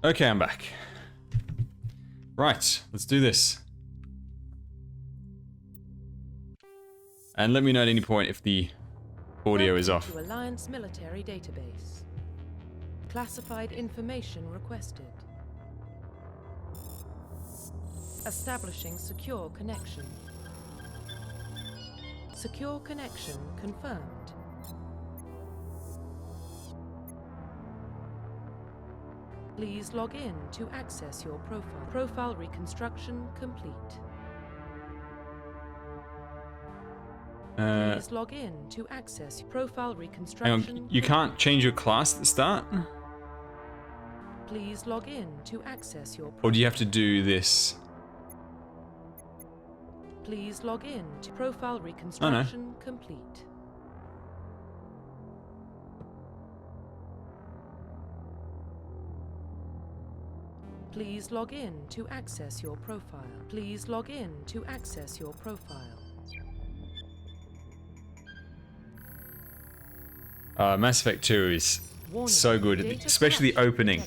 Okay, I'm back. Right, let's do this. And let me know at any point if the audio is off. To Alliance military database. Classified information requested. Establishing secure connection. Secure connection confirmed. Please log in to access your profile. Profile reconstruction complete. Please log in to access profile reconstruction. Hang on, you can't change your class at the start? Please log in to access your profile. Or do you have to do this? Please log in to profile reconstruction complete. Please log in to access your profile. Please log in to access your profile. Mass Effect 2 is so good, especially the opening.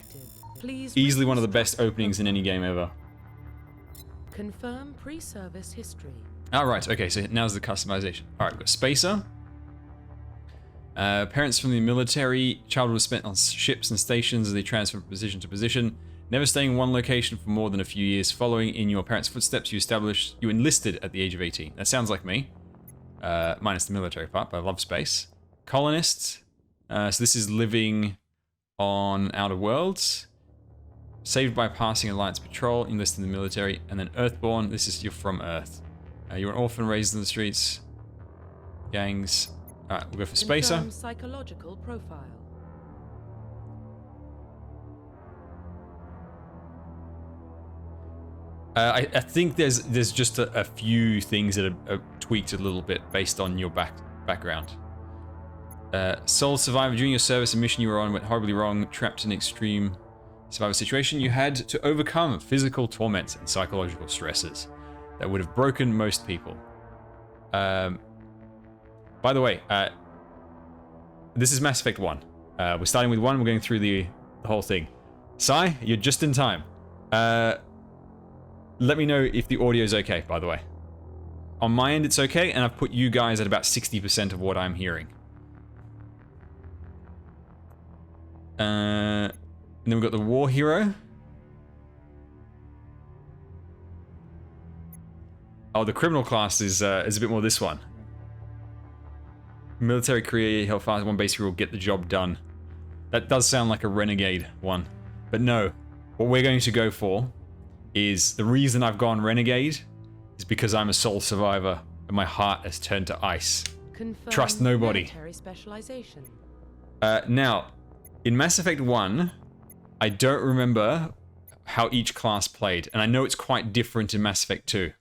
Easily one of the best openings in any game ever. Confirm pre-service history. Alright, okay, so now's the customization. Alright, we've got Spacer. Parents from the military. Childhood was spent on ships and stations as they transfer from position to position. Never staying in one location for more than a few years. Following in your parents' footsteps, you enlisted at the age of 18. That sounds like me. Minus the military part, but I love space. Colonists. So this is living on Outer Worlds. Saved by passing Alliance patrol, enlisted in the military. And then Earthborn, this is you're from Earth. You're an orphan raised in the streets. Gangs. Alright, we'll go for Spacer. Confirm psychological profile. I think there's just a few things that are tweaked a little bit based on your background. Sole survivor. During your service, a mission you were on went horribly wrong. Trapped in an extreme survival situation, you had to overcome physical torments and psychological stresses that would have broken most people. By the way, this is Mass Effect 1. We're starting with 1, we're going through the whole thing. Sai, you're just in time. Let me know if the audio is okay, by the way. On my end, it's okay, and I've put you guys at about 60% of what I'm hearing. And then we've got the War Hero. Oh, the criminal class is a bit more this one. Military career, how fast one base hero will get the job done. That does sound like a renegade one. But no, what we're going to go for is the reason I've gone renegade is because I'm a sole survivor and my heart has turned to ice. Confirm Trust nobody. military specialization. Now, in Mass Effect 1, I don't remember how each class played, and I know it's quite different in Mass Effect 2.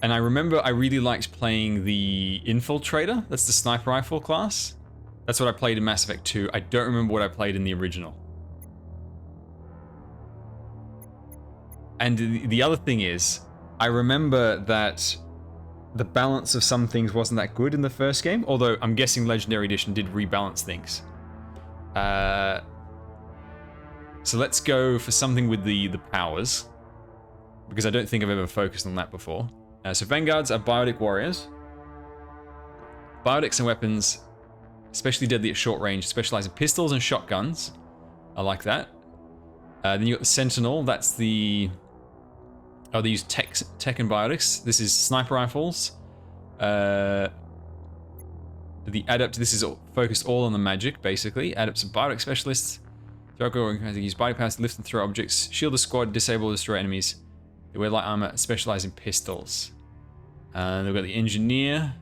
And I remember I really liked playing the Infiltrator. That's the sniper rifle class. That's what I played in Mass Effect 2. I don't remember what I played in the original. And the other thing is, I remember that the balance of some things wasn't that good in the first game, although I'm guessing Legendary Edition did rebalance things. So let's go for something with the powers, because I don't think I've ever focused on that before. So Vanguards are biotic warriors. Biotics and weapons, especially deadly at short range, specialize in pistols and shotguns. I like that. Then you got the Sentinel, that's the... Oh, they use tech and biotics. This is sniper rifles. The adept, this is focused all on the magic, basically. Adepts and biotic specialists. They use body powers to lift and throw objects. Shield the squad, disable or destroy enemies. They wear light armor, specialize in pistols. They've got the engineer,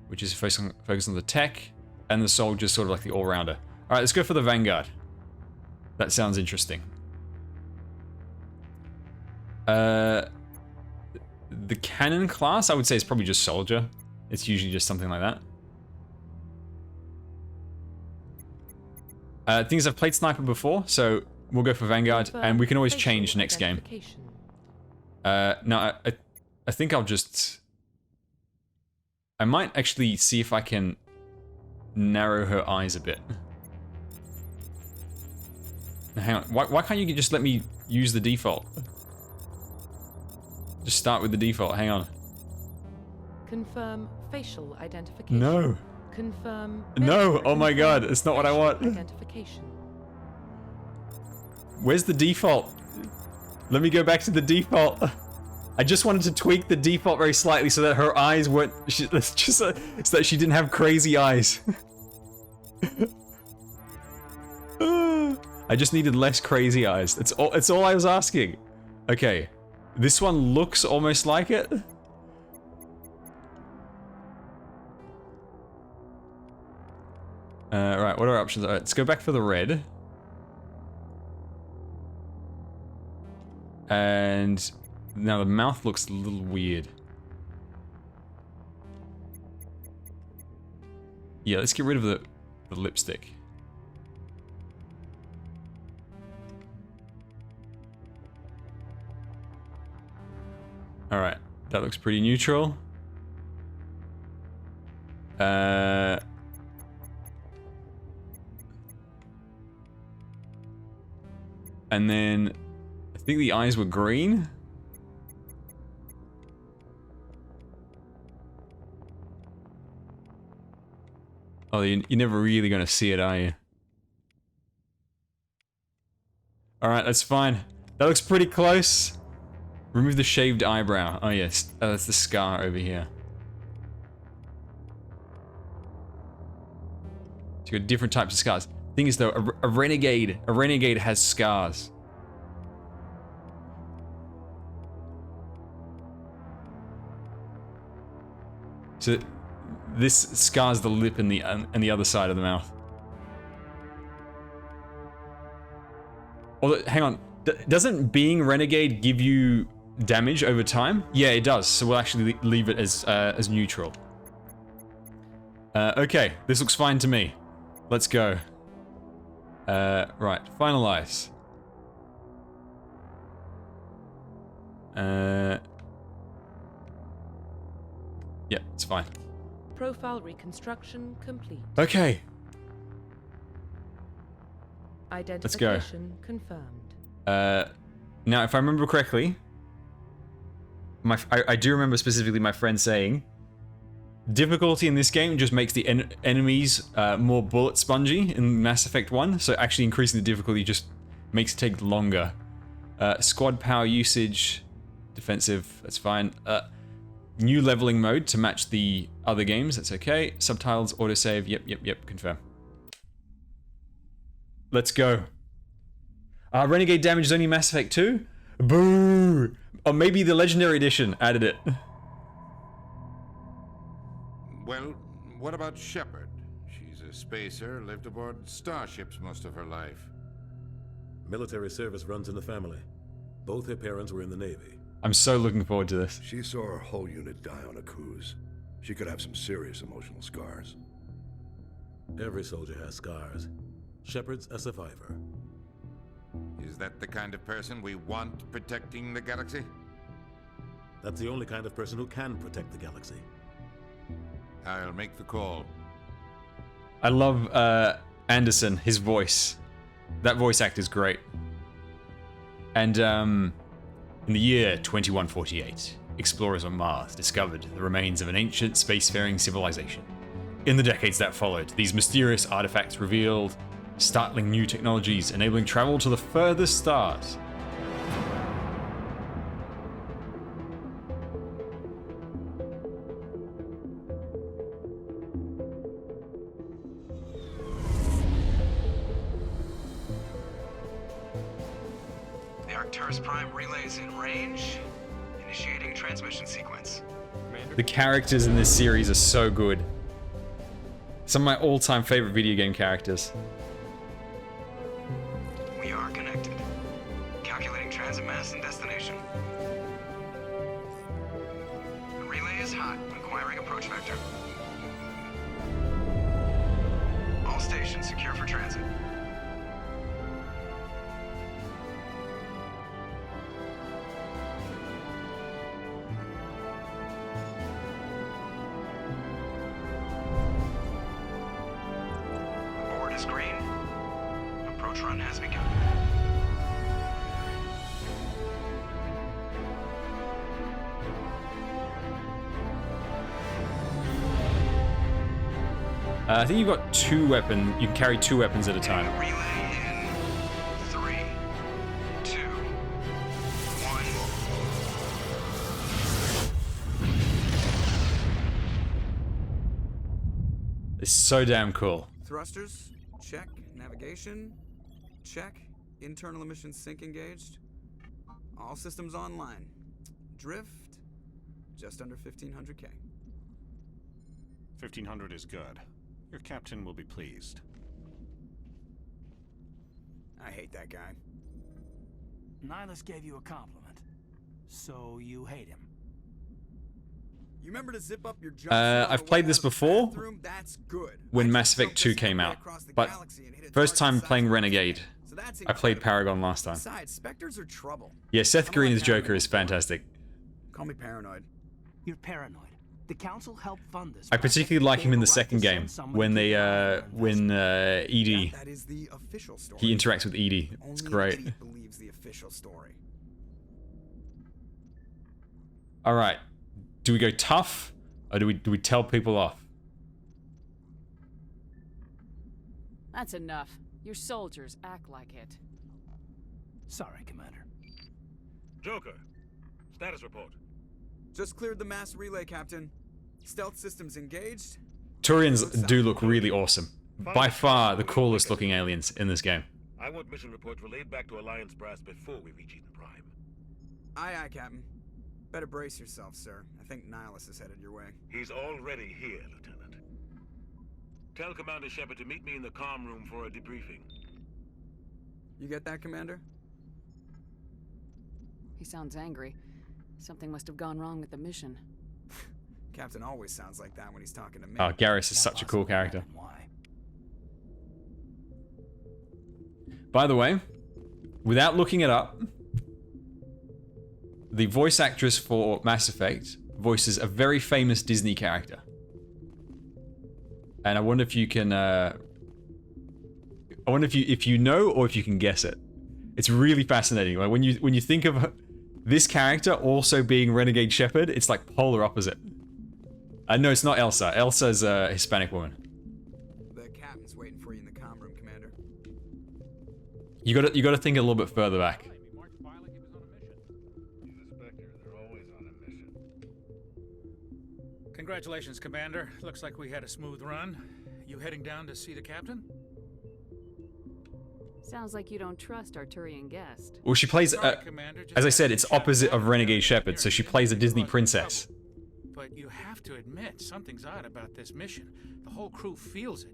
which is focused on the tech. And the soldier, sort of like the all-rounder. Alright, let's go for the Vanguard. That sounds interesting. The cannon class, I would say, is probably just soldier. It's usually just something like that. Things I've played sniper before, so we'll go for Vanguard, and we can always change next game. Now, I think I'll just... I might actually see if I can narrow her eyes a bit. Hang on. Why can't you just let me use the default? Just start with the default. Hang on. Confirm facial identification. No. Confirm. No. Oh my god. It's not what I want. Identification. Where's the default? Let me go back to the default. I just wanted to tweak the default very slightly so that her eyes weren't so that she didn't have crazy eyes. I just needed less crazy eyes. That's all I was asking. Okay. This one looks almost like it. Right, what are our options? Alright, let's go back for the red. And now the mouth looks a little weird. Yeah, let's get rid of the lipstick. Alright, that looks pretty neutral. And then I think the eyes were green. Oh, you're never really gonna see it, are you? Alright, that's fine. That looks pretty close. Remove the shaved eyebrow. Oh yes, that's the scar over here. So you got different types of scars. Thing is though, a renegade has scars. So this scars the lip and the other side of the mouth. Although, hang on, doesn't being renegade give you damage over time? Yeah, it does. So we'll actually leave it as neutral. Okay, this looks fine to me. Let's go. Right, finalize. Yeah, it's fine. Profile reconstruction complete. Okay. Identification confirmed. Now, if I remember correctly, I do remember specifically my friend saying, difficulty in this game just makes the enemies more bullet spongy in Mass Effect 1, so actually increasing the difficulty just makes it take longer. Squad power usage, defensive, that's fine. New leveling mode to match the other games, that's okay. Subtitles, autosave, yep, confirm. Let's go. Renegade damage is only Mass Effect 2? Boo! Or maybe the Legendary Edition added it. Well, what about Shepard? She's a spacer, lived aboard starships most of her life. Military service runs in the family. Both her parents were in the Navy. I'm so looking forward to this. She saw her whole unit die on a cruise. She could have some serious emotional scars. Every soldier has scars. Shepard's a survivor. Is that the kind of person we want protecting the galaxy? That's the only kind of person who can protect the galaxy. I'll make the call. I love Anderson, his voice. That voice act is great. And in the year 2148, explorers on Mars discovered the remains of an ancient spacefaring civilization. In the decades that followed, these mysterious artifacts revealed startling new technologies enabling travel to the furthest stars. The Arcturus Prime relay is in range. Initiating transmission sequence. The characters in this series are so good. Some of my all-time favorite video game characters. We are connected. Calculating transit mass and destination. The relay is hot. Acquiring approach vector. All stations secure for transit. Board is green. Approach run has begun. I think you've got 2 weapons. You can carry 2 weapons at a time. Relay in 3, 2, 1. It's so damn cool. Thrusters, check. Navigation, check. Internal emissions sync engaged. All systems online. Drift, just under 1500K. 1500 is good. Your captain will be pleased. I hate that guy. Nihilus gave you a compliment, so you hate him. You remember to zip up your jump I've played this before That's good. when Mass Effect 2 came out, but first time playing Renegade. I played Paragon last time. Besides, Spectres are trouble. Yeah, Seth Green as Joker is fantastic. Call me paranoid. You're paranoid. The council helped fund this. I particularly like him in the second game when they EDI. That is the official story. He interacts with EDI. It's great. Only Elite believes the official story. All right. Do we go tough, or do we tell people off? That's enough. Your soldiers act like it. Sorry, Commander. Joker, status report. Just cleared the mass relay, Captain. Stealth systems engaged. Turians do look really awesome. By far the coolest looking aliens in this game. I want mission reports relayed back to Alliance Brass before we reach Eden Prime. Aye, aye, Captain. Better brace yourself, sir. I think Nihilus is headed your way. He's already here, Lieutenant. Tell Commander Shepard to meet me in the comm room for a debriefing. You get that, Commander? He sounds angry. Something must have gone wrong with the mission. Captain always sounds like that when he's talking to me. Oh, Garrus is such a cool character. Why? By the way, without looking it up, the voice actress for Mass Effect voices a very famous Disney character. And I wonder if you can, I wonder if you know or if you can guess it. It's really fascinating. Like when you think of this character also being Renegade Shepard, it's like polar opposite. No, it's not Elsa. Elsa's a Hispanic woman. The captain's waiting for you in the comm room, Commander. You gotta think a little bit further back. Congratulations, Commander. Looks like we had a smooth run. You heading down to see the captain? Sounds like you don't trust our Turian guest. Well, she plays, Sorry, Commander, just as I said, had it's to chat opposite about of it. Renegade Shepard, so she plays a Disney princess. But you have to admit, something's odd about this mission. The whole crew feels it.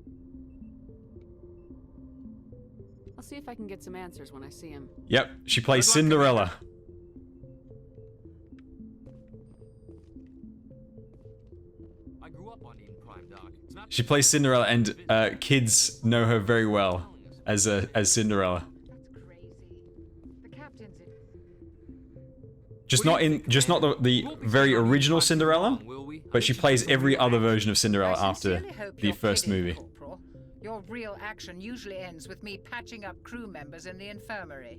I'll see if I can get some answers when I see him. Yep, she plays Good luck, Cinderella. I grew up on Eden Prime, Doc. It's not She plays Cinderella, and kids know her very well as Cinderella. That's crazy. The captain's in. Just not the very original Cinderella, but she plays every other version of Cinderella after the first movie. Corporal. Your real action usually ends with me patching up crew members in the infirmary.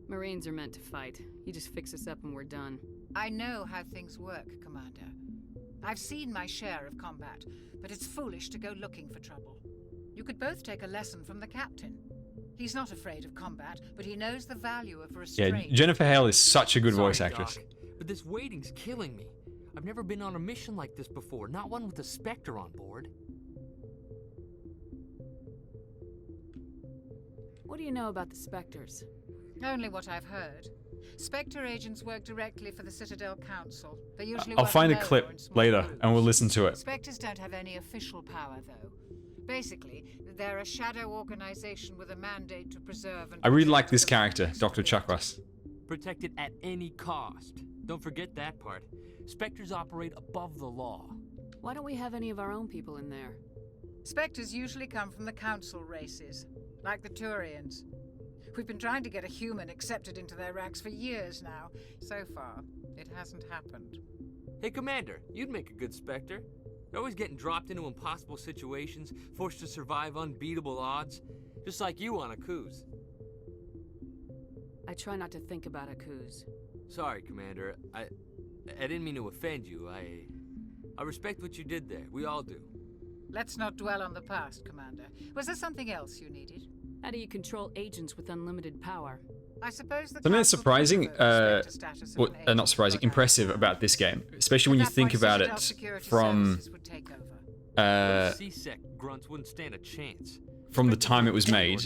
Marines are meant to fight. You just fix us up and we're done. I know how things work, Commander. I've seen my share of combat, but it's foolish to go looking for trouble. You could both take a lesson from the captain. He's not afraid of combat, but he knows the value of Yeah, restraint. Jennifer Hale is such a good Sorry, voice actress. Doc, but this waiting's killing me. I've never been on a mission like this before, not one with a Spectre on board. What do you know about the Spectres? Only what I've heard. Spectre agents work directly for the Citadel Council. They usually I'll work find a alone clip or in small later groups. and we'll listen to it. Spectres don't have any official power, though. Basically, they're a shadow organization with a mandate to preserve and I really protect like this the character, lives of Dr. the Chuckruss. Protected at any cost. Don't forget that part. Spectres operate above the law. Why don't we have any of our own people in there? Spectres usually come from the Council races, like the Turians. We've been trying to get a human accepted into their ranks for years now. So far, it hasn't happened. Hey, Commander, you'd make a good Spectre. You're always getting dropped into impossible situations, forced to survive unbeatable odds, just like you on Akuz. I try not to think about Akuz. Sorry, Commander. I didn't mean to offend you. I respect what you did there. We all do. Let's not dwell on the past, Commander. Was there something else you needed? How do you control agents with unlimited power? I suppose the Something that's Council surprising, can revoke the status of well, an agent not surprising, without impressive about this game, especially when you That think way about Citadel it Security from Services would take over. C-Sec grunts wouldn't stand a chance. from the time it was made,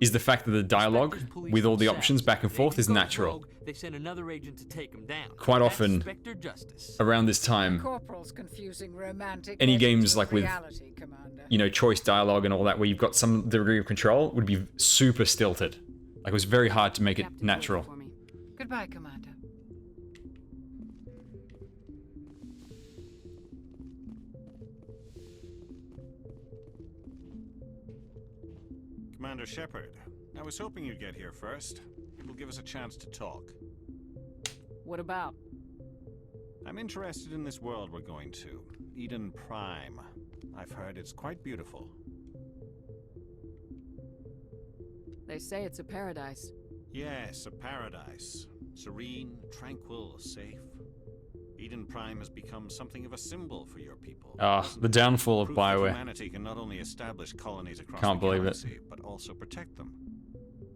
is the fact that the dialogue with all the options back and forth is natural. They send another agent to take him down. Quite That's often, Spectre justice. around this time, Corporal's confusing romantic any visions games like with, reality, Commander. you know, choice dialogue and all that, where you've got some degree of control, would be super stilted. Like, it was very hard to make it natural. Goodbye, Commander. Commander Shepard, I was hoping you'd get here first. It will give us a chance to talk. What about? I'm interested in this world we're going to, Eden Prime. I've heard it's quite beautiful. They say it's a paradise. Yes, a paradise. Serene, tranquil, safe. Eden Prime has become something of a symbol for your people. Ah, the downfall of Proof that BioWare. Humanity can not only establish colonies across Can't the believe it. galaxy, but also protect them.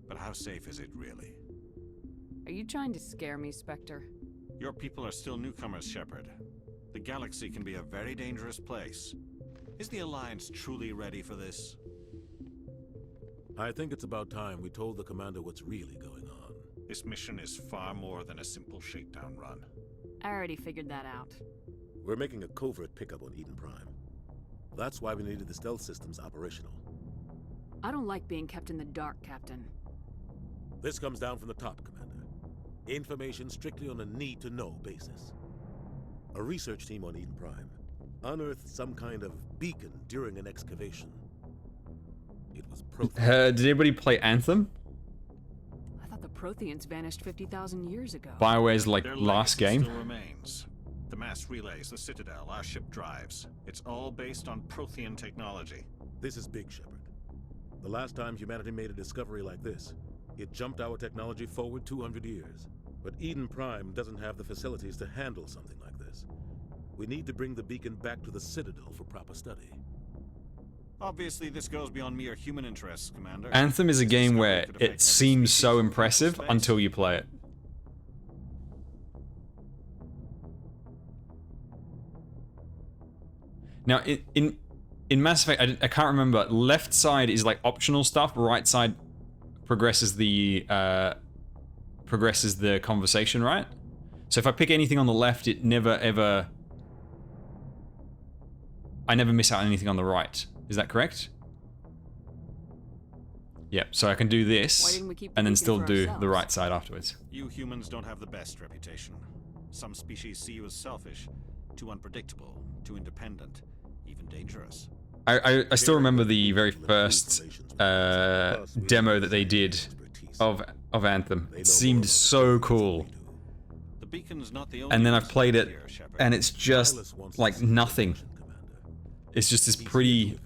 But how safe is it really? Are you trying to scare me, Spectre? Your people are still newcomers, Shepard. The galaxy can be a very dangerous place. Is the Alliance truly ready for this? I think it's about time we told the commander what's really going on. This mission is far more than a simple shakedown run. I already figured that out. We're making a covert pickup on Eden Prime. That's why we needed the stealth systems operational. I don't like being kept in the dark, Captain. This comes down from the top, Commander. Information strictly on a need-to-know basis. A research team on Eden Prime unearthed some kind of beacon during an excavation. It was Prothean. Did anybody play Anthem? I thought the Protheans vanished 50,000 years ago. BioWare's, like, Their last legacy game? still remains. The mass relays, the Citadel, our ship drives. It's all based on Prothean technology. This is big, Shepard. The last time humanity made a discovery like this, it jumped our technology forward 200 years. But Eden Prime doesn't have the facilities to handle something like this. We need to bring the beacon back to the Citadel for proper study. Obviously, this goes beyond mere human interests, Commander. Anthem is a This game discovery where could affect it every seems so species in impressive space. until you play it. Now, in Mass Effect, I can't remember. Left side is like optional stuff. Right side progresses the conversation, right? So if I pick anything on the left, it never ever. I never miss out on anything on the right. Is that correct? Yep. So I can do Why this didn't we keep and then the still beacon for do ourselves? the right side afterwards. You humans don't have the best reputation. Some species see you as selfish, too unpredictable, too independent, even dangerous. I still remember the very first demo that they did of Anthem. It seemed so cool. The beacon's not the only And then I've played it, here, Shepard. and it's just like nothing. It's just this pretty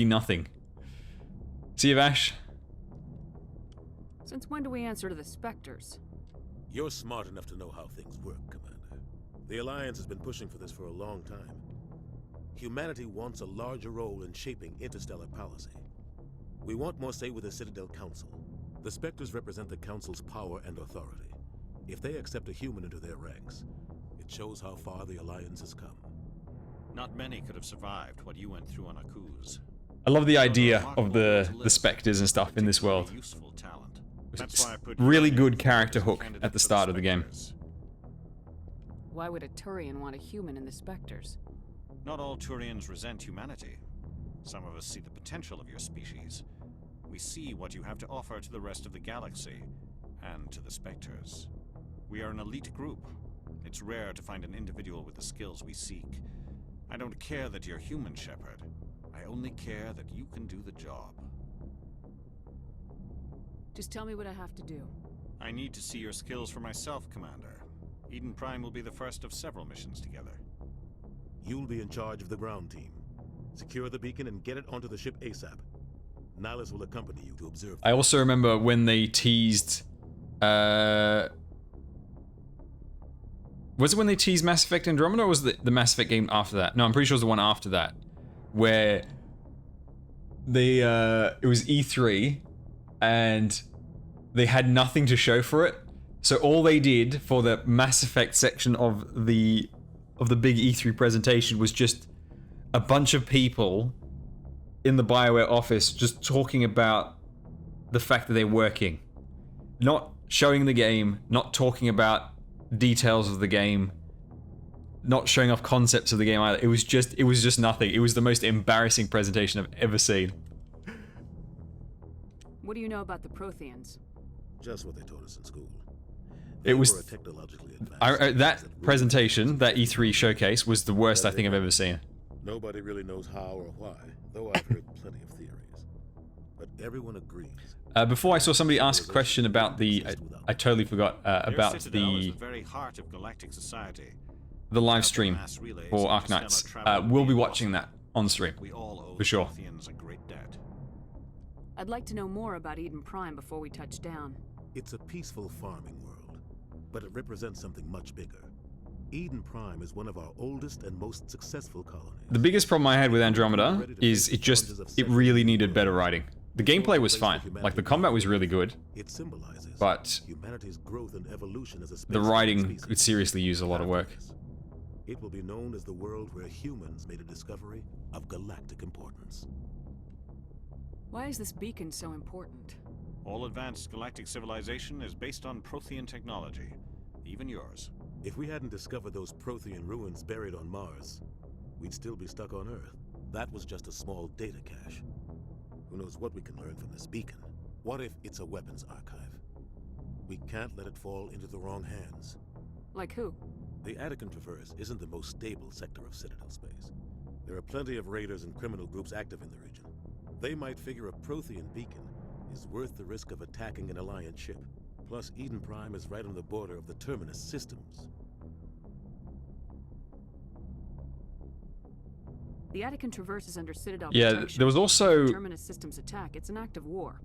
nothing. See you, Vash. Since when do we answer to the Spectres? You're smart enough to know how things work, Commander. The Alliance has been pushing for this for a long time. Humanity wants a larger role in shaping interstellar policy. We want more say with the Citadel Council. The Spectres represent the Council's power and authority. If they accept a human into their ranks, it shows how far the Alliance has come. Not many could have survived what you went through on Akuz. I love the idea of the Spectres and stuff in this world. Useful talent. It's That's why I put really you good as character a hook candidate at the for start of the game. Spectres. Why would a Turian want a human in the Spectres? Not all Turians resent humanity. Some of us see the potential of your species. We see what you have to offer to the rest of the galaxy, and to the Spectres. We are an elite group. It's rare to find an individual with the skills we seek. I don't care that you're human, Shepard. I only care that you can do the job. Just tell me what I have to do. I need to see your skills for myself, Commander. Eden Prime will be the first of several missions together. You'll be in charge of the ground team. Secure the beacon and get it onto the ship ASAP. Nihilus will accompany you to observe. I also remember when they teased. Was it when they teased Mass Effect Andromeda, or was it the Mass Effect game after that? No, I'm pretty sure it was the one after that, where it was E3 and they had nothing to show for it. So all they did for the Mass Effect section of the big E3 presentation was just a bunch of people in the BioWare office just talking about the fact that they're working. Not showing the game, not talking about details of the game, not showing off concepts of the game either. It was just nothing. It was the most embarrassing presentation I've ever seen. What do you know about the Protheans? Just what they taught us in school. It was were technologically advanced. that presentation, that E3 showcase, was the worst I think I've ever seen. Nobody really knows how or why, though I've heard plenty of theories. But everyone agrees. Before I saw somebody ask a question about the, I totally forgot about the very heart of galactic society. The live stream for Arknights. We'll be watching that on stream for sure. A great debt. I'd like to know more about Eden Prime before we touch down. It's a peaceful farming world, but it represents something much bigger. Eden Prime is one of our oldest and most successful colonies. The biggest problem I had with Andromeda is it really needed better writing. The gameplay was fine, like the combat was really good, it symbolizes but humanity's growth and evolution as a the writing could seriously use a lot of work. It will be known as the world where humans made a discovery of galactic importance. Why is this beacon so important? All advanced galactic civilization is based on Prothean technology, even yours. If we hadn't discovered those Prothean ruins buried on Mars, we'd still be stuck on Earth. That was just a small data cache. Who knows what we can learn from this beacon? What if it's a weapons archive? We can't let it fall into the wrong hands. Like who? The Attican Traverse isn't the most stable sector of Citadel space. There are plenty of raiders and criminal groups active in the region. They might figure a Prothean beacon is worth the risk of attacking an Alliance ship. Plus, Eden Prime is right on the border of the Terminus systems. The Attican Traverse is under Citadel Yeah, protection. there was also... Terminus systems attack. It's an act of war.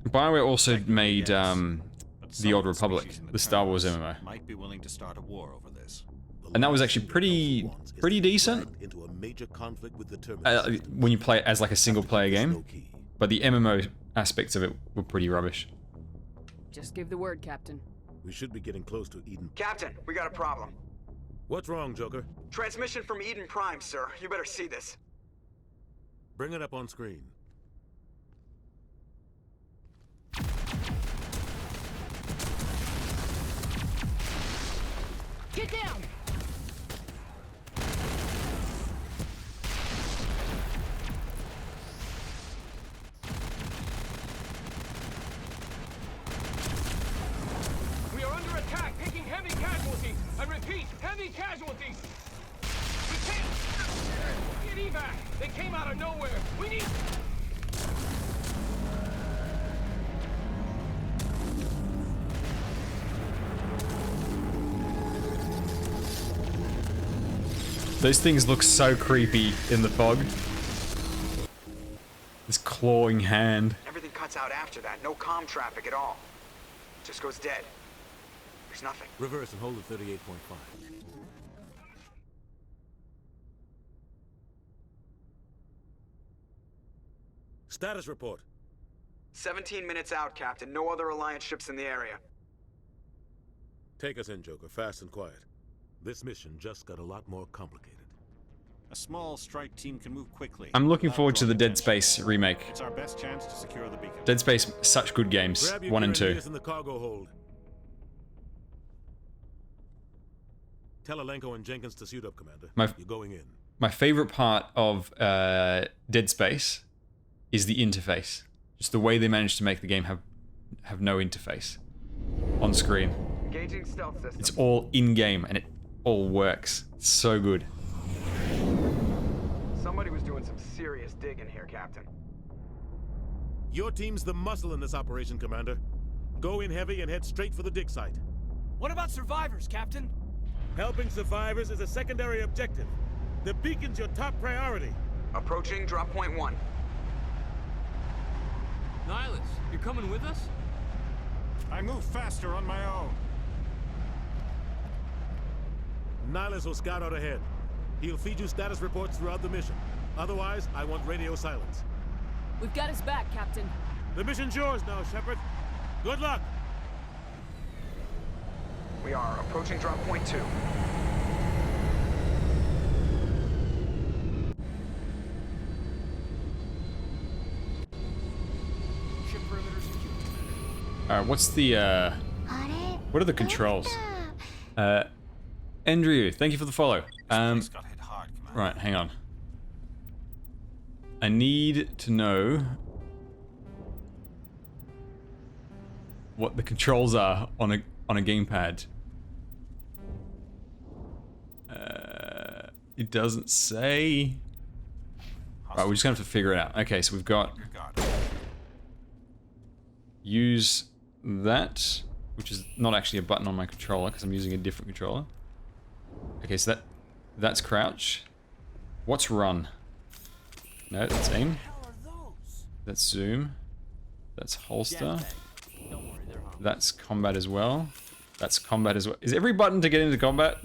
BioWare also made The Old Republic, the Star Wars MMO. Might be willing to start a war over this. And that was actually pretty decent Into a major conflict with the Terminus when you play it as like a single player game. But the MMO aspects of it were pretty rubbish. Just give the word, Captain. We should be getting close to Eden. Captain, we got a problem. What's wrong, Joker? Transmission from Eden Prime, sir. You better see this. Bring it up on screen. Get down! We are under attack, taking heavy casualties. I repeat, heavy casualties. We can't get evac. They came out of nowhere. We need. Those things look so creepy in the fog. This clawing hand. Everything cuts out after that. No comm traffic at all. Just goes dead. There's nothing. Reverse and hold at 38.5. Status report. 17 minutes out, Captain. No other Alliance ships in the area. Take us in, Joker, fast and quiet. This mission just got a lot more complicated. A small strike team can move quickly. I'm looking forward to the Dead Space remake. It's our best chance to secure the beacon. Dead Space, such good games, Grab your 1 and 2. in the cargo hold. Tell Alenko and Jenkins to suit up, Commander. You're going in. My favorite part of Dead Space is the interface. Just the way they managed to make the game have no interface on screen. Engaging stealth system. It's all in-game and it all works. It's so good. Somebody was doing some serious digging here, Captain. Your team's the muscle in this operation, Commander. Go in heavy and head straight for the dig site. What about survivors, Captain? Helping survivors is a secondary objective. The beacon's your top priority. Approaching drop point 1. Nihilus, you're coming with us? I move faster on my own. Nihilus will scout out ahead. He'll feed you status reports throughout the mission. Otherwise, I want radio silence. We've got his back, Captain. The mission's yours now, Shepard. Good luck. We are approaching drop point 2. Ship perimeter secure. Alright, what's the, what are the controls? Andrew, thank you for the follow. Right, hang on. I need to know what the controls are on a gamepad. It doesn't say. Right, we're just gonna have to figure it out. Okay, so we've got use that, which is not actually a button on my controller because I'm using a different controller. Okay, so that's crouch. What's run? No, that's aim. That's zoom. That's holster. That's combat as well. That's combat as well. Is every button to get into combat?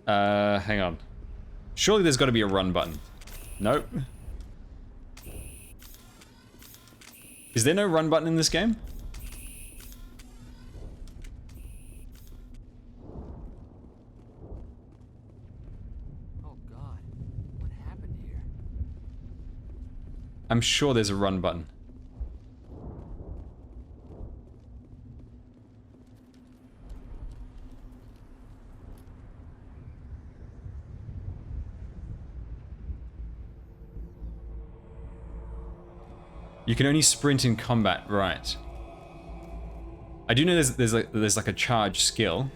Hang on. Surely there's got to be a run button. Nope. Is there no run button in this game? Oh God, what happened here? I'm sure there's a run button. You can only sprint in combat, right? I do know there's like a charge skill.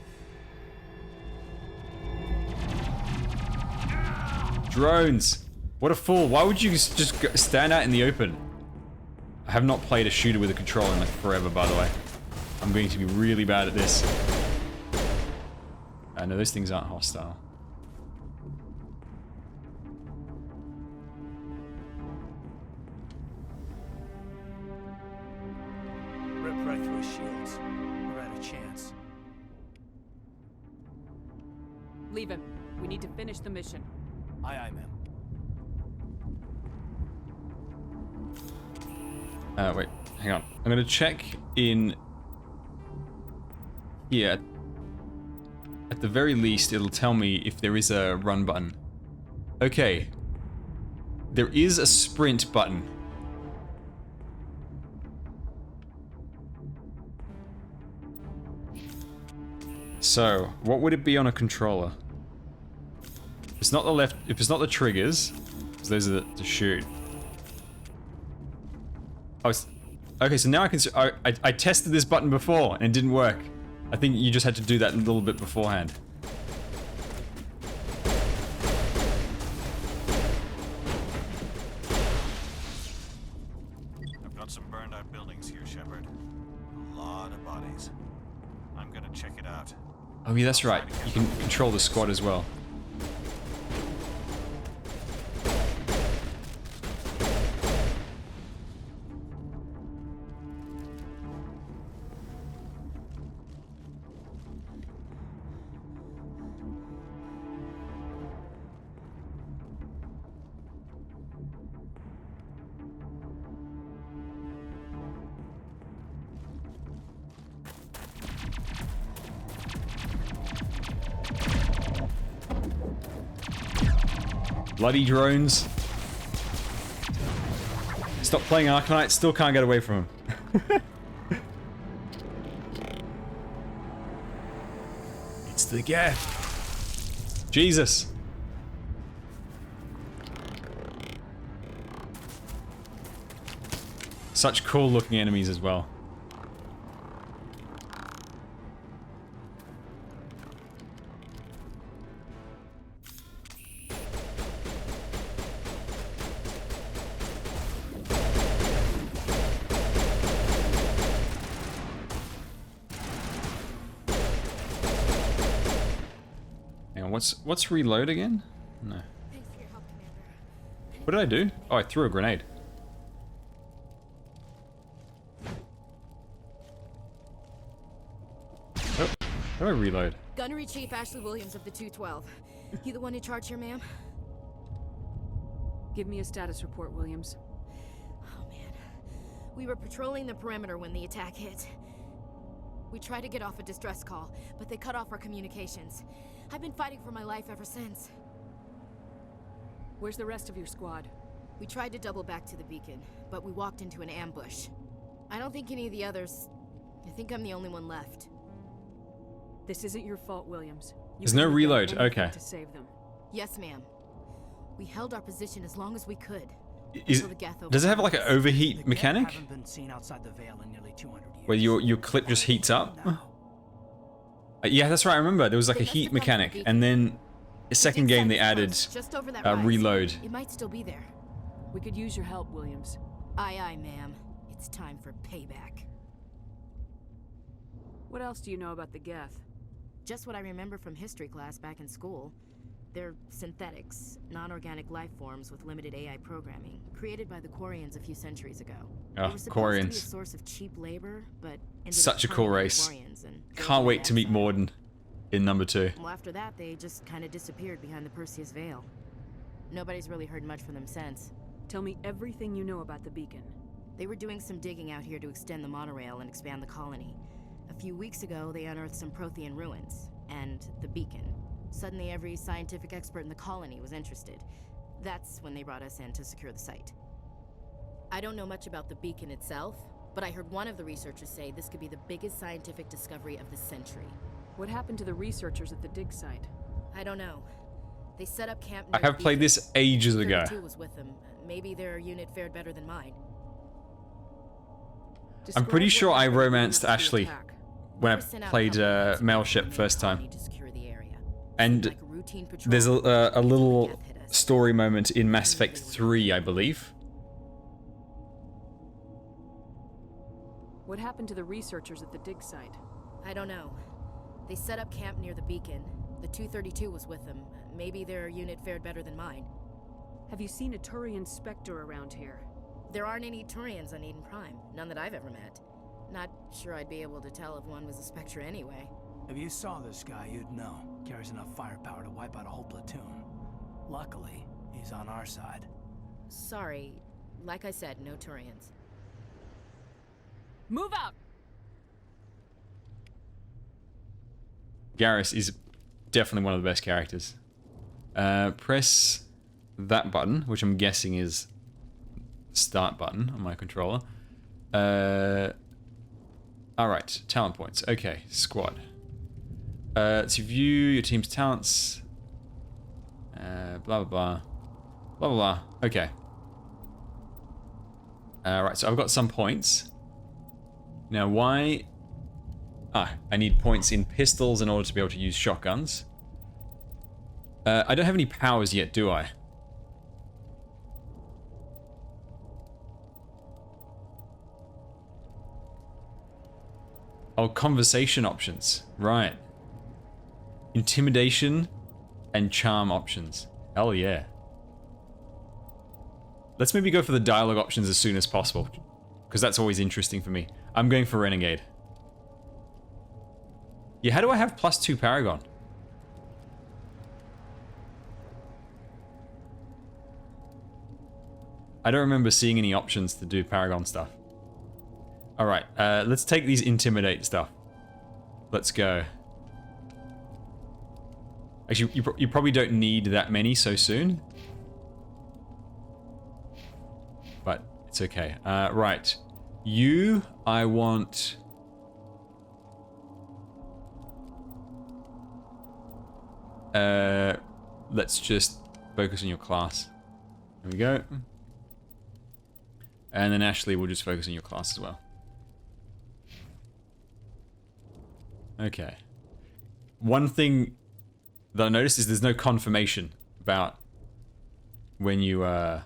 Drones! What a fool! Why would you just stand out in the open? I have not played a shooter with a controller in like forever, by the way. I'm going to be really bad at this. No, those things aren't hostile. Rip right through his shields. We're out of chance. Leave him. We need to finish the mission. Aye, aye, ma'am. Wait, hang on. I'm gonna check in here. At the very least, it'll tell me if there is a run button. Okay. There is a sprint button. So, what would it be on a controller? If it's not the left, if it's not the triggers, because those are to shoot. Oh, okay, so now I can. I tested this button before and it didn't work. I think you just had to do that a little bit beforehand. I've got some burned out buildings here, Shepard. A lot of bodies. I'm gonna check it out. Oh yeah, that's right. You can control the squad as well. Bloody drones. Stop playing Arcanite, still can't get away from him. It's the gap. Jesus. Such cool looking enemies as well. What's reload again? No. What did I do? Oh, I threw a grenade. Oh, how do I reload? Gunnery Chief Ashley Williams of the 212. You the one in charge here, ma'am? Give me a status report, Williams. Oh, man. We were patrolling the perimeter when the attack hit. We tried to get off a distress call, but they cut off our communications. I've been fighting for my life ever since. Where's the rest of your squad? We tried to double back to the beacon, but we walked into an ambush. I don't think any of the others... I think I'm the only one left. This isn't your fault, Williams. There's no reload. Okay. To save them. Yes, ma'am. We held our position as long as we could. Does it have like an overheat mechanic? Haven't been seen outside the Veil in nearly 200 years. Where your clip just heats up? Yeah, that's right. I remember there was like a heat mechanic, and then the second game they added reload. It might still be there. We could use your help, Williams. Aye, aye, ma'am. It's time for payback. What else do you know about the Geth? Just what I remember from history class back in school. They're synthetics, non-organic life forms with limited AI programming, created by the Quarians a few centuries ago. Oh, they were supposed Quarians. to be a source of cheap labor, but Such a cool race. Can't wait to meet Morden in number 2. Well, after that, they just kind of disappeared behind the Perseus Veil. Nobody's really heard much from them since. Tell me everything you know about the beacon. They were doing some digging out here to extend the monorail and expand the colony. A few weeks ago, they unearthed some Prothean ruins, and the beacon. Suddenly, every scientific expert in the colony was interested. That's when they brought us in to secure the site. I don't know much about the beacon itself, but I heard one of the researchers say this could be the biggest scientific discovery of the century. What happened to the researchers at the dig site? I don't know. They set up camp I near have played this ages ago. 32 was with them. Maybe their unit fared better than mine. I'm pretty sure I romanced Ashley when I played Mailship first time. And there's a little story moment in Mass Effect 3, I believe. What happened to the researchers at the dig site? I don't know. They set up camp near the beacon. The 232 was with them. Maybe their unit fared better than mine. Have you seen a Turian Spectre around here? There aren't any Turians on Eden Prime. None that I've ever met. Not sure I'd be able to tell if one was a Spectre anyway. If you saw this guy, you'd know. Carries enough firepower to wipe out a whole platoon. Luckily, he's on our side. Sorry. Like I said, no Turians. Move out! Garrus is definitely one of the best characters. Press that button, which I'm guessing is start button on my controller. Alright, talent points. Okay, squad. To view your team's talents. Blah, blah, blah. Blah, blah, blah. Okay. Right, so I've got some points. Now, why... I need points in pistols in order to be able to use shotguns. I don't have any powers yet, do I? Oh, conversation options. Right. Intimidation and charm options. Hell yeah. Let's maybe go for the dialogue options as soon as possible, because that's always interesting for me. I'm going for Renegade. Yeah, how do I have +2 Paragon? I don't remember seeing any options to do Paragon stuff. Alright, let's take these Intimidate stuff. Let's go. Actually, you probably don't need that many so soon. But it's okay. Right. You, I want... let's just focus on your class. There we go. And then Ashley will just focus on your class as well. Okay. One thing that I noticed is there's no confirmation about when you are,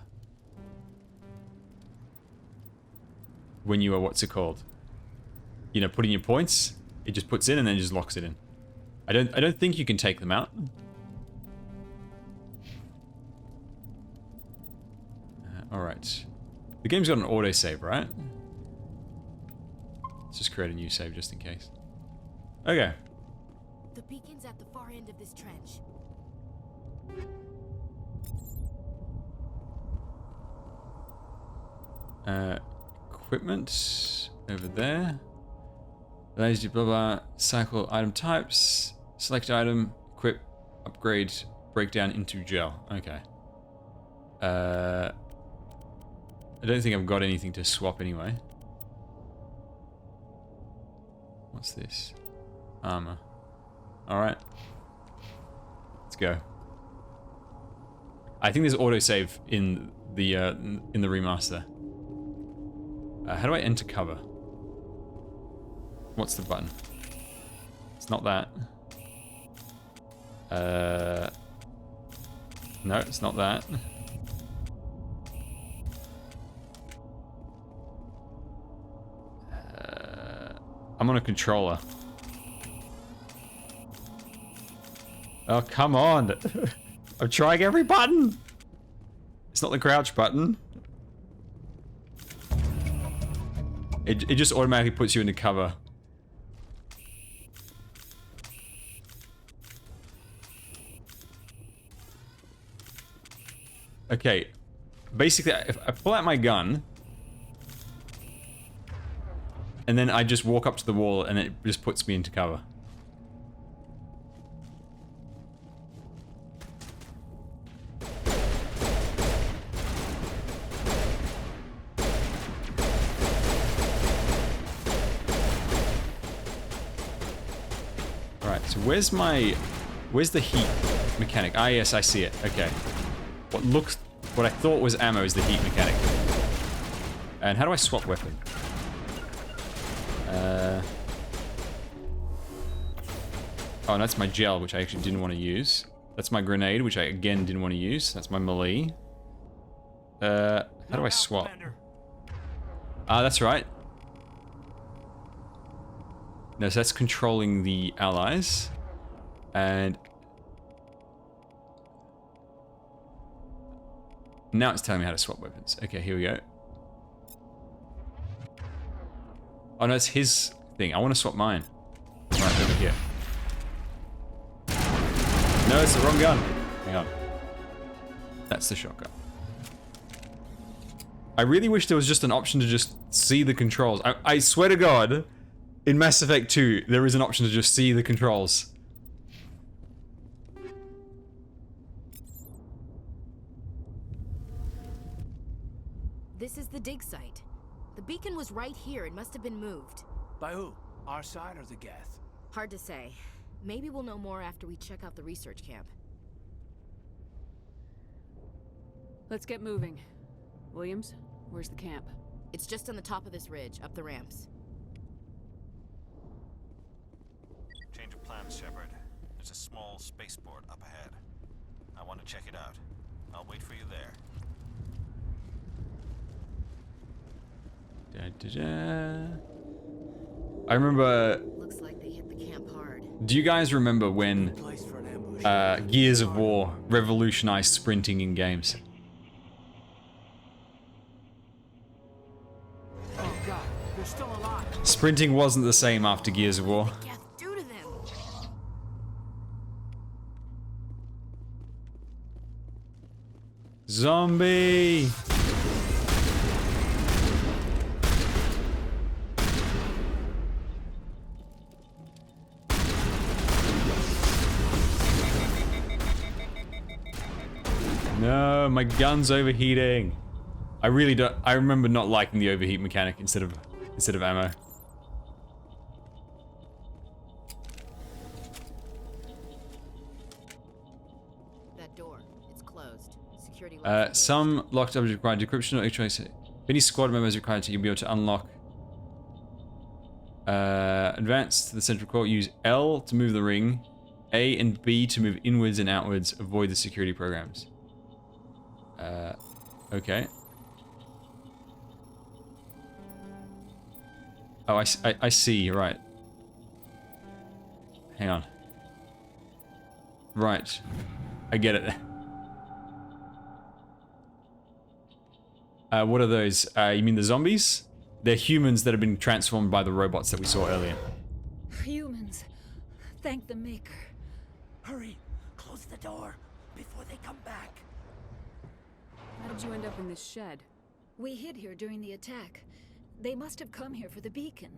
what's it called? You know, putting your points, it just puts in and then just locks it in. I don't think you can take them out. Alright. The game's got an autosave, right? Let's just create a new save just in case. Okay. The beacon's at the far end of this trench. Equipment over there. Allows you blah blah. Cycle item types. Select item. Equip. Upgrade. Breakdown into gel. Okay. I don't think I've got anything to swap anyway. What's this? Armor. Alright. Let's go. I think there's autosave in the remaster. How do I enter cover? What's the button? It's not that. No, it's not that. I'm on a controller. Oh, come on. I'm trying every button. It's not the crouch button. It just automatically puts you into cover. Okay. Basically, if I pull out my gun, and then I just walk up to the wall and it just puts me into cover. Right, so where's the heat mechanic? Ah, yes, I see it. Okay. What I thought was ammo is the heat mechanic. And how do I swap weapon? Oh, and that's my gel, which I actually didn't want to use. That's my grenade, which I again didn't want to use. That's my melee. How do I swap? Ah, that's right. No, so that's controlling the allies. And now it's telling me how to swap weapons. Okay, here we go. Oh no, it's his thing. I want to swap mine. Right, over here. No, it's the wrong gun. Hang on. That's the shotgun. I really wish there was just an option to just see the controls. I swear to God, in Mass Effect 2, there is an option to just see the controls. This is the dig site. The beacon was right here. It must have been moved. By who? Our side or the Geth? Hard to say. Maybe we'll know more after we check out the research camp. Let's get moving. Williams, where's the camp? It's just on the top of this ridge, up the ramps. Change of plans, Shepard. There's a small spaceport up ahead. I want to check it out. I'll wait for you there. I remember. Looks like they hit the camp hard. Do you guys remember when Gears of War revolutionized sprinting in games? Oh God, they're still alive. Sprinting wasn't the same after Gears of War. Do to them. Zombie! No, my gun's overheating. I really don't. I remember not liking the overheat mechanic instead of ammo. That door, it's closed. Security. Some locked object required decryption or choice. If any squad members required to, you'll be able to unlock. Advance to the central core. Use L to move the ring. A and B to move inwards and outwards. Avoid the security programs. Okay. Oh, I see, right. Hang on. Right. I get it. What are those? You mean the zombies? They're humans that have been transformed by the robots that we saw earlier. Humans. Thank the Maker. Hurry! Close the door before they come back. How did you end up in this shed? We hid here during the attack. They must have come here for the beacon.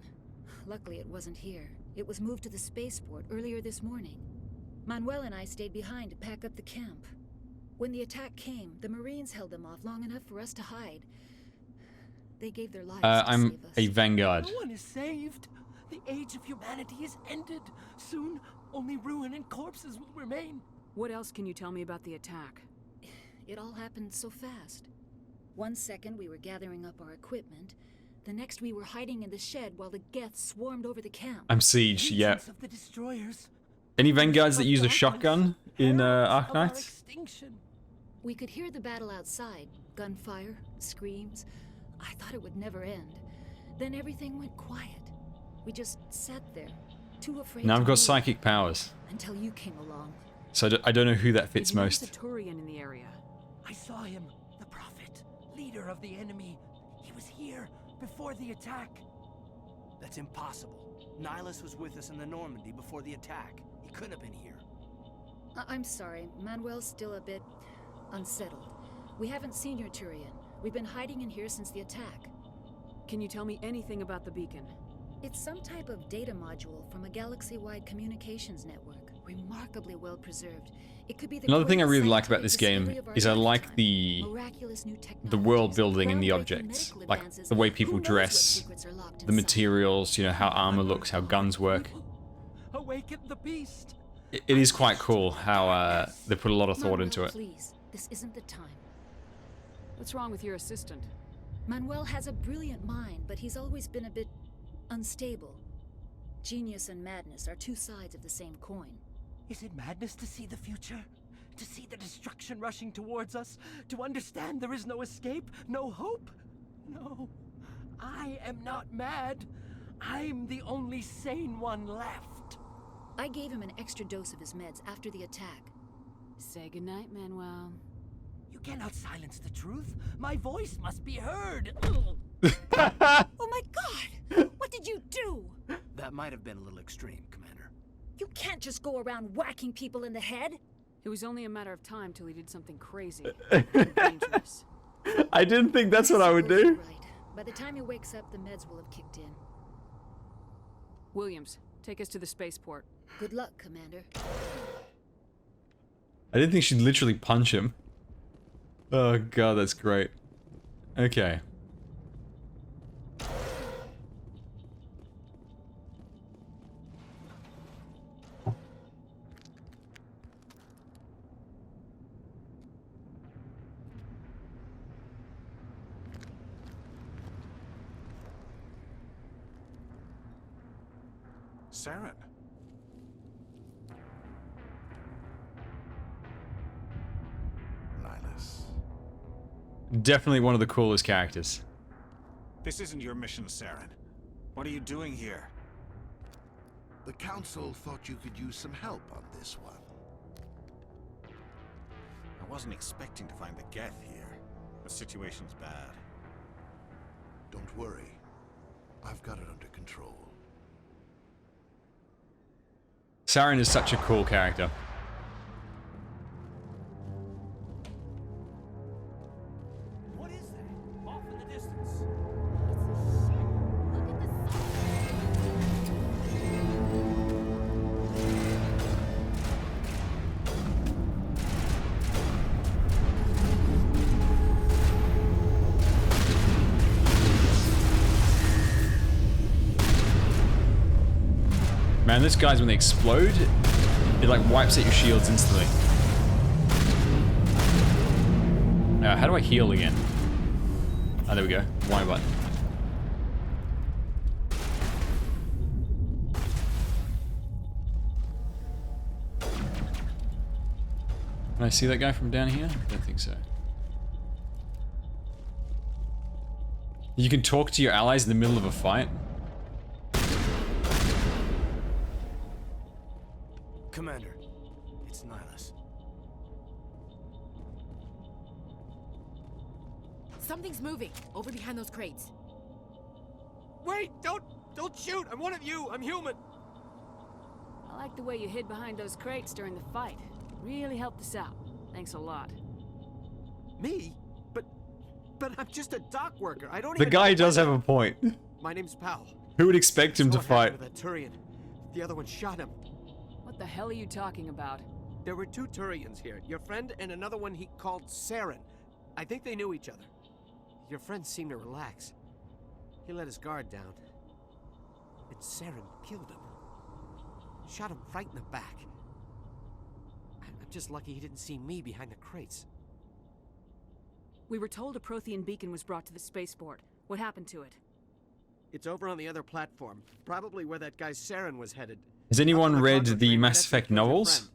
Luckily, it wasn't here. It was moved to the spaceport earlier this morning. Manuel and I stayed behind to pack up the camp. When the attack came, the Marines held them off long enough for us to hide. They gave their lives to I'm save us. a Vanguard. No one is saved. The age of humanity is ended. Soon, only ruin and corpses will remain. What else can you tell me about the attack? It all happened so fast. 1 second we were gathering up our equipment. The next we were hiding in the shed while the Geth swarmed over the camp. I'm Siege, yeah. Agents of the destroyers. Any Vanguards that use a shotgun in Arknights? We could hear the battle outside. Gunfire, screams. I thought it would never end. Then everything went quiet. We just sat there, too afraid Now to I've got move, psychic powers. until you came along. So I don't know who that fits Did you notice most. a Turian in the area? I saw him, the Prophet, leader of the enemy. He was here before the attack. That's impossible. Nihilus was with us in the Normandy before the attack. He couldn't have been here. I'm sorry, Manuel's still a bit unsettled. We haven't seen your Turian. We've been hiding in here since the attack. Can you tell me anything about the beacon? It's some type of data module from a galaxy-wide communications network. Remarkably well preserved. It could be the Another thing I greatest really like about this scientific game discovery of our is I like lifetime. the Miraculous new technology, world building and the groundbreaking objects, medical like advances. the way people Who knows what dress, secrets are locked the inside? materials, you know, how armor looks, how guns work. Awaken the beast. It is quite cool how they put a lot of thought into Manuel, it. Please, this isn't the time. What's wrong with your assistant? Manuel has a brilliant mind, but he's always been a bit unstable. Genius and madness are two sides of the same coin. Is it madness to see the future? To see the destruction rushing towards us? To understand there is no escape? No hope? No. I am not mad. I'm the only sane one left. I gave him an extra dose of his meds after the attack. Say goodnight, Manuel. You cannot silence the truth. My voice must be heard. Oh my god! What did you do? That might have been a little extreme, Commander. You can't just go around whacking people in the head. It was only a matter of time till he did something crazy. Dangerous. I didn't think that's what I would do. Right. By the time he wakes up, the meds will have kicked in. Williams, take us to the spaceport. Good luck, Commander. I didn't think she'd literally punch him. Oh god, that's great. Okay. Saren. Nihilus. Definitely one of the coolest characters. This isn't your mission, Saren. What are you doing here? The Council thought you could use some help on this one. I wasn't expecting to find the Geth here. The situation's bad. Don't worry. I've got it under control. Saren is such a cool character. What is that? Off in the distance. Man, those guys, when they explode, it like wipes out your shields instantly. Now, how do I heal again? Oh, there we go. Y button. Can I see that guy from down here? I don't think so. You can talk to your allies in the middle of a fight. Commander, it's Nihilus. Something's moving over behind those crates. Wait! Don't shoot! I'm one of you! I'm human! I like the way you hid behind those crates during the fight. Really helped us out. Thanks a lot. Me? But I'm just a dock worker. I don't The even guy know does what- have a point. My name's Powell. Who would expect him to That's what fight? happened to that Turian. The other one shot him. What the hell are you talking about? There were 2 Turians here. Your friend and another one he called Saren. I think they knew each other. Your friend seemed to relax. He let his guard down. And Saren killed him. Shot him right in the back. I'm just lucky he didn't see me behind the crates. We were told a Prothean beacon was brought to the spaceport. What happened to it? It's over on the other platform. Probably where that guy Saren was headed. Has anyone read the Mass Effect novels?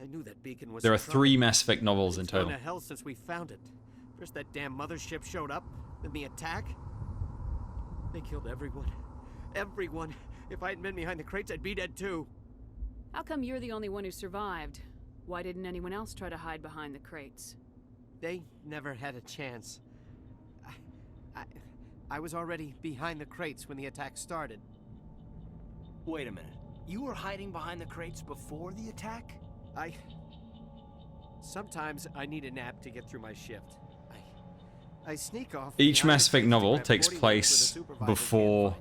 I knew that beacon was There are in trouble. 3 Mass Effect novels in It's gone total. to hell since we found it. First that damn mothership showed up, then the attack. They killed everyone. Everyone. If I hadn't been behind the crates, I'd be dead too. How come you're the only one who survived? Why didn't anyone else try to hide behind the crates? They never had a chance. I was already behind the crates when the attack started. Wait a minute. You were hiding behind the crates before the attack? Sometimes I need a nap to get through my shift. I sneak off. Each behind Mass the Effect crates to novel grab takes 40 place minutes with a supervisor before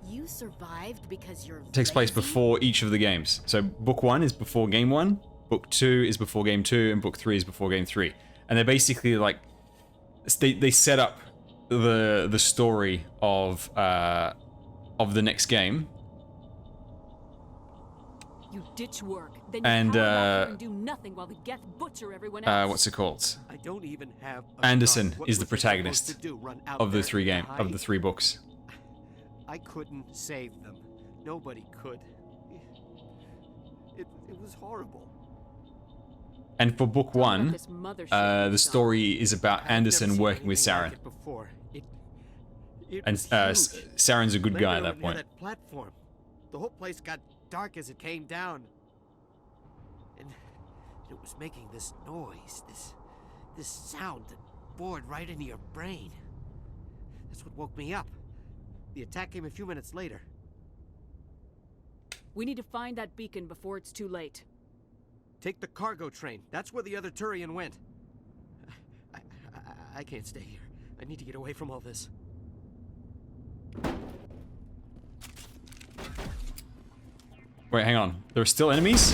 You survived because you're takes place lazy? before each of the games. So book 1 is before game 1, book 2 is before game 2, and book 3 is before game 3. And they're basically like they set up the story of the next game. You ditch work, then you And, power out here and do nothing while the Geth butcher everyone else. What's it called? I don't even have a Anderson gun. What is the was I supposed protagonist to do, run out of the there and 3 books. I couldn't save them. Nobody could. It was horrible. And for book 1, this mothership the story is about Anderson working with Saren. Before. And Saren's a good guy at that point. That platform. The whole place got dark as it came down. And it was making this noise, this sound that bored right into your brain. That's what woke me up. The attack came a few minutes later. We need to find that beacon before it's too late. Take the cargo train. That's where the other Turian went. I can't stay here. I need to get away from all this. Wait, hang on. There are still enemies?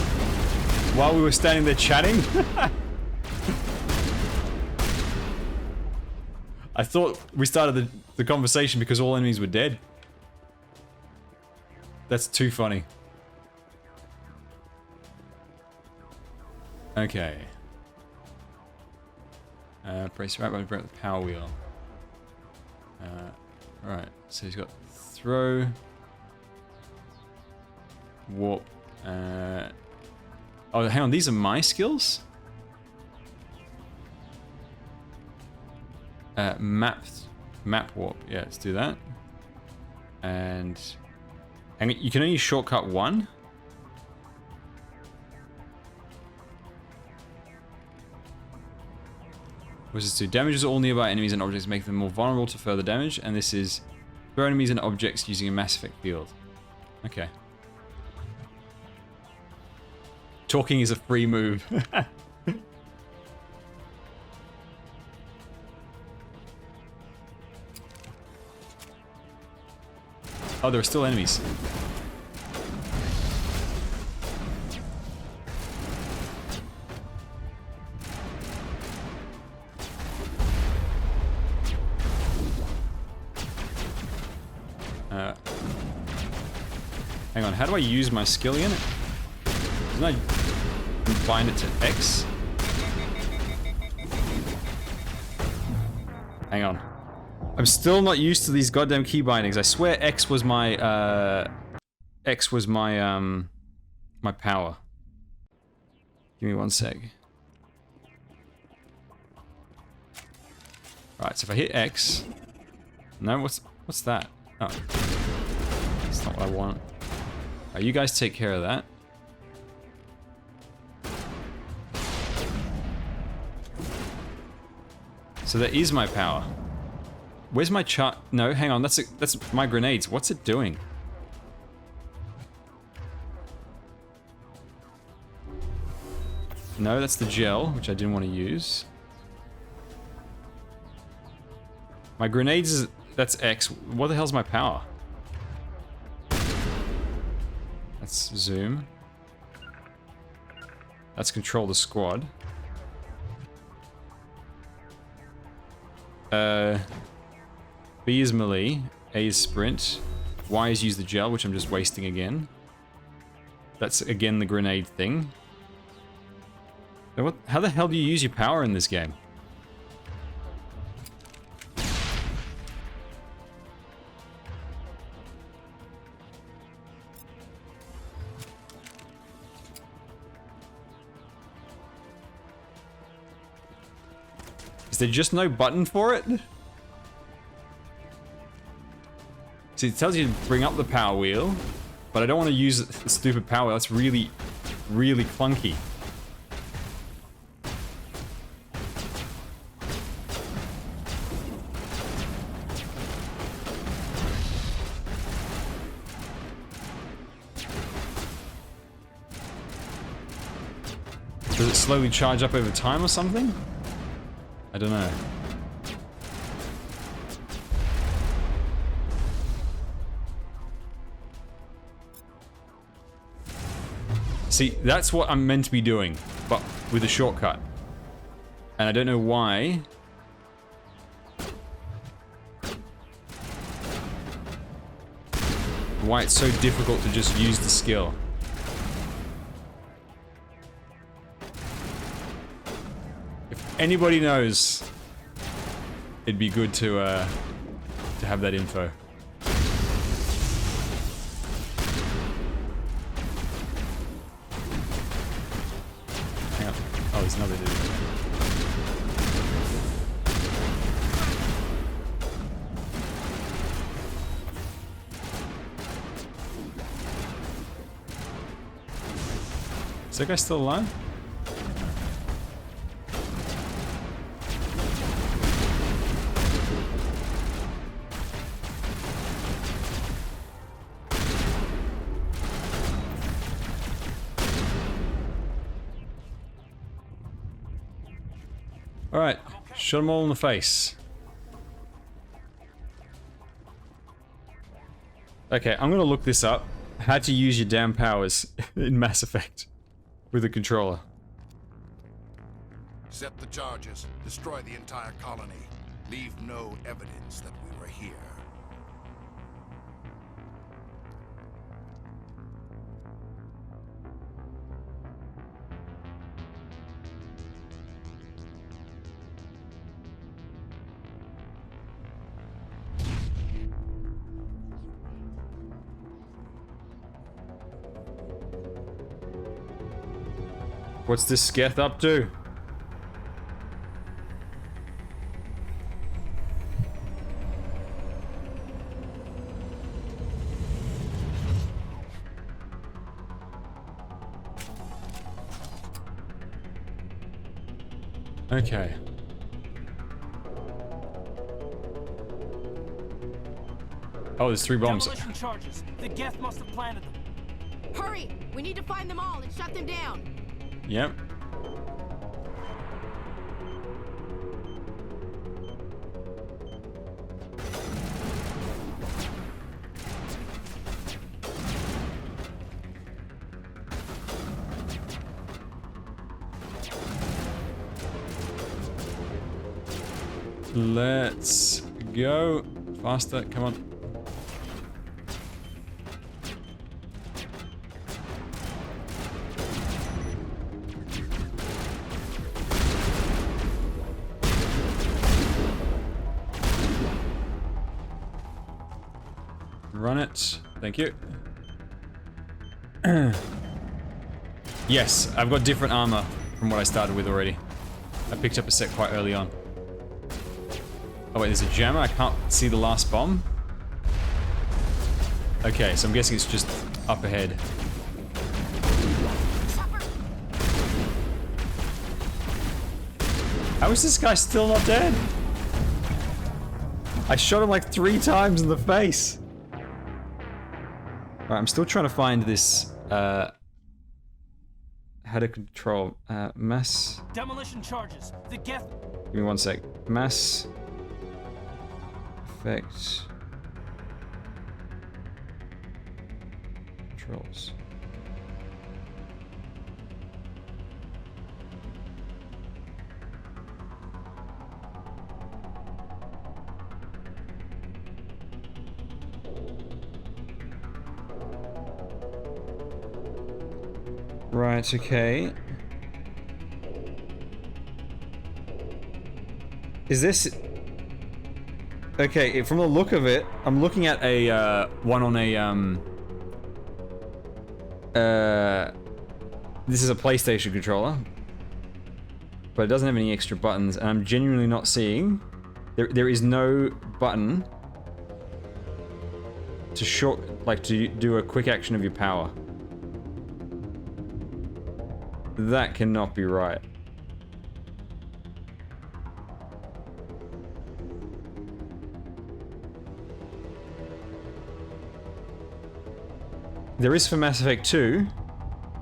While we were standing there chatting? I thought we started the conversation because all enemies were dead. That's too funny. Okay. Press right button to bring up the power wheel. Right, so he's got throw, warp. Oh, hang on, these are my skills? Map warp. Yeah, let's do that. And you can only shortcut 1. What does this do? Damages all nearby enemies and objects, make them more vulnerable to further damage. And this is throw enemies and objects using a Mass Effect field. Okay. Talking is a free move. Oh, there are still enemies. Hang on, how do I use my skill again? Didn't I bind it to X? Hang on. I'm still not used to these goddamn key bindings. I swear X was my my power. Give me 1 sec. Right, so if I hit X, no, what's that? Oh, that's not what I want. Alright, you guys take care of that. So that is my power. Where's my chart? No, hang on. That's my grenades. What's it doing? No, that's the gel, which I didn't want to use. My grenades is... That's X. What the hell's my power? That's zoom. That's control the squad. B is melee. A is sprint. Y is use the gel, which I'm just wasting again. That's again the grenade thing. How the hell do you use your power in this game? Is there just no button for it? See, it tells you to bring up the power wheel, but I don't want to use the stupid power wheel. That's really, really clunky. Does it slowly charge up over time or something? I don't know. See, that's what I'm meant to be doing, but with a shortcut. And I don't know why. Why it's so difficult to just use the skill. If anybody knows, it'd be good to have that info. Hang on. Oh, there's another dude. Is that guy still alive? Alright, shot them all in the face. Okay, I'm gonna look this up. How to use your damn powers in Mass Effect with a controller. Set the charges. Destroy the entire colony. Leave no evidence that we were here. What's this Sketh up to? Okay. Oh, there's 3 bombs. Demolition charges. The Geth must have planted them. Hurry! We need to find them all and shut them down. Yep. Let's go. Faster, come on. Run it. Thank you. Yes, I've got different armor from what I started with already. I picked up a set quite early on. Oh wait, there's a jammer? I can't see the last bomb? Okay, so I'm guessing it's just up ahead. How is this guy still not dead? I shot him like 3 times in the face. Alright, I'm still trying to find this, how how to control mass. Demolition charges. The Geth. Give me one sec. Mass effect controls. Right, okay. Is this... Okay, from the look of it, I'm looking at a, one on a, this is a PlayStation controller. But it doesn't have any extra buttons, and I'm genuinely not seeing... There is no button to to do a quick action of your power. That cannot be right. There is for Mass Effect 2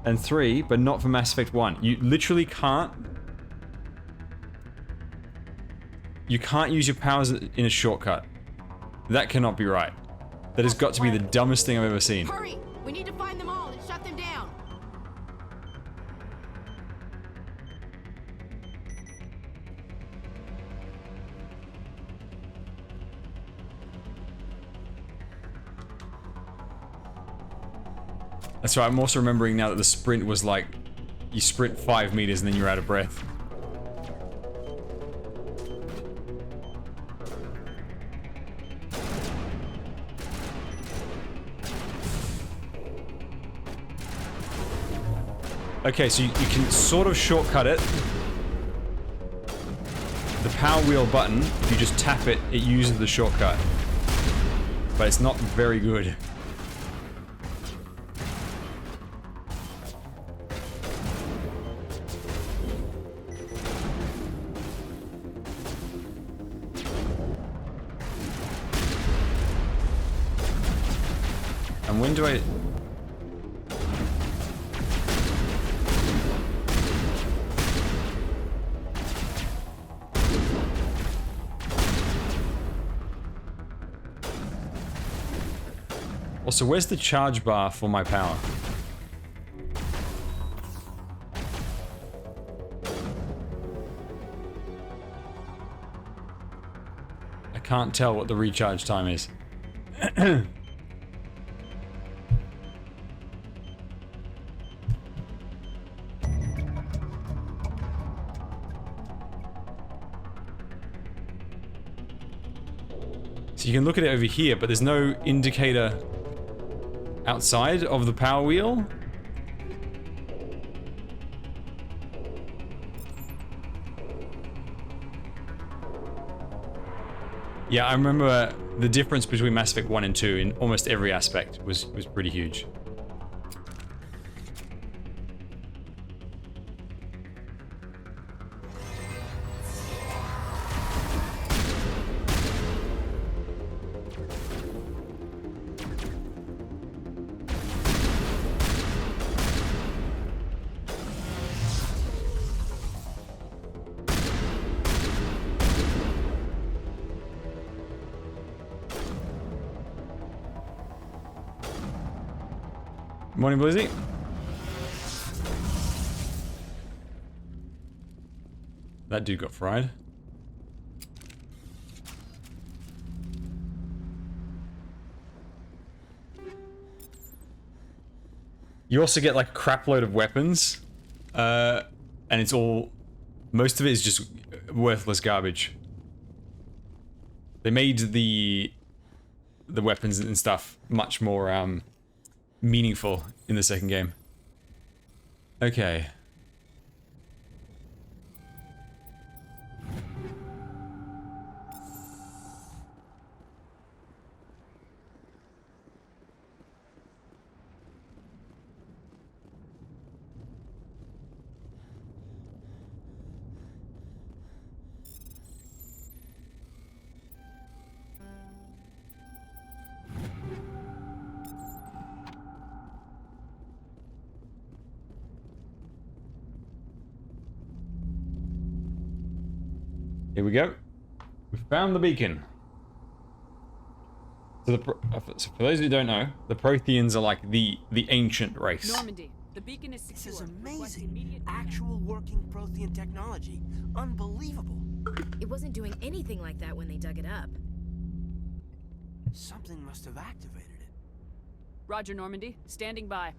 and 3, but not for Mass Effect 1. You literally can't... You can't use your powers in a shortcut. That cannot be right. That has got to be the dumbest thing I've ever seen. Hurry! We need to find them all and shut them down. That's right, I'm also remembering now that the sprint was like, you sprint 5 meters and then you're out of breath. Okay, so you can sort of shortcut it. The power wheel button, if you just tap it, it uses the shortcut. But it's not very good. And when do I... Also, where's the charge bar for my power? I can't tell what the recharge time is. So you can look at it over here, but there's no indicator outside of the power wheel. Yeah, I remember the difference between Mass Effect 1 and 2 in almost every aspect was pretty huge. Morning, Blizzy. That dude got fried. You also get like a crap load of weapons, and it's all... Most of it is just worthless garbage. They made the weapons and stuff much more meaningful in the second game. Okay. Here we go. We found the beacon. So, so for those who don't know, the Protheans are like the ancient race. Normandy, the beacon is secure. This is amazing. Actual working Prothean technology. Unbelievable. It wasn't doing anything like that when they dug it up. Something must have activated it. Roger, Normandy. Standing by.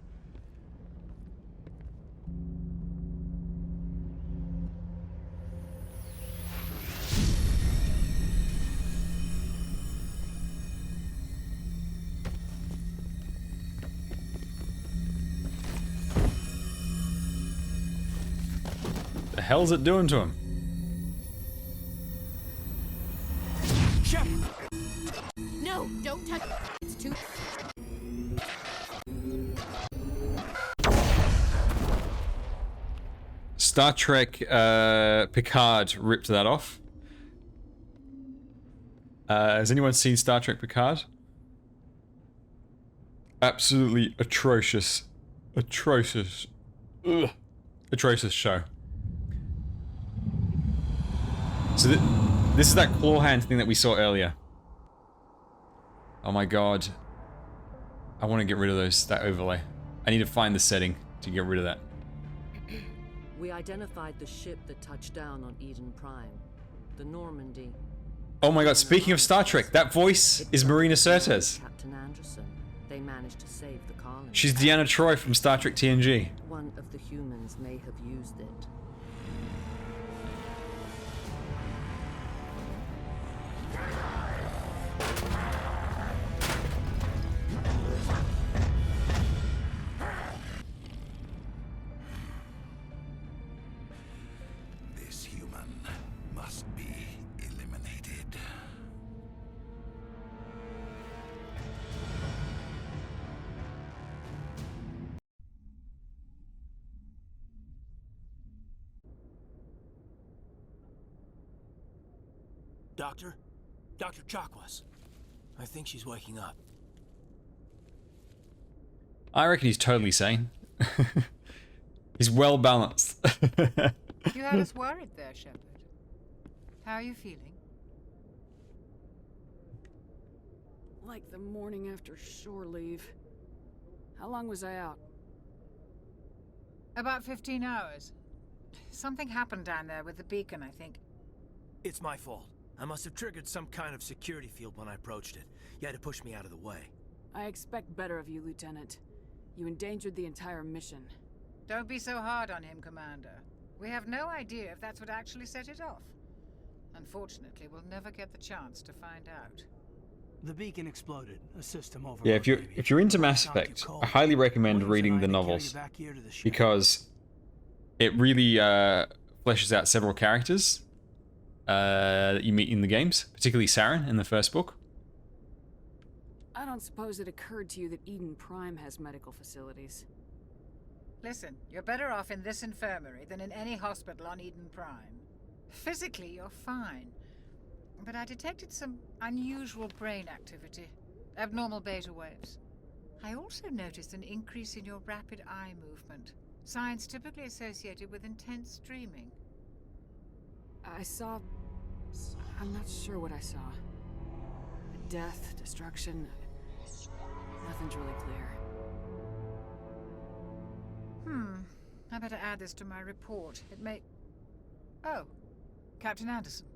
The hell's it doing to him? No, don't touch it. It's too... Star Trek Picard ripped that off. Has anyone seen Star Trek Picard? Absolutely atrocious. Atrocious. Ugh. Atrocious show. So this is that claw hand thing that we saw earlier. Oh my god. I want to get rid of that overlay. I need to find the setting to get rid of that. We identified the ship that touched down on Eden Prime. The Normandy. Oh my god, speaking of Star Trek, that voice is Marina Sirtis. Captain Anderson. They managed to save the colony. She's Deanna Troi from Star Trek TNG. One of the humans may have used it. This human must be eliminated. Doctor? Dr. Chakwas. I think she's waking up. I reckon he's totally sane. He's well balanced. You had us worried there, Shepard. How are you feeling? Like the morning after shore leave. How long was I out? About 15 hours. Something happened down there with the beacon, I think. It's my fault. I must have triggered some kind of security field when I approached it. You had to push me out of the way. I expect better of you, Lieutenant. You endangered the entire mission. Don't be so hard on him, Commander. We have no idea if that's what actually set it off. Unfortunately, we'll never get the chance to find out. The beacon exploded. A system over. Yeah, if you're into Mass Effect, I highly recommend reading the novels because it really fleshes out several characters that you meet in the games, particularly Saren in the first book. I don't suppose it occurred to you that Eden Prime has medical facilities. Listen, you're better off in this infirmary than in any hospital on Eden Prime. Physically, you're fine. But I detected some unusual brain activity. Abnormal beta waves. I also noticed an increase in your rapid eye movement. Signs typically associated with intense dreaming. I saw... I'm not sure what I saw. Death, destruction... Nothing's really clear. I better add this to my report. It may... Oh, Captain Anderson.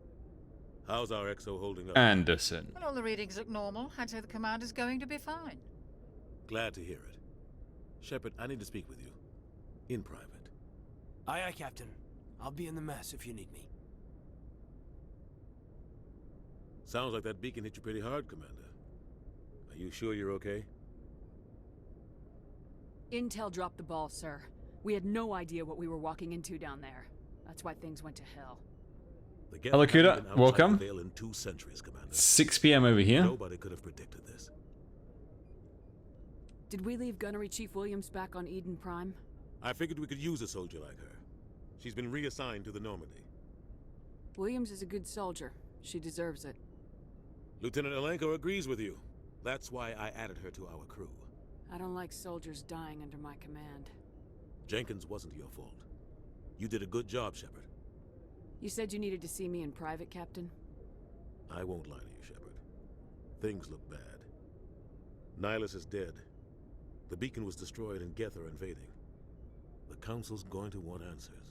How's our XO holding up? Anderson. Well, all the readings look normal. I'd say the commander's going to be fine. Glad to hear it. Shepard, I need to speak with you. In private. Aye, aye, Captain. I'll be in the mess if you need me. Sounds like that beacon hit you pretty hard, Commander. Are you sure you're okay? Intel dropped the ball, sir. We had no idea what we were walking into down there. That's why things went to hell. Hello, Kuda. Welcome. In 2 centuries, Commander. 6 p.m. over here. Nobody could have predicted this. Did we leave Gunnery Chief Williams back on Eden Prime? I figured we could use a soldier like her. She's been reassigned to the Normandy. Williams is a good soldier. She deserves it. Lieutenant Alenko agrees with you. That's why I added her to our crew. I don't like soldiers dying under my command. Jenkins wasn't your fault. You did a good job, Shepard. You said you needed to see me in private, Captain? I won't lie to you, Shepard. Things look bad. Nihilus is dead. The beacon was destroyed and Geth are invading. The Council's going to want answers.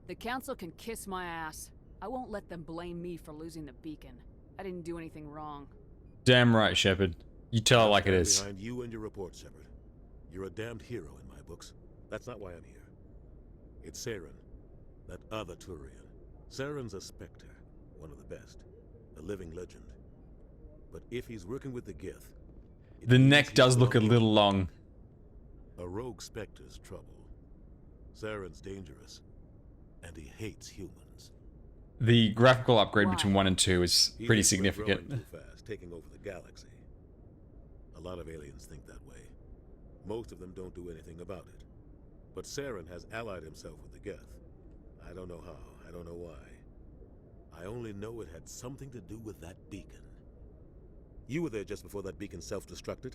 The Council can kiss my ass. I won't let them blame me for losing the beacon. I didn't do anything wrong. Damn right, Shepard. You tell it like it is. Behind you and your report, Shepard. You're a damned hero in my books. That's not why I'm here. It's Saren, that other Turian. Saren's a Spectre, one of the best, a living legend. But if he's working with the Geth... The neck does look a little long. A rogue Spectre's trouble. Saren's dangerous, and he hates humans. The graphical upgrade between 1 and 2 is He pretty thinks we're significant. growing too fast, taking over the galaxy. A lot of aliens think that way. Most of them don't do anything about it. But Saren has allied himself with the Geth. I don't know how, I don't know why. I only know it had something to do with that beacon. You were there just before that beacon self-destructed.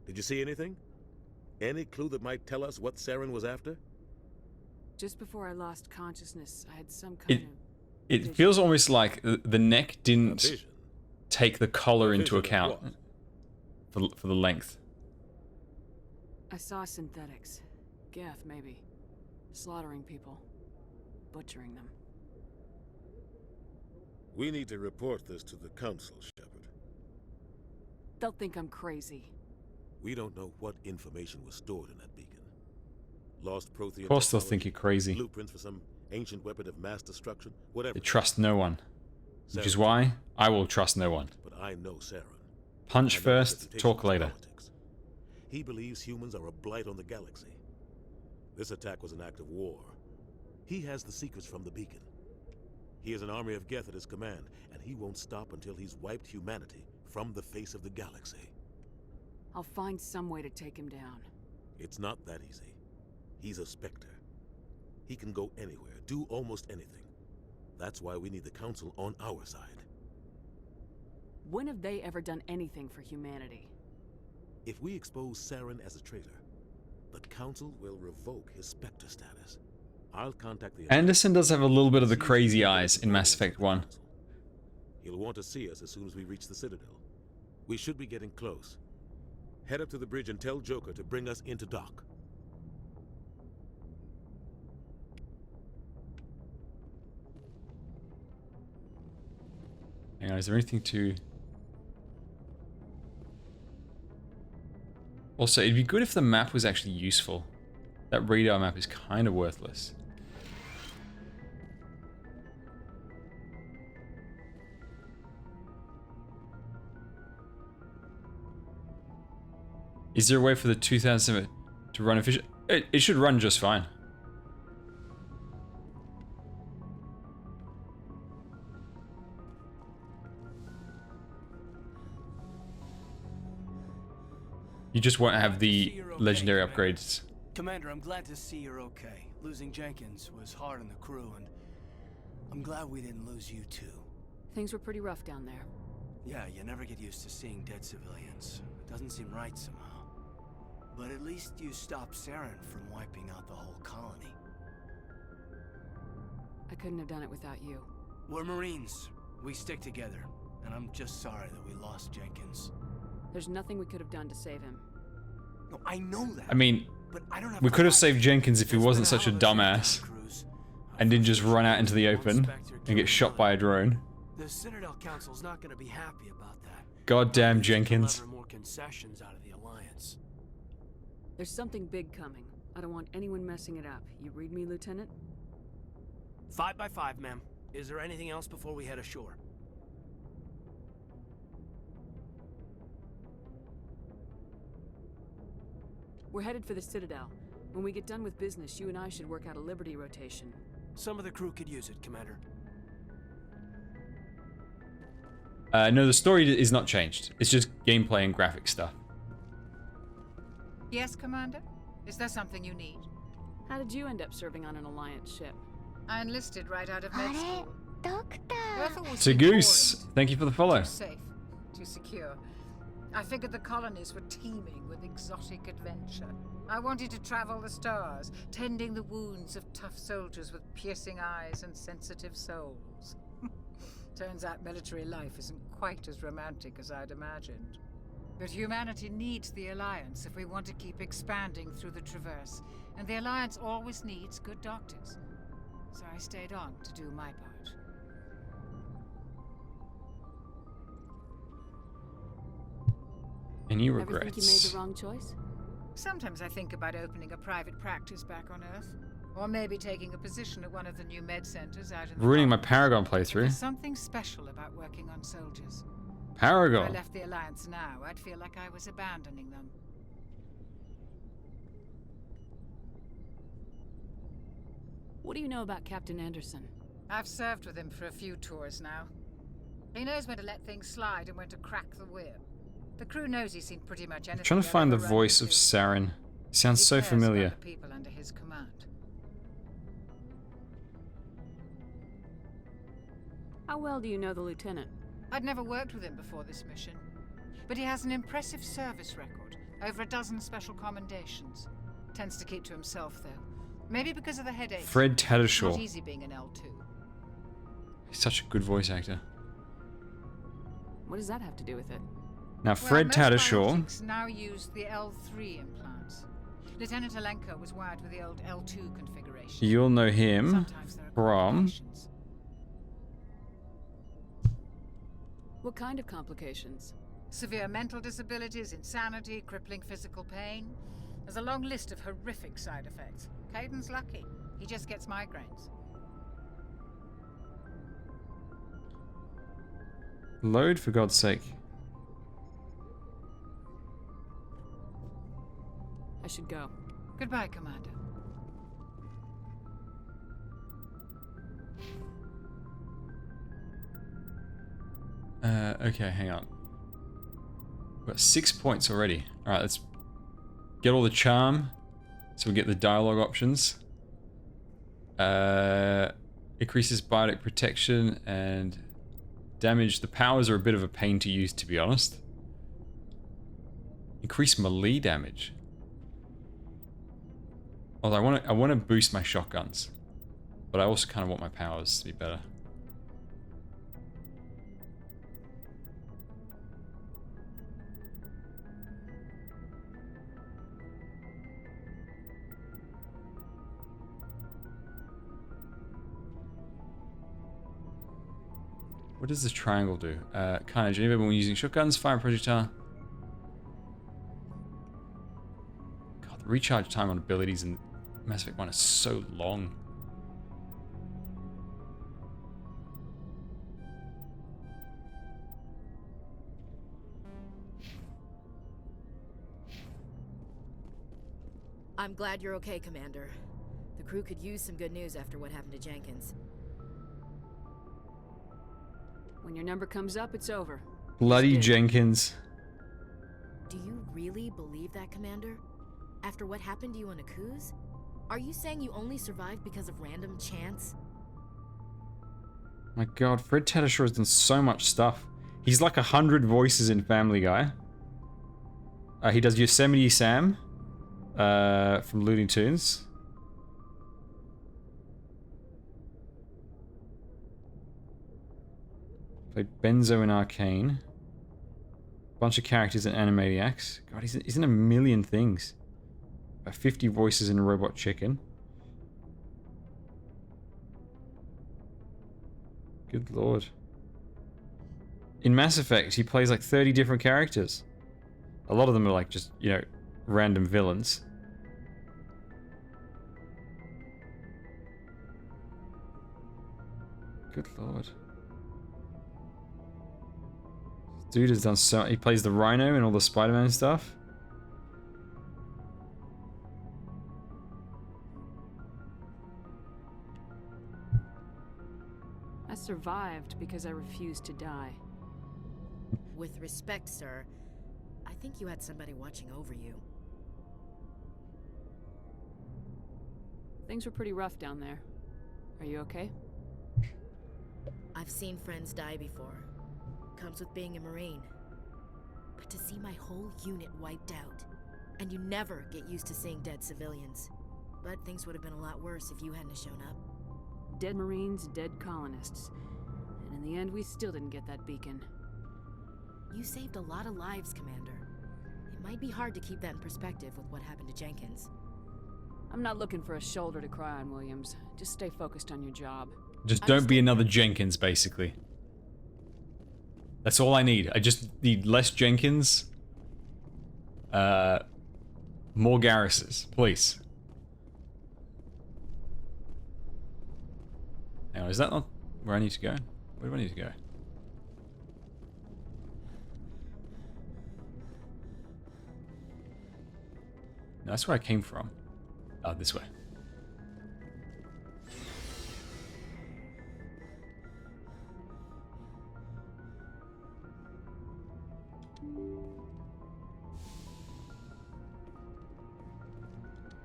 Did you see anything? Any clue that might tell us what Saren was after? Just before I lost consciousness, I had some kind of... It feels almost like the neck didn't take the collar into account for the length. I saw synthetics. Geth, maybe. Slaughtering people. Butchering them. We need to report this to the Council, Shepard. They'll think I'm crazy. We don't know what information was stored in that beacon. Lost Prothean Of course they'll technology, think you're crazy. Blueprints for some ancient weapon of mass destruction, whatever. They trust no one. Which is why I will trust no one. But I know Saren. Punch I know first, his reputation talk for later. politics. He believes humans are a blight on the galaxy. This attack was an act of war. He has the secrets from the beacon. He has an army of Geth at his command, and he won't stop until he's wiped humanity from the face of the galaxy. I'll find some way to take him down. It's not that easy. He's a Spectre. He can go anywhere, do almost anything. That's why we need the Council on our side. When have they ever done anything for humanity? If we expose Saren as a traitor, the Council will revoke his Spectre status. I'll contact the... Anderson does have a little bit of the crazy eyes in Mass Effect 1. He'll want to see us as soon as we reach the Citadel. We should be getting close. Head up to the bridge and tell Joker to bring us into dock. Hang on, is there anything to... Also, it'd be good if the map was actually useful. That radar map is kind of worthless. Is there a way for the 2007 to run efficient? It should run just fine. You just won't have the legendary upgrades. Commander, I'm glad to see you're okay. Losing Jenkins was hard on the crew, and I'm glad we didn't lose you too. Things were pretty rough down there. Yeah, you never get used to seeing dead civilians. It doesn't seem right somehow. But at least you stopped Saren from wiping out the whole colony. I couldn't have done it without you. We're Marines. We stick together. And I'm just sorry that we lost Jenkins. There's nothing we could have done to save him. No, I know that. I mean, but I don't have we could have saved Jenkins if he wasn't such a dumbass and didn't just run out into the open and get shot by a drone. The Citadel Council's not going to be happy about that. Goddamn Jenkins. Deliver more concessions out of the Alliance. There's something big coming. I don't want anyone messing it up. You read me, Lieutenant? 5 by 5, ma'am. Is there anything else before we head ashore? We're headed for the Citadel. When we get done with business, you and I should work out a Liberty rotation. Some of the crew could use it, Commander. No, the story is not changed. It's just gameplay and graphic stuff. Yes, Commander? Is there something you need? How did you end up serving on an Alliance ship? I enlisted right out of med school. Doctor! It's a goose. Thank you for the follow. Too safe, too secure. I figured the colonies were teeming with exotic adventure. I wanted to travel the stars, tending the wounds of tough soldiers with piercing eyes and sensitive souls. Turns out military life isn't quite as romantic as I'd imagined. But humanity needs the Alliance if we want to keep expanding through the Traverse. And the Alliance always needs good doctors. So I stayed on to do my part. Any Ever think you made regrets? the wrong choice? Sometimes I think about opening a private practice back on Earth. Or maybe taking a position at one of the new med centers out in the Ruining my colonies. Paragon But there's playthrough. something special about working on soldiers. If I Paragon. left the Alliance now, I'd feel like I was abandoning them. What do you know about Captain Anderson? I've served with him for a few tours now. He knows when to let things slide and when to crack the whip. The crew knows he's seen pretty much anything. I'm trying to they'll find the ever run voice of into. Saren. He sounds He so cares about familiar. the people under his command. How well do you know the lieutenant? I'd never worked with him before this mission, but he has an impressive service record, over a dozen special commendations. Tends to keep to himself, though. Maybe because of the headaches. Fred It's Tattershaw. not easy being an L2. He's such a good voice actor. What does that have to do with it? Now, Fred most Tattershaw. biologics now use the L3 implants. Lieutenant Alenko was wired with the old L2 configuration. You'll know him Sometimes there are from. complications. What kind of complications? Severe mental disabilities, insanity, crippling physical pain. There's a long list of horrific side effects. Caden's lucky. He just gets migraines. Load, for God's sake. I should go. Goodbye, Commander. Okay, hang on. We've got 6 points already. Alright, let's get all the charm. So we get the dialogue options. Increases biotic protection and damage. The powers are a bit of a pain to use, to be honest. Increase melee damage. Although I want to boost my shotguns. But I also kind of want my powers to be better. What does this triangle do? Carnage. Anybody when using shotguns, fire projectile. God, the recharge time on abilities in Mass Effect 1 is so long. I'm glad you're okay, Commander. The crew could use some good news after what happened to Jenkins. When your number comes up, it's over. Bloody Jenkins. Do you really believe that, Commander? After what happened to you on Akuz? Are you saying you only survived because of random chance? My God, Fred Tattershaw has done so much stuff. He's like 100 voices in Family Guy. He does Yosemite Sam from Looney Tunes. Played Benzo in Arcane. Bunch of characters in Animaniacs. God, he's in a million things. About 50 voices in Robot Chicken. Good lord. In Mass Effect, he plays like 30 different characters. A lot of them are like just, you know, random villains. Good lord. Dude has done so. He plays the Rhino and all the Spider-Man stuff. I survived because I refused to die. With respect, sir, I think you had somebody watching over you. Things were pretty rough down there. Are you okay? I've seen friends die before. Comes with being a Marine. But to see my whole unit wiped out, and you never get used to seeing dead civilians. But things would have been a lot worse if you hadn't shown up. Dead Marines, dead colonists. And in the end, we still didn't get that beacon. You saved a lot of lives, Commander. It might be hard to keep that in perspective with what happened to Jenkins. I'm not looking for a shoulder to cry on, Williams. Just stay focused on your job. Just don't be another Jenkins, basically. That's all I need. I just need less Jenkins. More Garruses, please. Now, is that not where I need to go? Where do I need to go? No, that's where I came from. Oh, this way.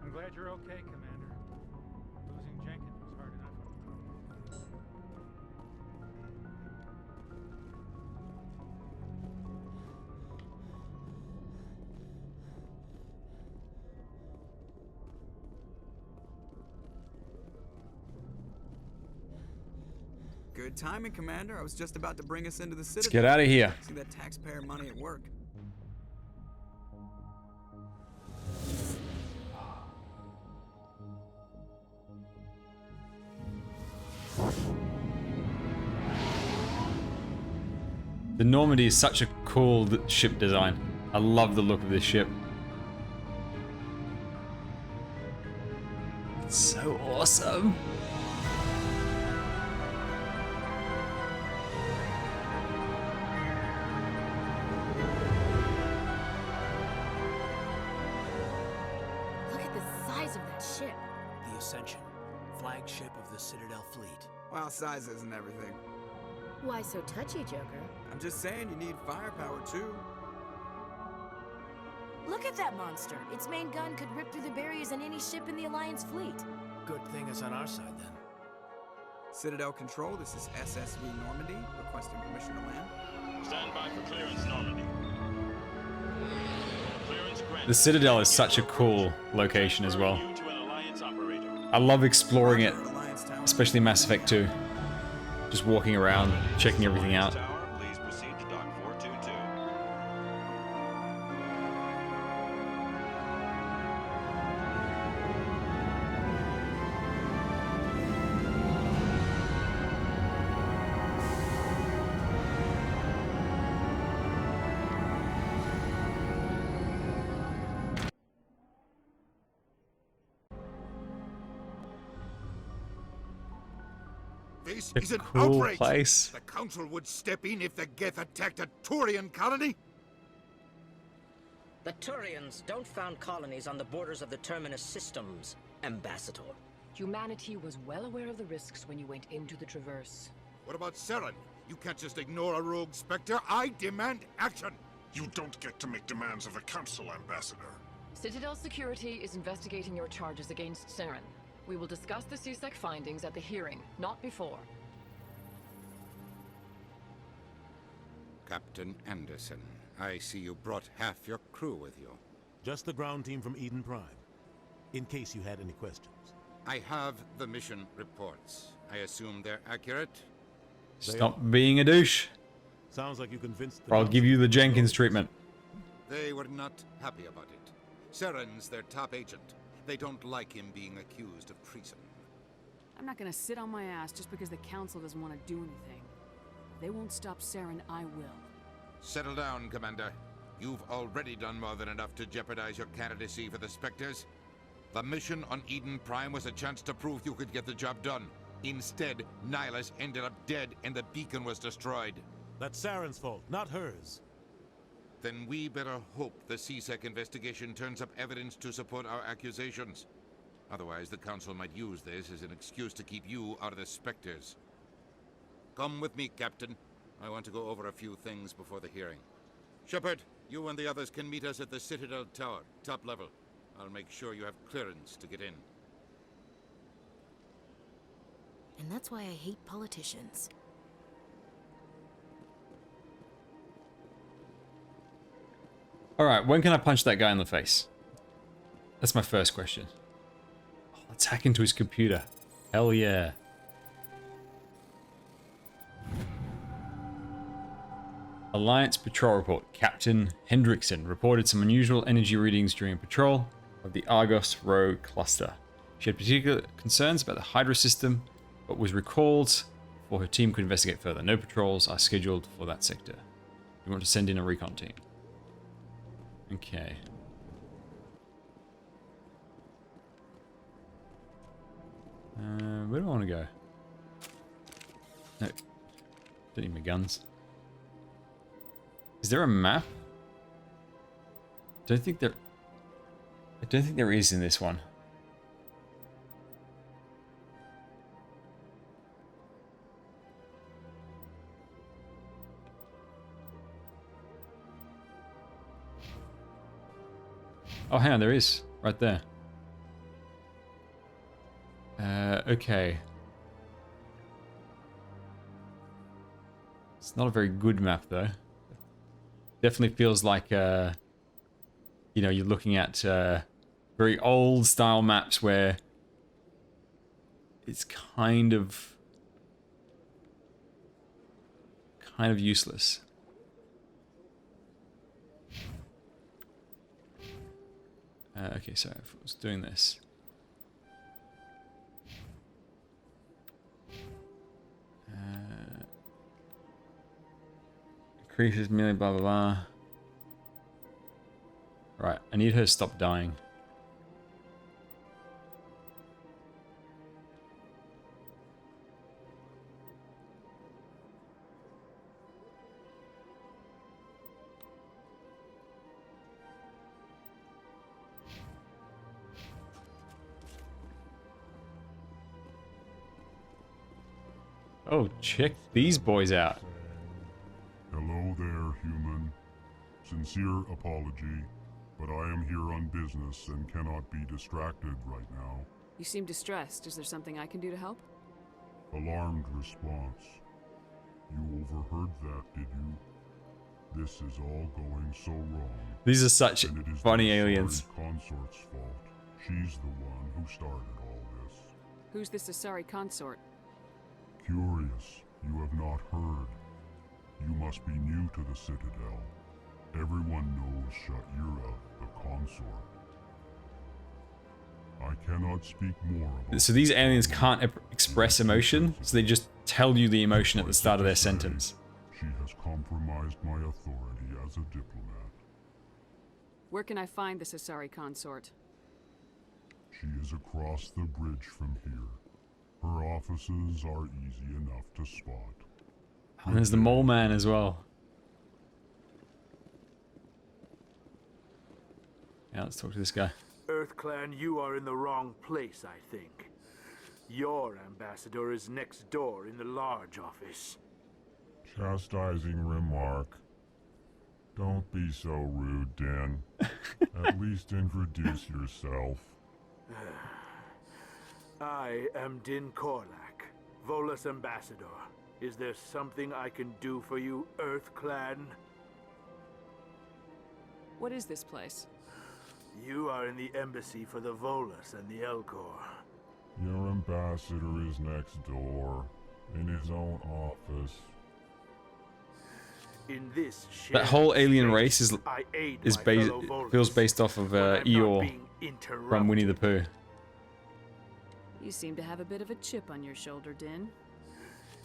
I'm glad you're okay, Commander. Losing Jenkins was hard enough. Good timing, Commander. I was just about to bring us into the city. Let's get out of here. See that taxpayer money at work. The Normandy is such a cool ship design. I love the look of this ship. It's so awesome. Look at the size of that ship. The Ascension, flagship of the Citadel fleet. Well, size isn't everything. Why so touchy, Joker? I'm just saying you need firepower, too. Look at that monster. Its main gun could rip through the barriers in any ship in the Alliance fleet. Good thing it's on our side, then. Citadel Control, this is SSV Normandy, requesting permission to land. Stand by for clearance, Normandy. Clearance granted. The Citadel is such a cool location as well. You to an Alliance operator. I love exploring it, especially Mass Effect 2. Just walking around, checking everything out. Please proceed to dock 422. This A is an cool outrage. place. The Council would step in if the Geth attacked a Turian colony. The Turians don't found colonies on the borders of the Terminus systems, Ambassador. Humanity was well aware of the risks when you went into the Traverse. What about Saren? You can't just ignore a rogue Spectre. I demand action. You don't get to make demands of the Council, Ambassador. Citadel Security is investigating your charges against Saren. We will discuss the CSEC findings at the hearing, not before. Captain Anderson, I see you brought half your crew with you. Just the ground team from Eden Prime, in case you had any questions. I have the mission reports. I assume they're accurate? Stop being a douche. Sounds like you convinced the Or I'll give you the Jenkins treatment. They were not happy about it. Saren's their top agent. They don't like him being accused of treason. I'm not gonna sit on my ass just because the Council doesn't want to do anything. If they won't stop Saren, I will. Settle down, Commander. You've already done more than enough to jeopardize your candidacy for the Spectres. The mission on Eden Prime was a chance to prove you could get the job done. Instead, Nihilus ended up dead and the beacon was destroyed. That's Saren's fault, not hers. Then we better hope the CSEC investigation turns up evidence to support our accusations. Otherwise, the Council might use this as an excuse to keep you out of the Spectres. Come with me, Captain. I want to go over a few things before the hearing. Shepard, you and the others can meet us at the Citadel Tower, top level. I'll make sure you have clearance to get in. And that's why I hate politicians. Alright, when can I punch that guy in the face? That's my first question. Oh, let's hack into his computer. Hell yeah. Alliance Patrol Report. Captain Hendrickson reported some unusual energy readings during a patrol of the Argos Row cluster. She had particular concerns about the Hydra system, but was recalled before her team could investigate further. No patrols are scheduled for that sector. You want to send in a recon team. Okay. Where do I want to go? No. Don't need my guns. Is there a map? I don't think there is in this one. Oh, hang on, there is. Right there. Okay. It's not a very good map, though. Definitely feels like, you know, you're looking at very old style maps where it's kind of useless. Okay, so if I was doing this. Increases melee, blah blah blah. Right, I need her to stop dying. Oh, check these boys out. Hello there, human. Sincere apology, but I am here on business and cannot be distracted right now. You seem distressed. Is there something I can do to help? Alarmed response. You overheard that, did you? This is all going so wrong. These are such funny aliens. Consort's fault. She's the one who started all this. Who's this Asari consort? Curious, you have not heard. You must be new to the Citadel. Everyone knows Sha'ira, the consort. I cannot speak more about. So these aliens can't express emotion, so they just tell you the emotion at the start of their sentence. She has compromised my authority as a diplomat. Where can I find this Asari consort? She is across the bridge from here. Her offices are easy enough to spot. And there's the mole man as well. Yeah, let's talk to this guy. EarthClan, you are in the wrong place, I think. Your ambassador is next door in the large office. Chastising remark. Don't be so rude, Din. At least introduce yourself. I am Din Korlak, Volus ambassador. Is there something I can do for you, EarthClan? What is this place? You are in the embassy for the Volus and the Elcor. Your ambassador is next door, in his own office. In this That whole alien race is feels based off of Eeyore from Winnie the Pooh. You seem to have a bit of a chip on your shoulder, Din.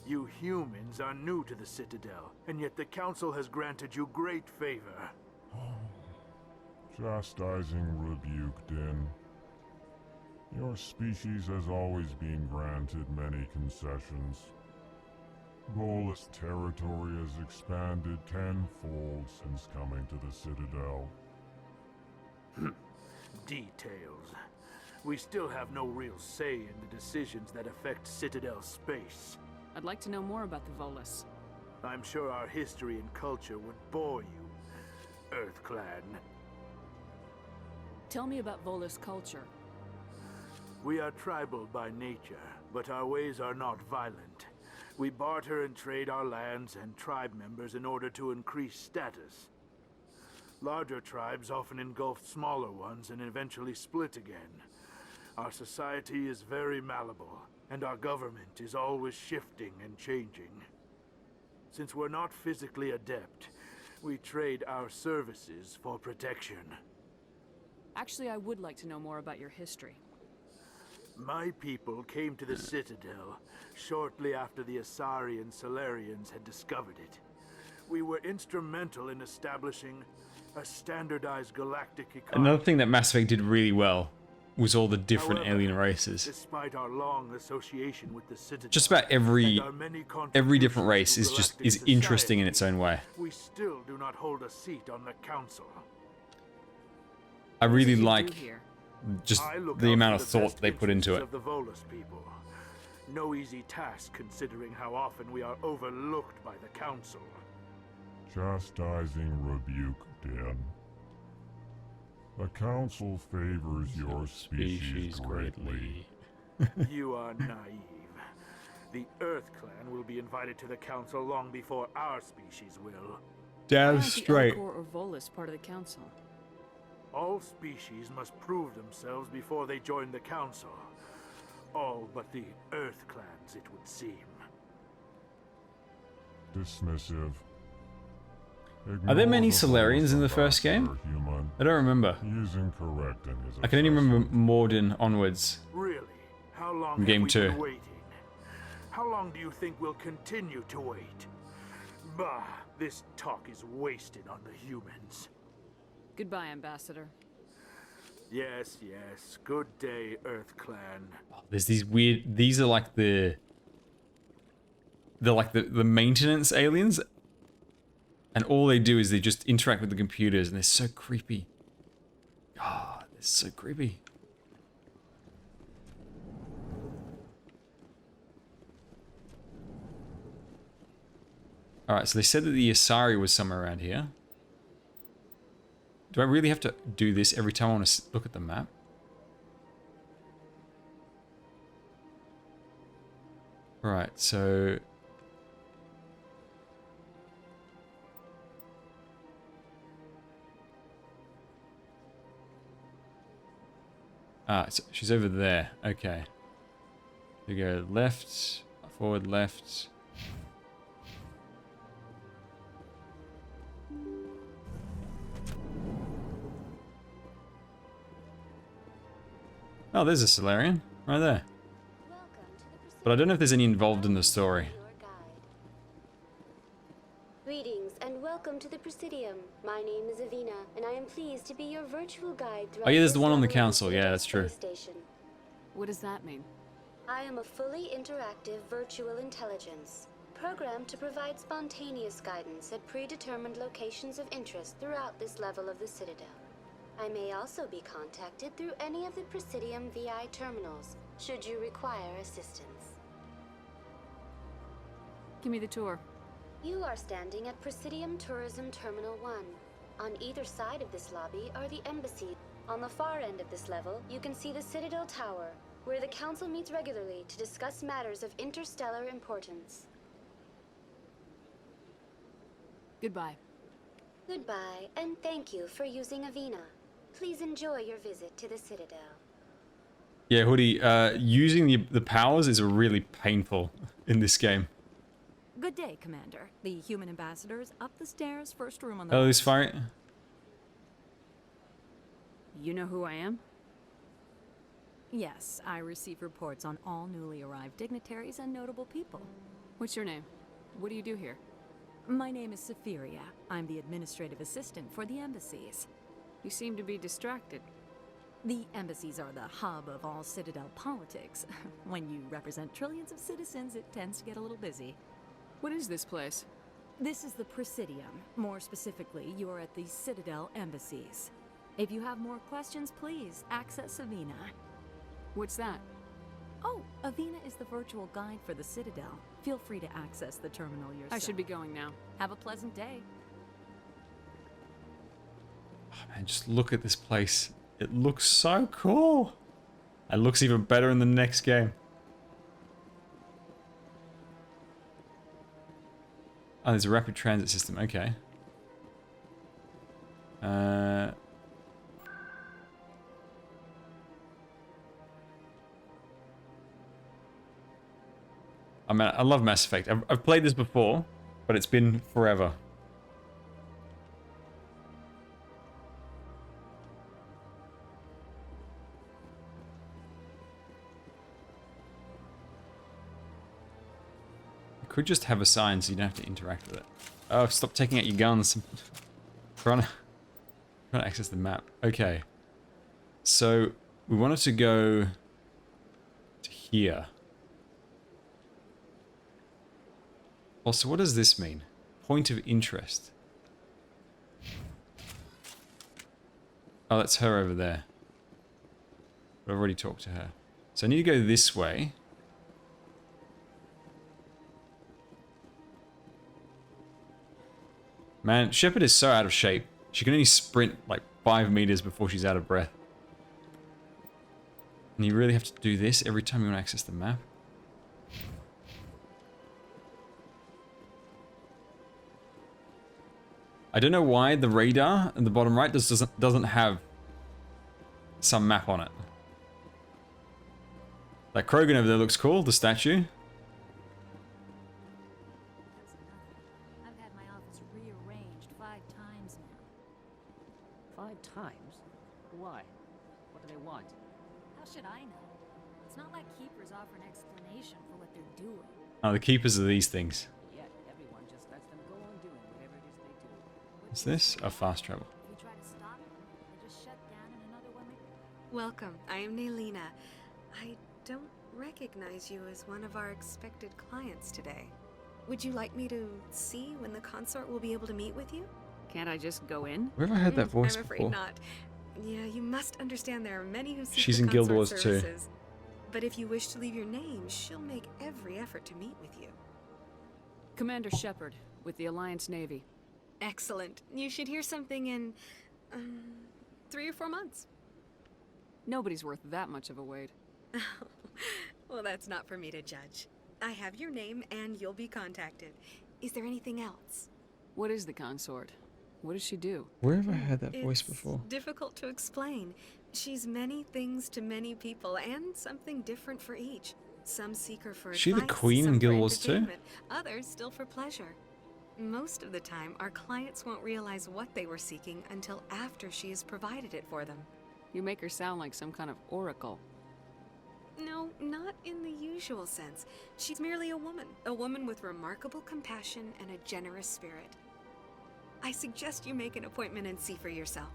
You humans are new to the Citadel, and yet the Council has granted you great favor. Chastising rebuke, Din. Your species has always been granted many concessions. Volus territory has expanded tenfold since coming to the Citadel. Details. We still have no real say in the decisions that affect Citadel space. I'd like to know more about the Volus. I'm sure our history and culture would bore you, EarthClan. Tell me about Volus culture. We are tribal by nature, but our ways are not violent. We barter and trade our lands and tribe members in order to increase status. Larger tribes often engulf smaller ones and eventually split again. Our society is very malleable, and our government is always shifting and changing. Since we're not physically adept, We trade our services for protection. Actually, I would like to know more about your history. My people came to the Citadel shortly after the Asari and Solarians had discovered it. We were instrumental in establishing a standardized galactic economy. Another thing that Mass Effect did really well was all the different However, alien races. Despite our long association with the Citadel, Just about every and our many different race contributions is to galactic society, interesting in its own way. we still do not hold a seat on the council. I really like just I look the out amount for of the thought best they put into it. interests of the Volus people. No easy task considering how often we are overlooked by the council. Chastising rebuke, Dan. The council favors your species greatly. You are naive. The Earth Clan will be invited to the council long before our species will. Damn Why aren't straight. The Elcor or Volus part of the council? All species must prove themselves before they join the council. All but the Earth Clans, it would seem. Dismissive. Are there many Ignore the Solarians in the Volus first game? ambassador, human. I don't remember. He is incorrect in his I can only remember Morden onwards. Really? How long From have game we 2. been waiting? How long do you think we'll continue to wait? Bah, this talk is wasted on the humans. Goodbye, Ambassador. Yes, yes. Good day, Earth Clan. There's these weird. These are like the maintenance aliens, and all they do is they just interact with the computers, and they're so creepy. Ah, they're so creepy. All right, so they said that the Asari was somewhere around here. Do I really have to do this every time I want to look at the map? Right, so... Ah, so she's over there. Okay. We go left, forward, left. Oh, there's a Solarian. Right there. But I don't know if there's any involved in the story. Greetings and welcome to the Presidium. My name is Avina, and I am pleased to be your virtual guide throughout Oh yeah, there's this the one on the level of council. Yeah, that's true. space station. What does that mean? I am a fully interactive virtual intelligence, programmed to provide spontaneous guidance at predetermined locations of interest throughout this level of the Citadel. I may also be contacted through any of the Presidium VI terminals, should you require assistance. Give me the tour. You are standing at Presidium Tourism Terminal 1. On either side of this lobby are the embassies. On the far end of this level, you can see the Citadel Tower, where the Council meets regularly to discuss matters of interstellar importance. Goodbye. Goodbye, and thank you for using Avina. Please enjoy your visit to the Citadel. Yeah, Hoodie, using the powers is really painful in this game. Good day, Commander. The human ambassador is up the stairs, first room on the Oh, left. this fight? You know who I am? Yes, I receive reports on all newly arrived dignitaries and notable people. What's your name? What do you do here? My name is Safiria. I'm the administrative assistant for the embassies. You seem to be distracted. The embassies are the hub of all Citadel politics. When you represent trillions of citizens, it tends to get a little busy. What is this place? This is the Presidium. More specifically, you're at the Citadel embassies. If you have more questions, please access Avina. What's that? Oh, Avina is the virtual guide for the Citadel. Feel free to access the terminal yourself. I should be going now. Have a pleasant day. Oh, man, just look at this place. It looks so cool. It looks even better in the next game. Oh, there's a rapid transit system. Okay. I mean, I love Mass Effect. I've played this before, but it's been forever. could just have a sign so you don't have to interact with it. Oh, stop taking out your guns. trying to access the map. Okay. So, we wanted to go to here. Also, what does this mean? Point of interest. Oh, that's her over there. But I've already talked to her. So I need to go this way. Man, Shepard is so out of shape. She can only sprint like 5 meters before she's out of breath. And you really have to do this every time you want to access the map? I don't know why the radar in the bottom right doesn't have some map on it. That Krogan over there looks cool, the statue. I've had my office rearranged 5 times now. 5 times? Why? What do they want? How should I know? It's not like keepers offer an explanation for what they're doing. Oh, the keepers are these things. Yet everyone just lets them go on doing whatever it is they do. What's this? Oh, fast travel. If you try to stop them, they just shut down in another one. Welcome, I am Naylina. I don't recognize you as one of our expected clients today. Would you like me to see when the consort will be able to meet with you? Can't I just go in? Where have I heard that voice I'm afraid before? not. Yeah, you must understand there are many who seek She's the in Guild consort Wars too. services. But if you wish to leave your name, she'll make every effort to meet with you. Commander Shepard, with the Alliance Navy. Excellent. You should hear something in 3 or 4 months. Nobody's worth that much of a wait. Well, that's not for me to judge. I have your name and you'll be contacted. Is there anything else? What is the consort? What does she do? Where have I heard that voice before? Difficult to explain. She's many things to many people and something different for each. Some seek her for Is she the advice, queen in some Guild for Wars 2? entertainment, others still for pleasure. Most of the time, our clients won't realize what they were seeking until after she has provided it for them. You make her sound like some kind of oracle. No, not in the usual sense. She's merely a woman with remarkable compassion and a generous spirit. I suggest you make an appointment and see for yourself.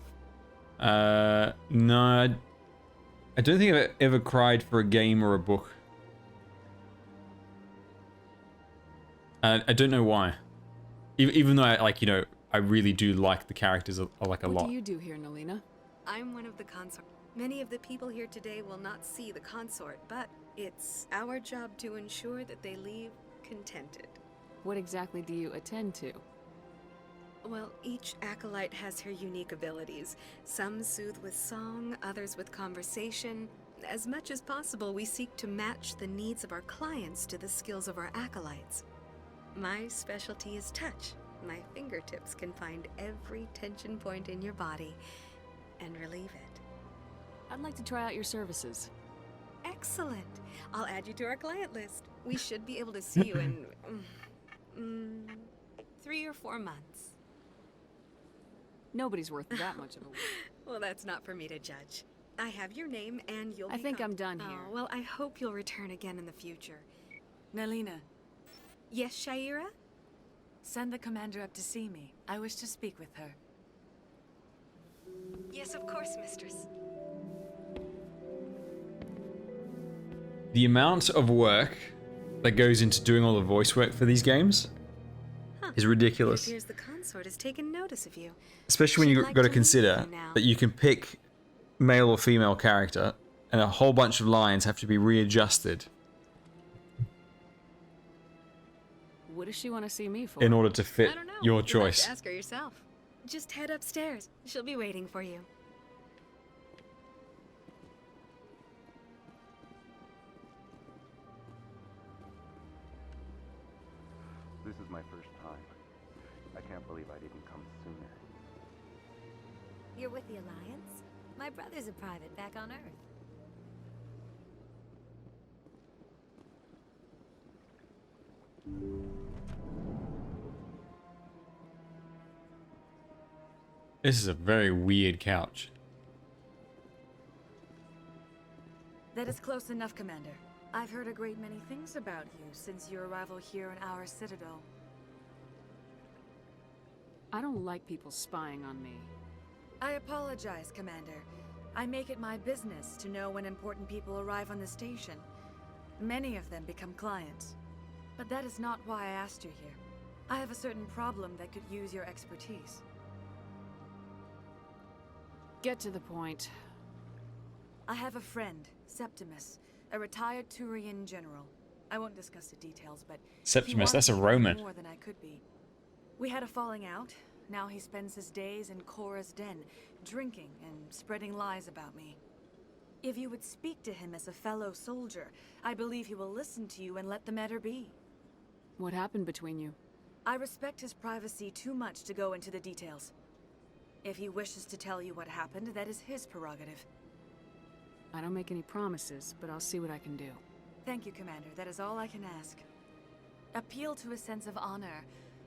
No. I don't think I've ever cried for a game or a book. I don't know why. Even though I really do like the characters a lot. What do you do here, Naylina? I'm one of the consort. Many of the people here today will not see the consort, but it's our job to ensure that they leave contented. What exactly do you attend to? Well, each acolyte has her unique abilities. Some soothe with song, others with conversation. As much as possible, we seek to match the needs of our clients to the skills of our acolytes. My specialty is touch. My fingertips can find every tension point in your body and relieve it. I'd like to try out your services. Excellent. I'll add you to our client list. We should be able to see you in 3 or 4 months. Nobody's worth that much of a wait. Well, that's not for me to judge. I have your name and you'll be I think I'm done here. Oh, well, I hope you'll return again in the future. Naylina. Yes, Shaira? Send the commander up to see me. I wish to speak with her. Yes, of course, mistress. The amount of work that goes into doing all the voice work for these games is ridiculous. It appears the consort has taken notice of you. Especially when you've got to consider that you can pick male or female character and a whole bunch of lines have to be readjusted What does she want to see me for? in order to fit I don't know. your You'll have choice. to ask her yourself. Just head upstairs. She'll be waiting for you. This is my first time. I can't believe I didn't come sooner. You're with the Alliance? My brother's a private back on Earth. This is a very weird couch. That is close enough, Commander. I've heard a great many things about you since your arrival here in our citadel. I don't like people spying on me. I apologize, Commander. I make it my business to know when important people arrive on the station. Many of them become clients. But that is not why I asked you here. I have a certain problem that could use your expertise. Get to the point. I have a friend, Septimus, a retired Turian general. I won't discuss the details, but Septimus, that's a he Roman. more than I could be. We had a falling out. Now he spends his days in Cora's den, drinking and spreading lies about me. If you would speak to him as a fellow soldier, I believe he will listen to you and let the matter be. What happened between you? I respect his privacy too much to go into the details. If he wishes to tell you what happened, that is his prerogative. I don't make any promises, but I'll see what I can do. Thank you, Commander. That is all I can ask. Appeal to a sense of honor.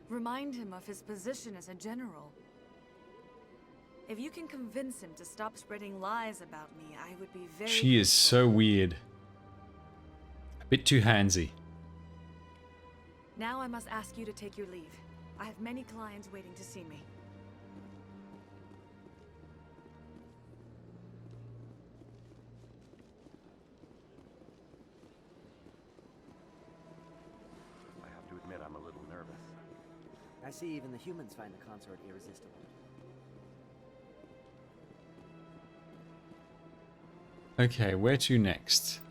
Remind him of his position as a general. If you can convince him to stop spreading lies about me, I would be very... She is so weird. A bit too handsy. Now I must ask you to take your leave. I have many clients waiting to see me. I have to admit I'm a little nervous. I see even the humans find the consort irresistible. Okay, where to next?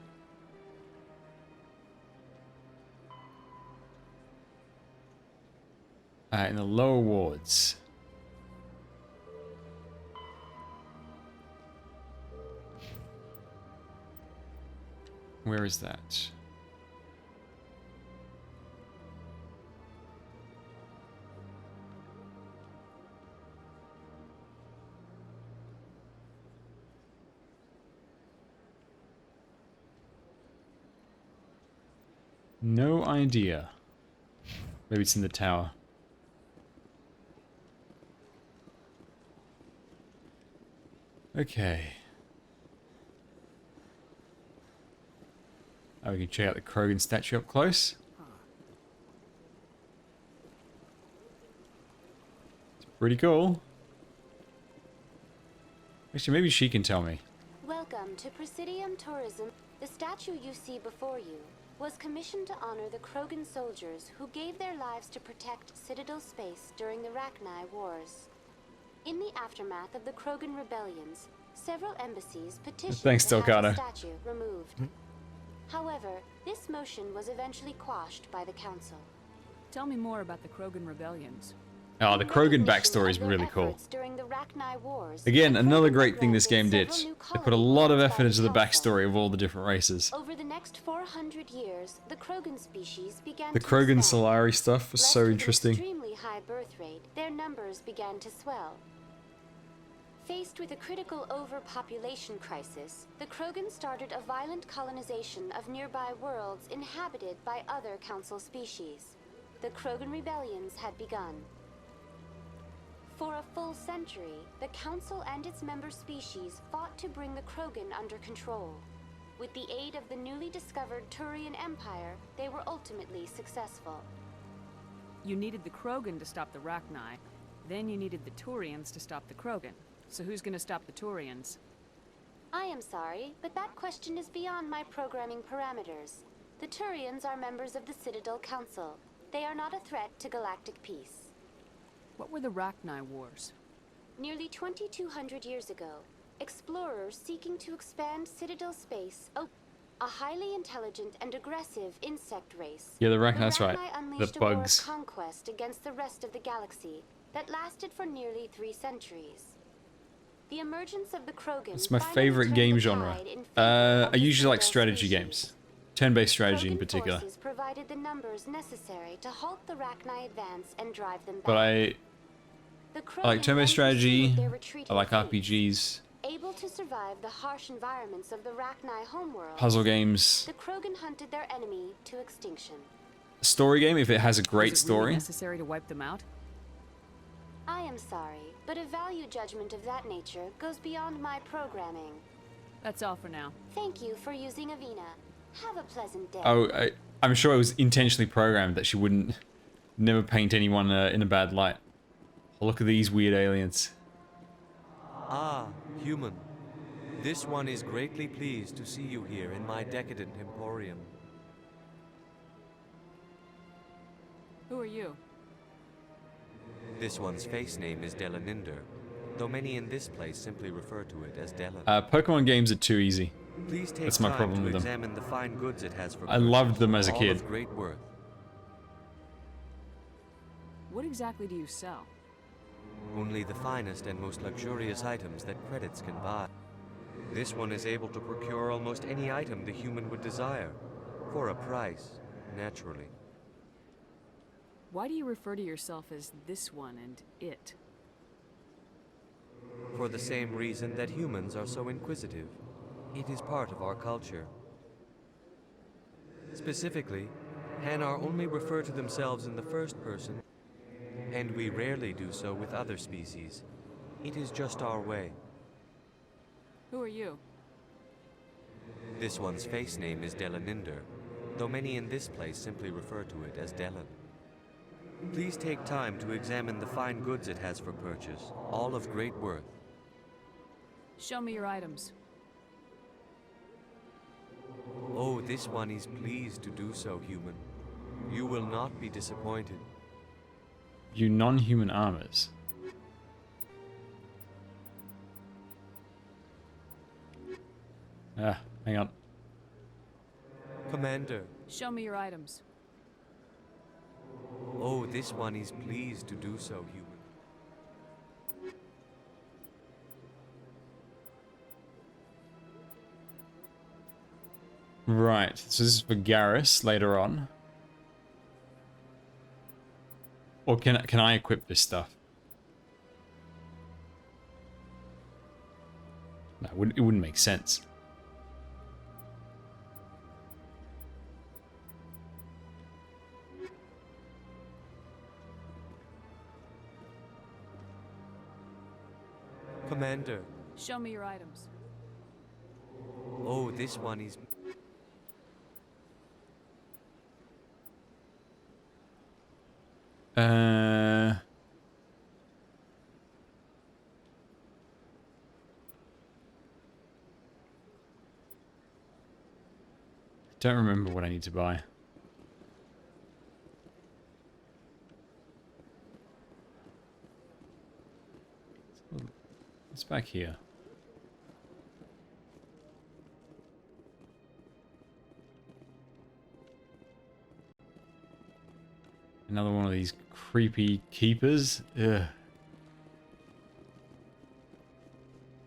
In the lower wards. Where is that? No idea. Maybe it's in the tower. Okay. Oh, we can check out the Krogan statue up close. It's pretty cool. Actually, maybe she can tell me. Welcome to Presidium Tourism. The statue you see before you was commissioned to honor the Krogan soldiers who gave their lives to protect Citadel space during the Rachni Wars. In the aftermath of the Krogan rebellions, several embassies petitioned to have the statue removed. However, this motion was eventually quashed by the Council. Tell me more about the Krogan rebellions. Oh, the Krogan backstory is really cool. During the Rachni Wars, Again, another great thing this game did. They put a lot of effort into the backstory of all the different races. Over the next 400 years, the Krogan species began The to Krogan expand. Solari stuff was so Left with an interesting. extremely high birth rate, their numbers began to swell. Faced with a critical overpopulation crisis, the Krogan started a violent colonization of nearby worlds inhabited by other Council species. The Krogan rebellions had begun. For a full century, the Council and its member species fought to bring the Krogan under control. With the aid of the newly discovered Turian Empire, they were ultimately successful. You needed the Krogan to stop the Rachni, then you needed the Turians to stop the Krogan. So who's gonna stop the Turians? I am sorry, but that question is beyond my programming parameters. The Turians are members of the Citadel Council. They are not a threat to galactic peace. What were the Rachni Wars? Nearly 2,200 years ago, explorers seeking to expand Citadel space, a highly intelligent and aggressive insect race. Yeah, the Rachni, that's right. Unleashed The a war of bugs. conquest against the rest of the galaxy that lasted for nearly 3 centuries. The emergence of the Krogan. It's my finally favorite turned game the genre. tide in favor of I the usually like Citadel strategy species. games. Turn-based strategy in Krogan particular. forces provided the numbers necessary to halt the Rachni advance and drive them back. But I The like Krogan turn-based then pursued strategy. their retreating I like fleet. RPGs, Able to survive the harsh environments of the Rachni homeworld, puzzle games. the Krogan hunted their enemy to extinction. A story game if it has a great Was it really story. necessary to wipe them out? I am sorry, but a value judgment of that nature goes beyond my programming. That's all for now. Thank you for using Avina. Have a pleasant day. Oh, I'm sure it was intentionally programmed that she wouldn't never paint anyone in a bad light. Oh, look at these weird aliens. Ah, human. This one is greatly pleased to see you here in my decadent emporium. Who are you? This one's face name is Delaninder, though many in this place simply refer to it as Delan. Pokemon games are too easy. Please take That's my time problem to with them. examine the fine goods it has for I loved purchase, them as a all kid. of great worth. What exactly do you sell? Only the finest and most luxurious items that credits can buy. This one is able to procure almost any item the human would desire, for a price, naturally. Why do you refer to yourself as this one and it? For the same reason that humans are so inquisitive. It is part of our culture. Specifically, Hanar only refer to themselves in the first person, and we rarely do so with other species. It is just our way. Who are you? This one's face name is Delaninder, though many in this place simply refer to it as Delan. Please take time to examine the fine goods it has for purchase, all of great worth. Show me your items. Oh, this one is pleased to do so, human. You will not be disappointed. You non-human armors. Ah, hang on. Commander. Show me your items. Oh, this one is pleased to do so, human. Right, so this is for Garrus later on. Or can I equip this stuff? No, it wouldn't make sense. Commander. Show me your items. Oh, this one is... Don't remember what I need to buy. It's back here. Another one of these creepy keepers. Ugh.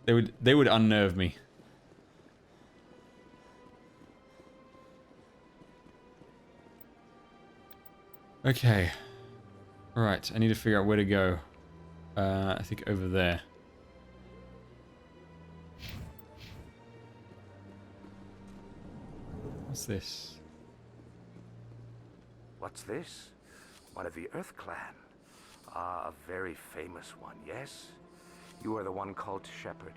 They would unnerve me. Okay. Right, I need to figure out where to go. I think over there. What's this? What's this? One of the Earth Clan. Ah, a very famous one, yes? You are the one called Shepherd.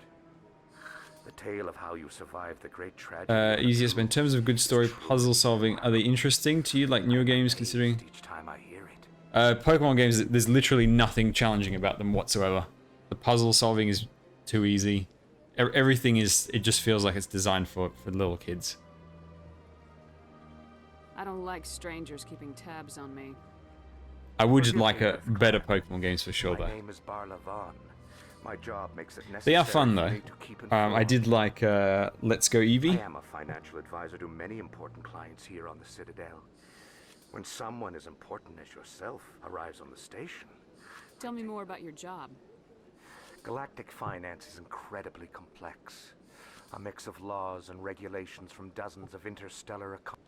The tale of how you survived the great tragedy. Easiest, but in terms of good story, puzzle solving, are they interesting to you, like newer games, considering? Each time I hear it. Pokemon games, there's literally nothing challenging about them whatsoever. The puzzle solving is too easy. Everything is, it just feels like it's designed for little kids. I don't like strangers keeping tabs on me. I would like a better Pokemon games for sure, though. My name is Barla Vaughn. My job makes it necessary. They are fun, though. for me to keep informed. I did like Let's Go Eevee. I am a financial advisor to many important clients here on the Citadel. When someone as important as yourself arrives on the station... Tell me more about your job. Galactic finance is incredibly complex. A mix of laws and regulations from dozens of interstellar economies.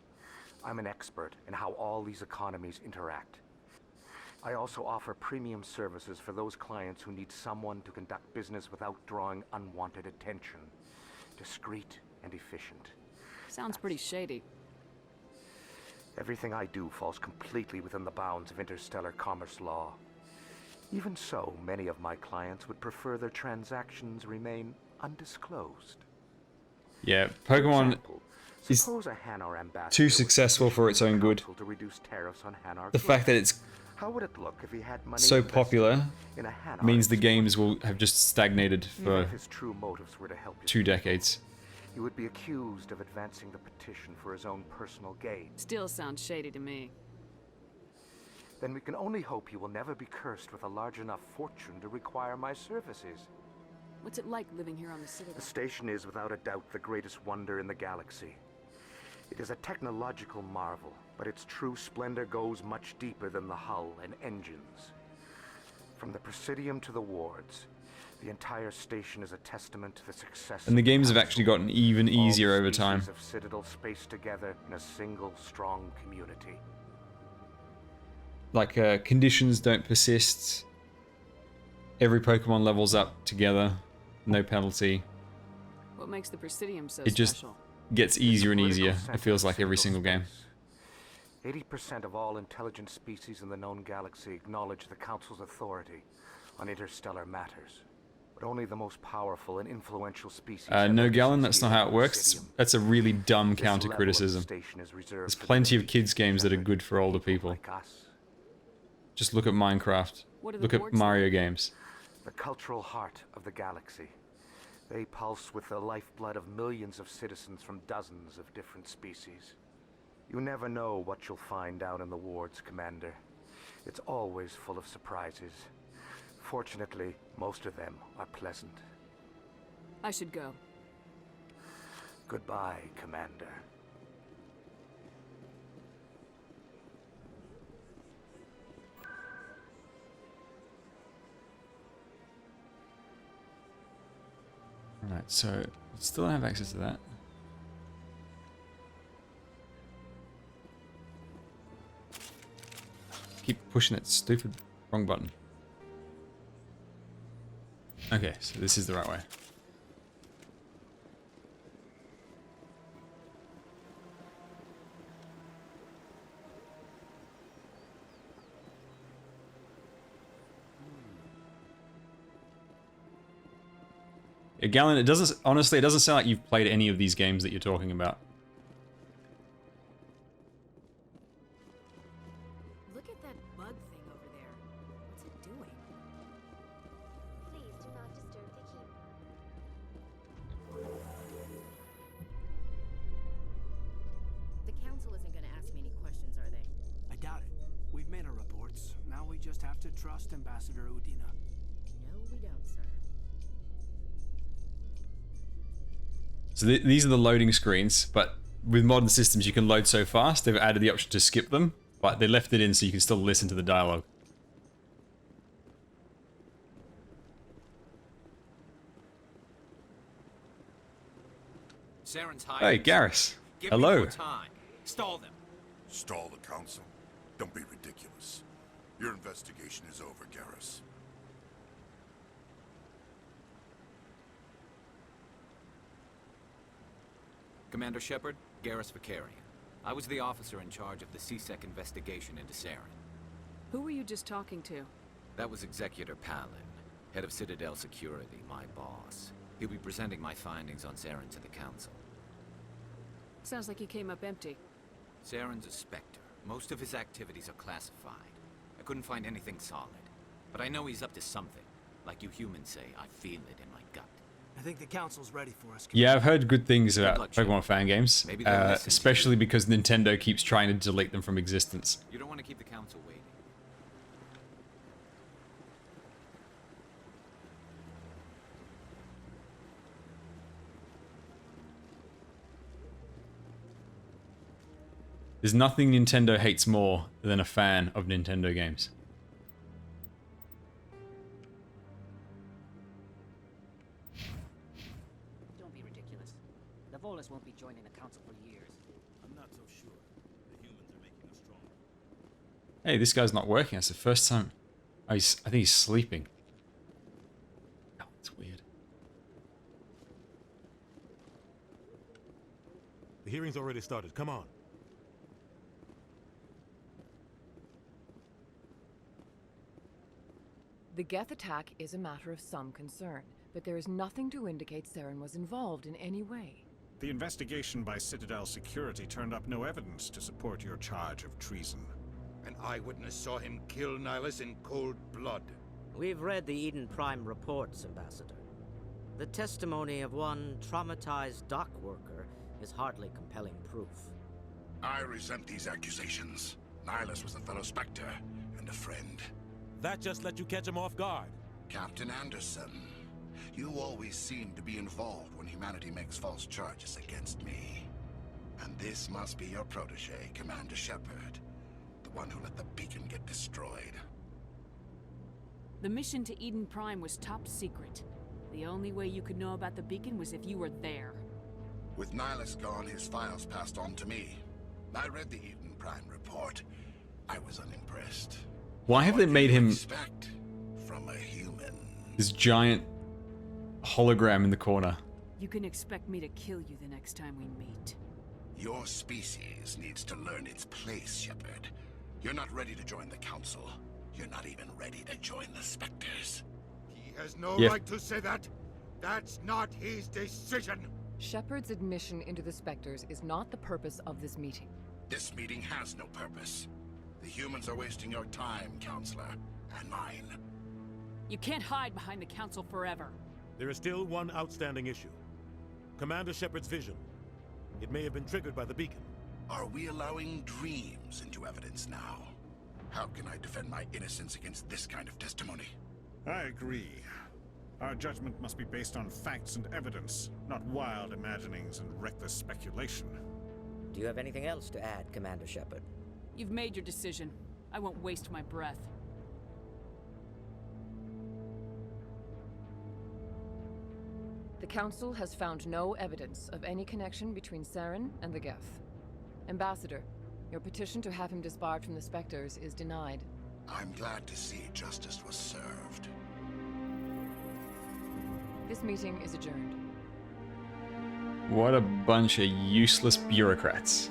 I'm an expert in how all these economies interact. I also offer premium services for those clients who need someone to conduct business without drawing unwanted attention. Discreet and efficient. Sounds pretty shady. Everything I do falls completely within the bounds of interstellar commerce law. Even so, many of my clients would prefer their transactions remain undisclosed. Yeah, Pokemon is Suppose a Hanar ambassador too was successful for its own good. council to reduce tariffs on Hanar The fact that goods. it's How would it look if he had money so invested popular in a Hanar means the export? games will have just stagnated Even for if his true motives were to help 2 decades. he would be accused of advancing the petition for his own personal gain. Still sounds shady to me. Then we can only hope he will never be cursed with a large enough fortune to require my services. What's it like living here on the The Citadel? station is without a doubt the greatest wonder in the galaxy. It is a technological marvel, but its true splendor goes much deeper than the hull and engines. From the Presidium to the wards, the entire station is a testament to the success And the of games have Council. actually gotten even All easier the over time. species of Citadel spaced together in a single strong community. Like, conditions don't persist. Every Pokemon levels up together. No penalty. What makes the Presidium so It just special? gets easier and Political easier, center it feels of like every Citadel single game. space. 80% of all intelligent species in the known galaxy acknowledge the Council's authority on interstellar matters. But only the most powerful and influential species have No, ever Galen, that's not succeeded how in it the works. Presidium. That's a really dumb This level of counter-criticism. station is reserved There's for the plenty of elite, kids' games that are good for older people. like us. Just look at Minecraft. What are the Look at wards Mario like? games. The cultural heart of the galaxy. They pulse with the lifeblood of millions of citizens from dozens of different species. You never know what you'll find down in the wards, Commander. It's always full of surprises. Fortunately, most of them are pleasant. I should go. Goodbye, Commander. Alright, so still don't have access to that. Keep pushing that stupid wrong button. Okay, so this is the right way. Yeah, Galen, it doesn't, honestly, it doesn't sound like you've played any of these games that you're talking about. Look at that bug thing over there. What's it doing? Please do not disturb the keep. The council isn't going to ask me any questions, are they? I doubt it. We've made our reports. Now we just have to trust Ambassador Udina. No, we don't, sir. So these are the loading screens, but with modern systems you can load so fast, they've added the option to skip them, but they left it in so you can still listen to the dialogue. Saren's Hey, hiding. Garrus. Give Hello. Me more time. Stall them. Stall the council? Don't be ridiculous. Your investigation is over, Garrus. Commander Shepard, Garrus Vicarian. I was the officer in charge of the CSEC investigation into Saren. Who were you just talking to? That was Executor Palin, head of Citadel Security, my boss. He'll be presenting my findings on Saren to the Council. Sounds like he came up empty. Saren's a Spectre. Most of his activities are classified. I couldn't find anything solid. But I know he's up to something. Like you humans say, I feel it in my gut. I think the council's ready for us. Yeah, I've heard good things about luck, Pokemon fan games, Maybe they'll listen to especially because Nintendo keeps trying to delete them from existence. You don't want to keep the Council waiting. There's nothing Nintendo hates more than a fan of Nintendo games. Don't be ridiculous. The Volus won't be joining the council for years. I'm not so sure. The humans are making us stronger. Hey, this guy's not working. That's the first time. Oh, I think he's sleeping. Oh, it's weird. The hearing's already started. Come on. The Geth attack is a matter of some concern, but there is nothing to indicate Saren was involved in any way. The investigation by Citadel Security turned up no evidence to support your charge of treason. An eyewitness saw him kill Nihilus in cold blood. We've read the Eden Prime reports, Ambassador. The testimony of one traumatized dock worker is hardly compelling proof. I resent these accusations. Nihilus was a fellow Spectre and a friend. That just let you catch him off guard. Captain Anderson, you always seem to be involved when humanity makes false charges against me. And this must be your protege, Commander Shepard. The one who let the beacon get destroyed. The mission to Eden Prime was top secret. The only way you could know about the beacon was if you were there. With Nihilus gone, his files passed on to me. I read the Eden Prime report. I was unimpressed. Why have they made him Respect from a human. this giant hologram in the corner? You can expect me to kill you the next time we meet. Your species needs to learn its place, Shepard. You're not ready to join the Council. You're not even ready to join the Spectres. He has no Yeah. right to say that. That's not his decision. Shepard's admission into the Spectres is not the purpose of this meeting. This meeting has no purpose. The humans are wasting your time, Counselor, and mine. You can't hide behind the Council forever. There is still one outstanding issue. Commander Shepard's vision. It may have been triggered by the beacon. Are we allowing dreams into evidence now? How can I defend my innocence against this kind of testimony? I agree. Our judgment must be based on facts and evidence, not wild imaginings and reckless speculation. Do you have anything else to add, Commander Shepard? You've made your decision. I won't waste my breath. The Council has found no evidence of any connection between Saren and the Geth. Ambassador, your petition to have him disbarred from the Spectres is denied. I'm glad to see justice was served. This meeting is adjourned. What a bunch of useless bureaucrats.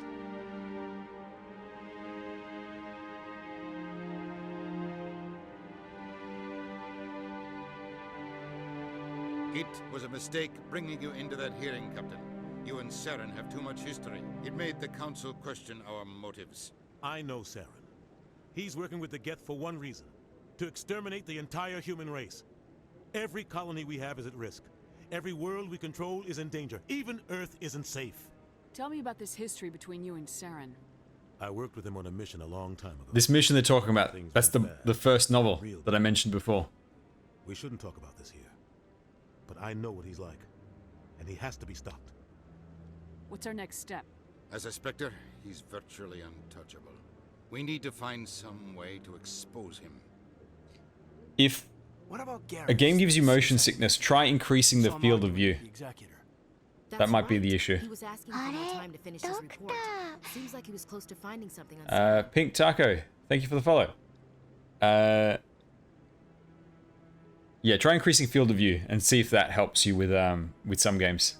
It was a mistake bringing you into that hearing, Captain. You and Saren have too much history. It made the Council question our motives. I know Saren. He's working with the Geth for one reason. To exterminate the entire human race. Every colony we have is at risk. Every world we control is in danger. Even Earth isn't safe. Tell me about this history between you and Saren. I worked with him on a mission a long time ago. This mission they're talking about, that's the first novel that I mentioned before. We shouldn't talk about this here. But I know what he's like. And he has to be stopped. What's our next step? As a Spectre, he's virtually untouchable. We need to find some way to expose him. If What about a game gives you motion sickness, try increasing the field of view. That might be the issue. He was asking for more time to finish his report. Seems like he was close to finding something on Pink Taco, thank you for the follow. Yeah, try increasing field of view and see if that helps you with some games.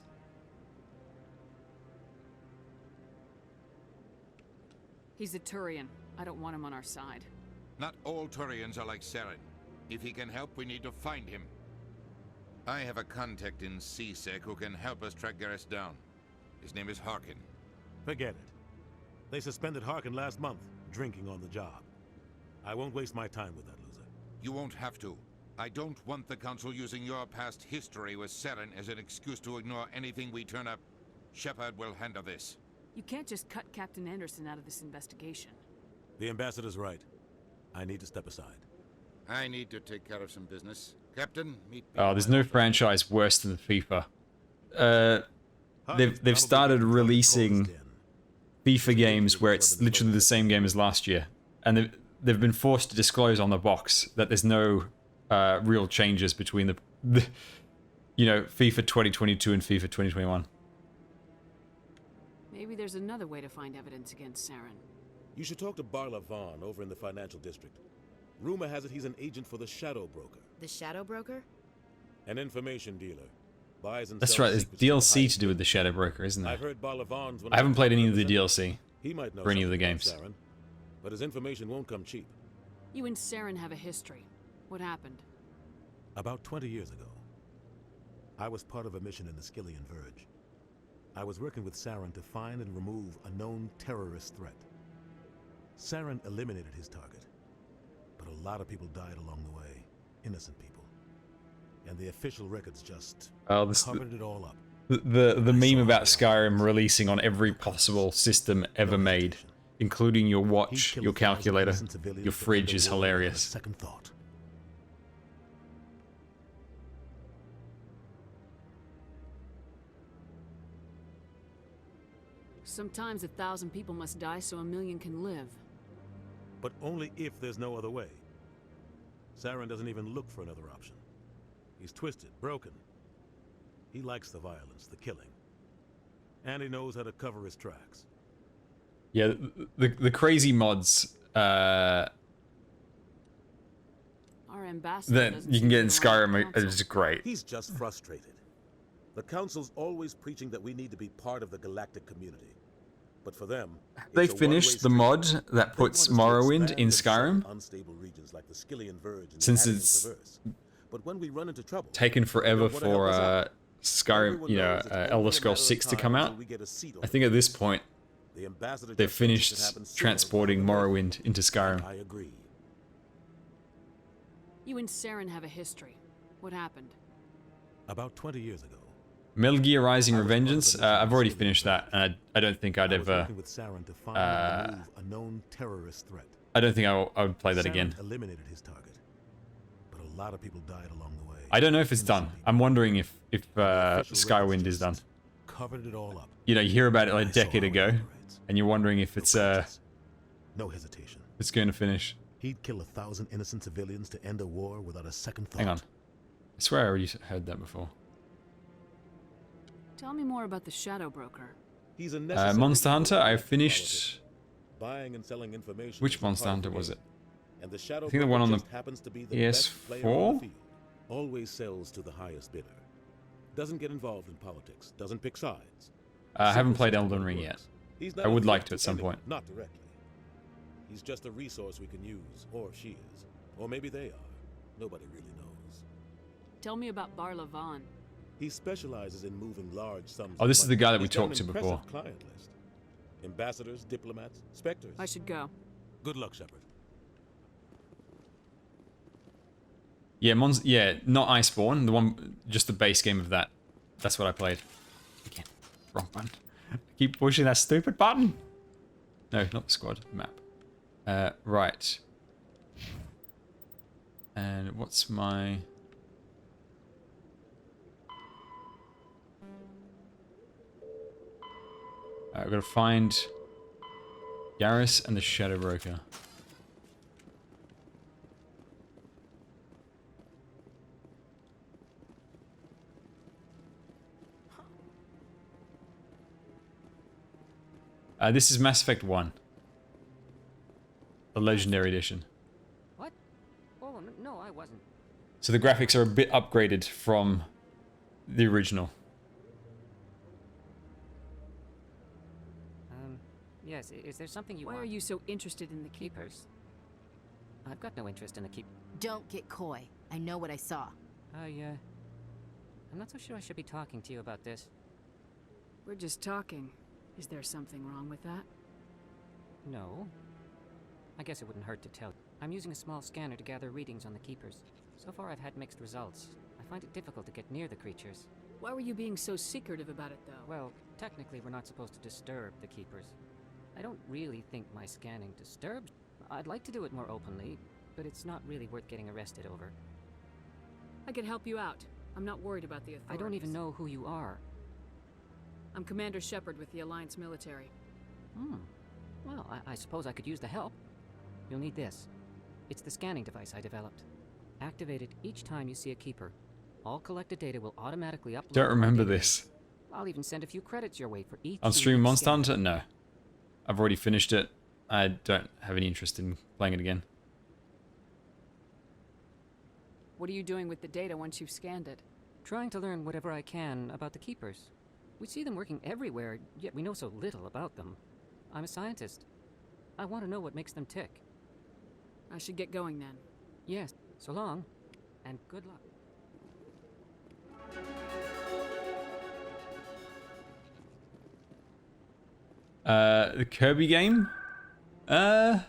He's a Turian. I don't want him on our side. Not all Turians are like Saren. If he can help, we need to find him. I have a contact in CSEC who can help us track Garrus down. His name is Harkin. Forget it. They suspended Harkin last month, drinking on the job. I won't waste my time with that loser. You won't have to. I don't want the Council using your past history with Saren as an excuse to ignore anything we turn up. Shepard will handle this. You can't just cut Captain Anderson out of this investigation. The ambassador's right. I need to step aside. I need to take care of some business. Captain, meet me. Oh, there's no franchise worse than FIFA. They've started releasing FIFA games where it's literally the same game as last year, and they've been forced to disclose on the box that there's no real changes between the FIFA 2022 and FIFA 2021. Maybe there's another way to find evidence against Saren. You should talk to Barla Vaughn over in the financial district. Rumor has it he's an agent for the Shadow Broker. The Shadow Broker? An information dealer. Buys and That's sells right, there's secrets DLC to do with the Shadow Broker, isn't there? I've heard Barla Vaughn's one I haven't of played any of the representatives. DLC He might know for any of the something games. about Saren, but his information won't come cheap. You and Saren have a history. What happened? About 20 years ago, I was part of a mission in the Skillian Verge. I was working with Saren to find and remove a known terrorist threat. Saren eliminated his target, but a lot of people died along the way. Innocent people. And the official records just covered it all up. The meme about Skyrim releasing on every possible system ever made, including your watch, your calculator, your fridge, is hilarious. Second thought. Sometimes 1,000 people must die so 1,000,000 can live. But only if there's no other way. Saren doesn't even look for another option. He's twisted, broken. He likes the violence, the killing. And he knows how to cover his tracks. Yeah, the crazy mods Our ambassador that doesn't you can seem get to in be around the Skyrim are council. just great. He's just frustrated. The Council's always preaching that we need to be part of the galactic community. But for them, They it's a finished the one-way mod street. that They want puts us to Morrowind expand in and settle Skyrim, unstable regions like the Skillian Verge and since the it's Traverse. But when we run into trouble, taken forever they don't wanna for help us out. Skyrim, Everyone you know, knows it's only a Elder matter Scrolls of 6 to time come until out. we get a seat on I think at this point, The ambassador they've just thinks it finished happens sooner transporting rather than later. Morrowind into Skyrim. I agree. You and Saren have a history. What happened? About 20 years ago, Metal Gear Rising Revengeance, I've already finished that, and I don't think I'd I was ever. working with Saren to find and remove a known terrorist threat. I don't think I would play that Saren again. eliminated his target, but a lot of people died along the way. I don't know if it's done. I'm wondering if Skywind is done. Covered it all up. You know, you hear about it like a decade ago, and you're wondering if it's No hesitation. it's going to finish. He'd kill 1,000 innocent civilians to end a war without a second thought. Hang on. I swear I already heard that before. Tell me more about the Shadow Broker. He's a necessary Monster Hunter, evil I in finished. Buying and selling information. Which is a Monster part of Hunter the was game. it? And the Shadow I think the Broker one on the just happens to be the best player on the PS4? field. Always sells to the highest bidder. Doesn't get involved in politics. Doesn't pick sides. I haven't Simple played system Elden that Ring yet. works. He's I not a would like threat to at some anyone, point. Not directly. He's just a resource we can use, or she is. Or maybe they are. Nobody really knows. Tell me about Bar Lavan. He specializes in moving large sums. Oh, of this is the money. guy that we He's got an talked to impressive before. Client list. Ambassadors, diplomats, specters. I should go. Good luck, Shepard. Yeah, not Iceborne, the one, just the base game of that. That's what I played. Again, wrong button. I keep pushing that stupid button. No, not the squad, the map. Right. And what's my... I've got to find Garrus and the Shadow Broker. This is Mass Effect 1. The Legendary Edition. What? Oh, no, I wasn't. So the graphics are a bit upgraded from the original. Yes, is there something you Why want? are you so interested in the Keepers? I've got no interest in the keep. Don't get coy. I know what I saw. I'm not so sure I should be talking to you about this. We're just talking. Is there something wrong with that? No. I guess it wouldn't hurt to tell. I'm using a small scanner to gather readings on the Keepers. So far I've had mixed results. I find it difficult to get near the creatures. Why were you being so secretive about it, though? Well, technically we're not supposed to disturb the Keepers. I don't really think my scanning disturbs. I'd like to do it more openly, but it's not really worth getting arrested over. I can help you out. I'm not worried about the authorities. I don't even know who you are. I'm Commander Shepard with the Alliance military. Well, I suppose I could use the help. You'll need this. It's the scanning device I developed. Activate it each time you see a Keeper. All collected data will automatically upload. Don't to my remember database. this. I'll even send a few credits your way for each. On stream unique Monster scan. Hunter? No. I've already finished it. I don't have any interest in playing it again. What are you doing with the data once you've scanned it? Trying to learn whatever I can about the Keepers. We see them working everywhere, yet we know so little about them. I'm a scientist. I want to know what makes them tick. I should get going then. Yes, so long, and good luck. The Kirby game? I'd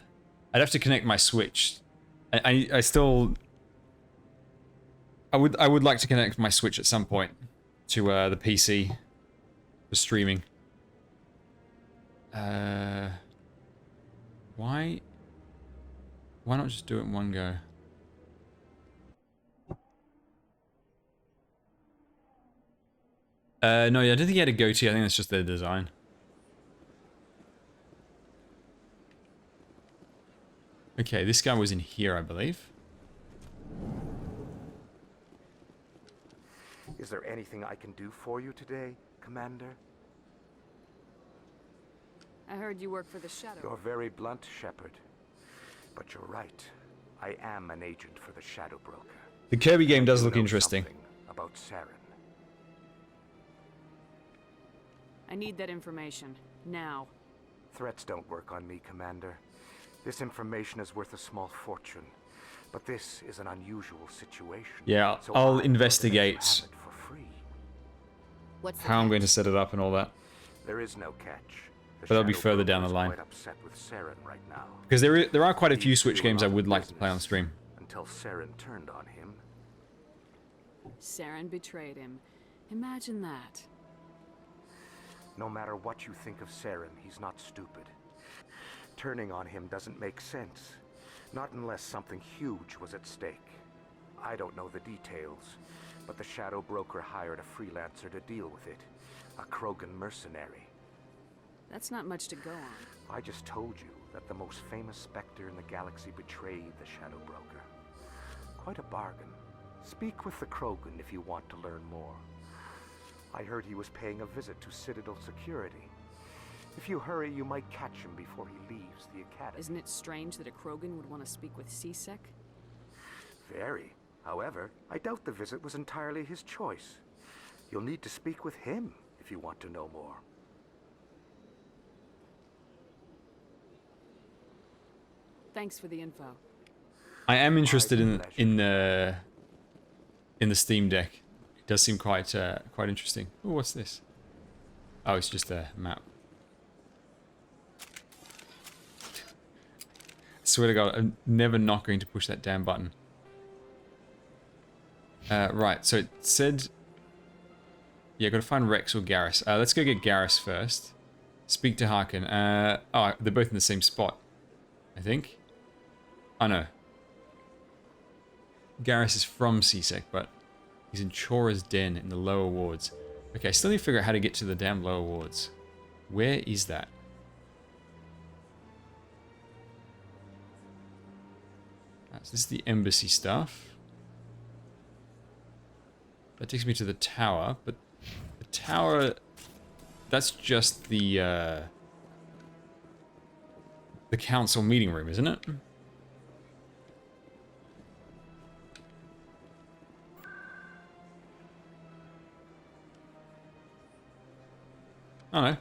have to connect my Switch. I still... I would like to connect my Switch at some point to the PC for streaming. Why not just do it in one go? No, yeah, I don't think he had a goatee. I think that's just their design. Okay, this guy was in here, I believe. Is there anything I can do for you today, Commander? I heard you work for the Shadow. You're very blunt, Shepard. But you're right. I am an agent for the Shadow Broker. The Kirby game does look know interesting. something about Saren. I need that information. Now. Threats don't work on me, Commander. This information is worth a small fortune. But this is an unusual situation. Yeah, so I'll I investigate have it for free. how I'm going to set it up and all that. There is no catch. But that'll be further down the line. Quite upset with Saren right now. Because there are quite a few Switch games I would like to play on stream. Until Saren turned on him. Saren betrayed him. Imagine that. No matter what you think of Saren, he's not stupid. Turning on him doesn't make sense. Not unless something huge was at stake. I don't know the details, but the Shadow Broker hired a freelancer to deal with it. A Krogan mercenary. That's not much to go on. I just told you that the most famous Spectre in the galaxy betrayed the Shadow Broker. Quite a bargain. Speak with the Krogan if you want to learn more. I heard he was paying a visit to Citadel security. If you hurry, you might catch him before he leaves the Academy. Isn't it strange that a Krogan would want to speak with CSEC? Very. However, I doubt the visit was entirely his choice. You'll need to speak with him if you want to know more. Thanks for the info. I am interested in the Steam Deck. It does seem quite interesting. Oh, what's this? Oh, it's just a map. I swear to God, I'm never not going to push that damn button. Right, so it said... Yeah, gotta find Rex or Garrus. Let's go get Garrus first. Speak to Harkin. Oh, they're both in the same spot, I think. Oh, no. Garrus is from CSEC, but he's in Chora's Den in the lower wards. Okay, I still need to figure out how to get to the damn lower wards. Where is that? So this is the embassy stuff. That takes me to the tower, but the tower... That's just the council meeting room, isn't it? Oh no.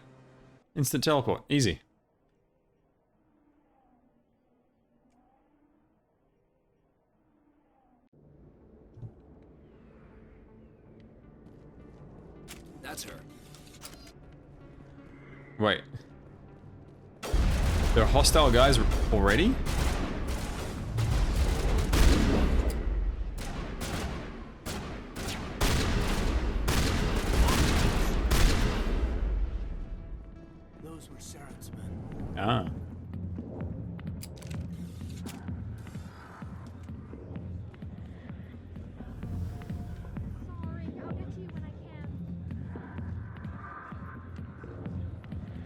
Instant teleport. Easy. That's her. Wait. There are hostile guys already? Those were Saren's men. Ah.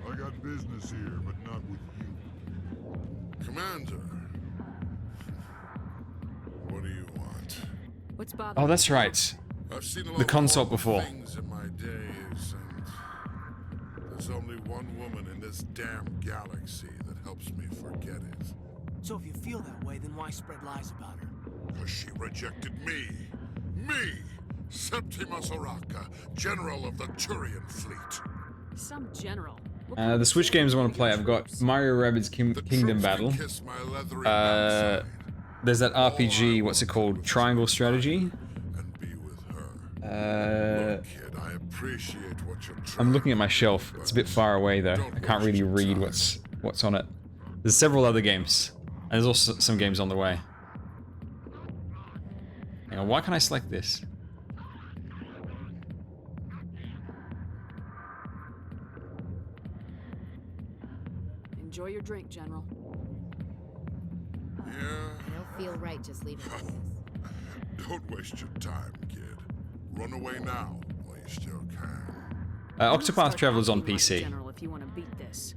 I got business here, but not with you. Commander. What do you want? What's bothering Oh, that's right. I've seen a lot The of console awful before. things in my days, and there's only one woman in this damn galaxy that helps me forget it. So if you feel that way, then why spread lies about her? Because she rejected me. Me! Septimus Oraka, General of the Turian Fleet. Some general. The Switch games I want to play, I've got Mario Rabbids Kingdom Battle. There's that RPG, what's it called? Triangle Strategy. appreciate what you're trying. I'm looking at my shelf. It's a bit far away though. I can't really read what's on it. There's several other games. And there's also some games on the way. Hang on, why can't I select this? Enjoy your drink, General. Yeah. I don't feel right just leaving this. Don't waste your time, kid. Run away now while you still can. Octopath Traveler's on PC. General, if you want to beat this.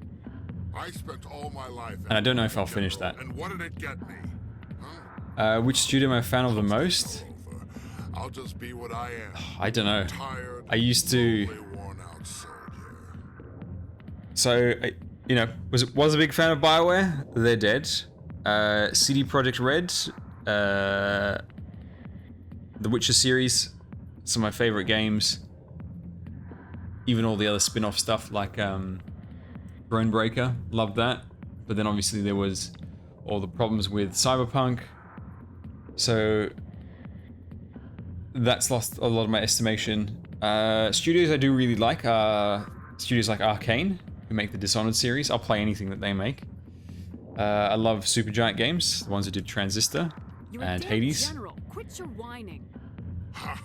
I spent all my life. And I don't know if I'll finish that. And what did it get me? Which studio am I a fan of the most? I'll just be what I am. I don't know. Tired, I used to. worn-out soldier. So, you know, was a big fan of BioWare. They're dead. CD Projekt Red, the Witcher series, some of my favorite games. Even all the other spin-off stuff like Thronebreaker, loved that. But then obviously there was all the problems with Cyberpunk. So that's lost a lot of my estimation. Studios I do really like are studios like Arcane, who make the Dishonored series. I'll play anything that they make. I love Supergiant Games, the ones that did Transistor and Hades. General, quit your whining. Ha!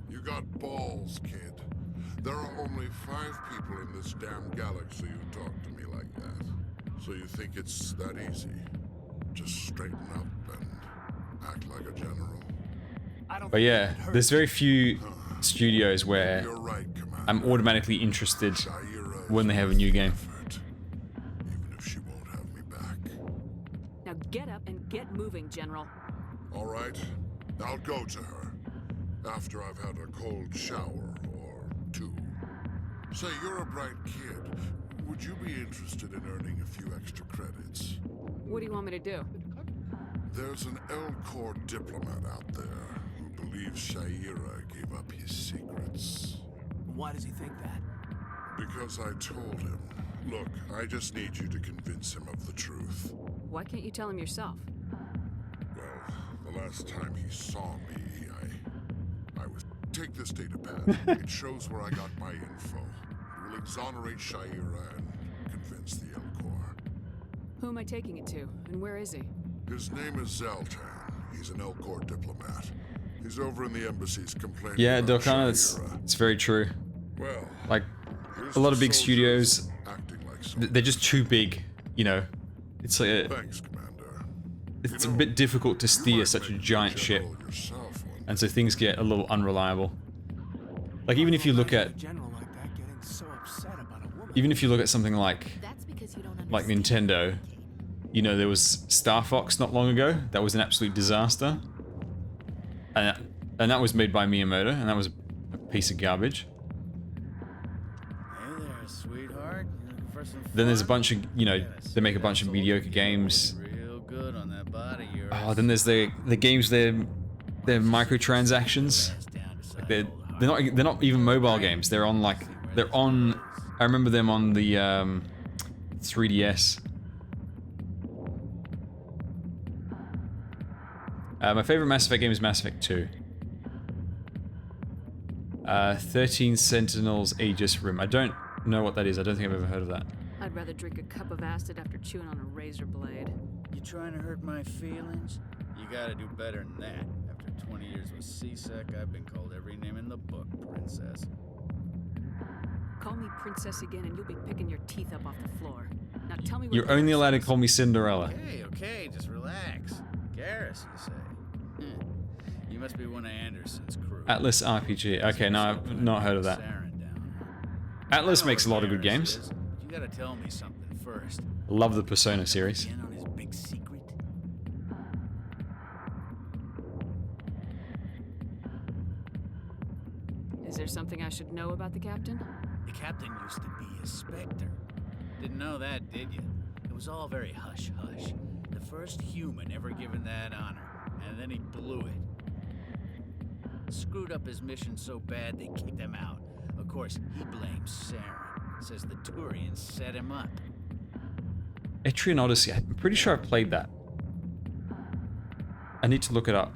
You got balls, kid. There are only 5 people in this damn galaxy who talk to me like that. So you think it's that easy? Just straighten up and act like a general. But yeah, there's very few studios where I'm automatically interested when they have a new game. Now get up and get moving, General. All right, I'll go to her after I've had a cold shower or 2. Say, you're a bright kid. Would you be interested in earning a few extra credits? What do you want me to do? There's an L-Corps diplomat out there who believes Shaira gave up his secrets. Why does he think that? Because I told him. Look, I just need you to convince him of the truth. Why can't you tell him yourself? Well, the last time he saw me, I was... Take this data pad. It shows where I got my info. It will exonerate Shaira and convince the L-Corps. Who am I taking it to, and where is he? His name is Zoltan. He's an L-Corps diplomat. He's over in the embassies complaining Yeah, about Dokkan, Shaira. it's very true. Well, like, a lot of big studios, they're just too big, you know. It's like Thanks, Commander. it's a bit difficult to steer such a giant ship, and so things get a little unreliable. Like even if you look at, something like Nintendo, you know, there was Star Fox not long ago. That was an absolute disaster, and that was made by Miyamoto, and that was a piece of garbage. Hey there, sweetheart. You looking for some fun? Then there's a bunch of, you know, they make a bunch of mediocre games. Real good on that body of yours. Oh, then there's the games they're microtransactions. Like they're not even mobile games. They're on I remember them on the 3DS. My favorite Mass Effect game is Mass Effect 2. 13 Sentinels Aegis Rim. I don't know what that is. I don't think I've ever heard of that. I'd rather drink a cup of acid after chewing on a razor blade. You trying to hurt my feelings? You gotta do better than that. After 20 years with CSEC, I've been called every name in the book, princess. Call me princess again and you'll be picking your teeth up off the floor. Now tell me what You're only allowed to call me Cinderella. Okay, just relax. Garrus, you say? You must be one of Anderson's crew. Atlas RPG. Okay, no, I've not heard of that. Atlas makes a lot of good games. You gotta tell me something first. Love the Persona series. In on his big secret? Is there something I should know about the captain? The captain used to be a Spectre. Didn't know that, did you? It was all very hush-hush. The first human ever given that honor, and then he blew it. Screwed up his mission so bad they kicked him out. Of course, he blames Saren. Says the Turians set him up. Etrian Odyssey. I'm pretty sure I've played that. I need to look it up.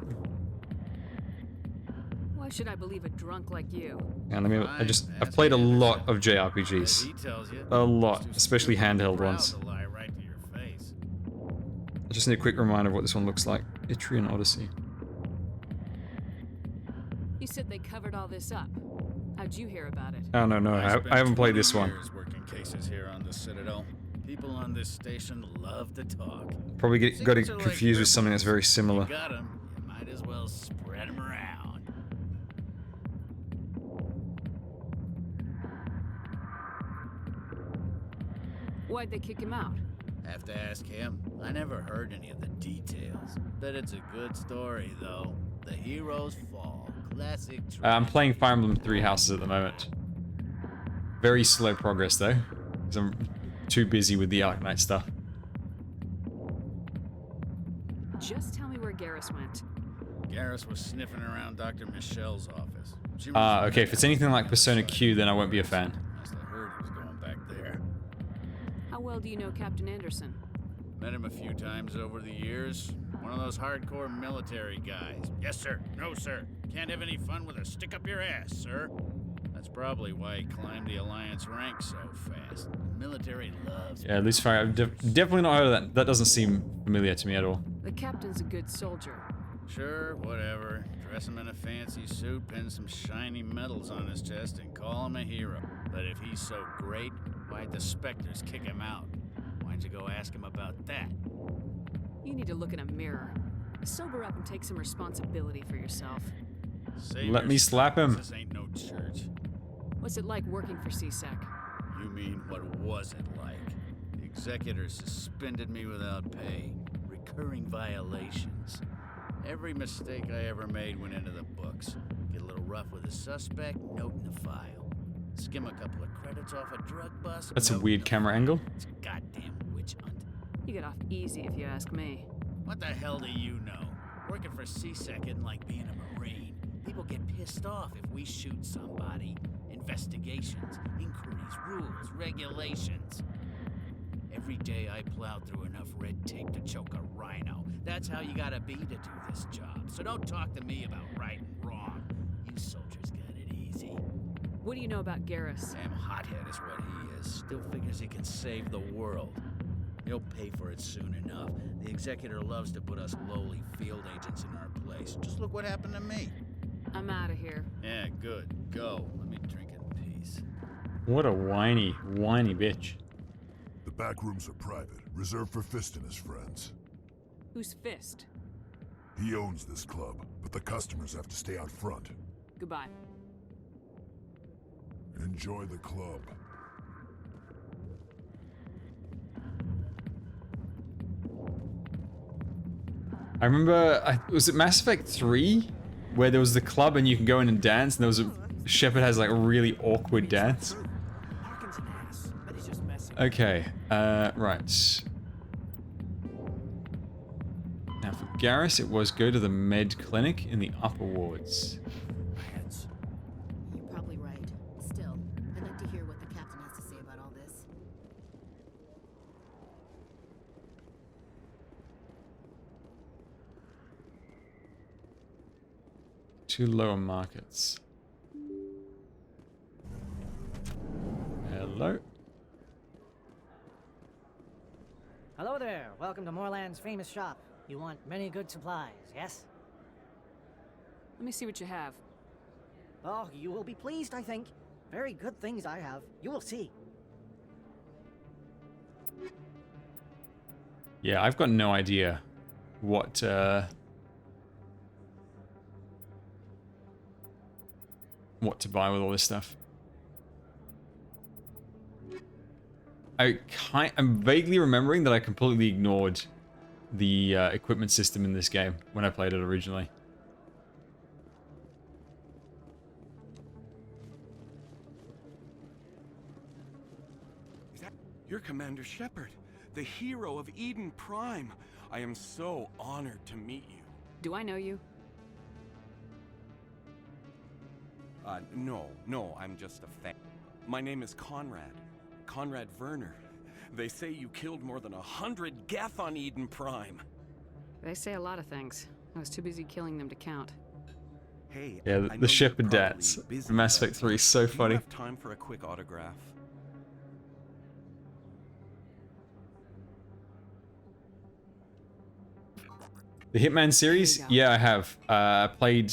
Why should I believe a drunk like you? And I've played a lot of JRPGs. A lot, especially handheld ones. I just need a quick reminder of what this one looks like. Itrian Odyssey. You said they covered all this up. How'd you hear about it? Oh, no, I haven't played this one. Working cases here on the Citadel. People on this station love to talk. Probably got it confused with something that's very similar. You got 'em, you might as well spread 'em around. Why'd they kick him out? Have to ask him. I never heard any of the details. Bet it's a good story, though. The heroes fall. Classic. I'm playing Fire Emblem Three Houses at the moment. Very slow progress though, because I'm too busy with the Arknight stuff. Just tell me where Garrus went. Garrus was sniffing around Dr. Michelle's office. Okay, if it's anything like Persona Q, then I won't be a fan. Must have heard he was going back there. How well do you know Captain Anderson? Met him a few times over the years. One of those hardcore military guys. Yes, sir. No, sir. Can't have any fun with a stick up your ass, sir. That's probably why he climbed the Alliance ranks so fast. The military loves. Yeah, at least Fire. I've definitely not heard of that. That doesn't seem familiar to me at all. The captain's a good soldier. Sure, whatever. Dress him in a fancy suit, pin some shiny medals on his chest, and call him a hero. But if he's so great, why'd the Spectres kick him out? Why'd you go ask him about that? You need to look in a mirror. Sober up and take some responsibility for yourself. Let me slap him. This ain't no church. What's it like working for CSEC? You mean, what was it like? The executors suspended me without pay. Recurring violations. Every mistake I ever made went into the books. Get a little rough with a suspect, note in the file. Skim a couple of credits off a drug bust. That's a weird camera angle. It's a goddamn witch hunt. You get off easy if you ask me. What the hell do you know? Working for CSEC isn't like being a Marine. People get pissed off if we shoot somebody. Investigations, inquiries, rules, regulations. Every day I plow through enough red tape to choke a rhino. That's how you gotta be to do this job. So don't talk to me about right and wrong. You soldiers got it easy. What do you know about Garrus? Damn hothead is what he is. Still figures he can save the world. He'll pay for it soon enough. The executor loves to put us lowly field agents in our place. Just look what happened to me. I'm out of here. Yeah, good. Go. Let me drink in peace. What a whiny bitch. The back rooms are private, reserved for Fist and his friends. Who's Fist? He owns this club, but the customers have to stay out front. Goodbye. Enjoy the club. I remember, was it Mass Effect 3? Where there was the club and you can go in and dance, and there was Shepard has like a really awkward dance. Okay, right. Now for Garrus, it was go to the med clinic in the upper wards. You're probably right. Still, I'd like to hear what the captain has to say about all this. Two lower markets. Hello. Hello there. Welcome to Moorland's famous shop. You want many good supplies, yes? Let me see what you have. Oh, you will be pleased, I think. Very good things I have. You will see. Yeah, I've got no idea what to buy with all this stuff. I'm vaguely remembering that I completely ignored the equipment system in this game when I played it originally. You're Commander Shepard, the hero of Eden Prime. I am so honored to meet you. Do I know you? No, I'm just a fan. My name is Conrad Werner. They say you killed more than 100 Geth on Eden Prime. They say a lot of things. I was too busy killing them to count. Hey, Yeah, I the know you're Shepherd probably dance busy, from Mass but Effect 3 is so do you funny. have time for a quick autograph? The Hitman series? Yeah, I have. Played...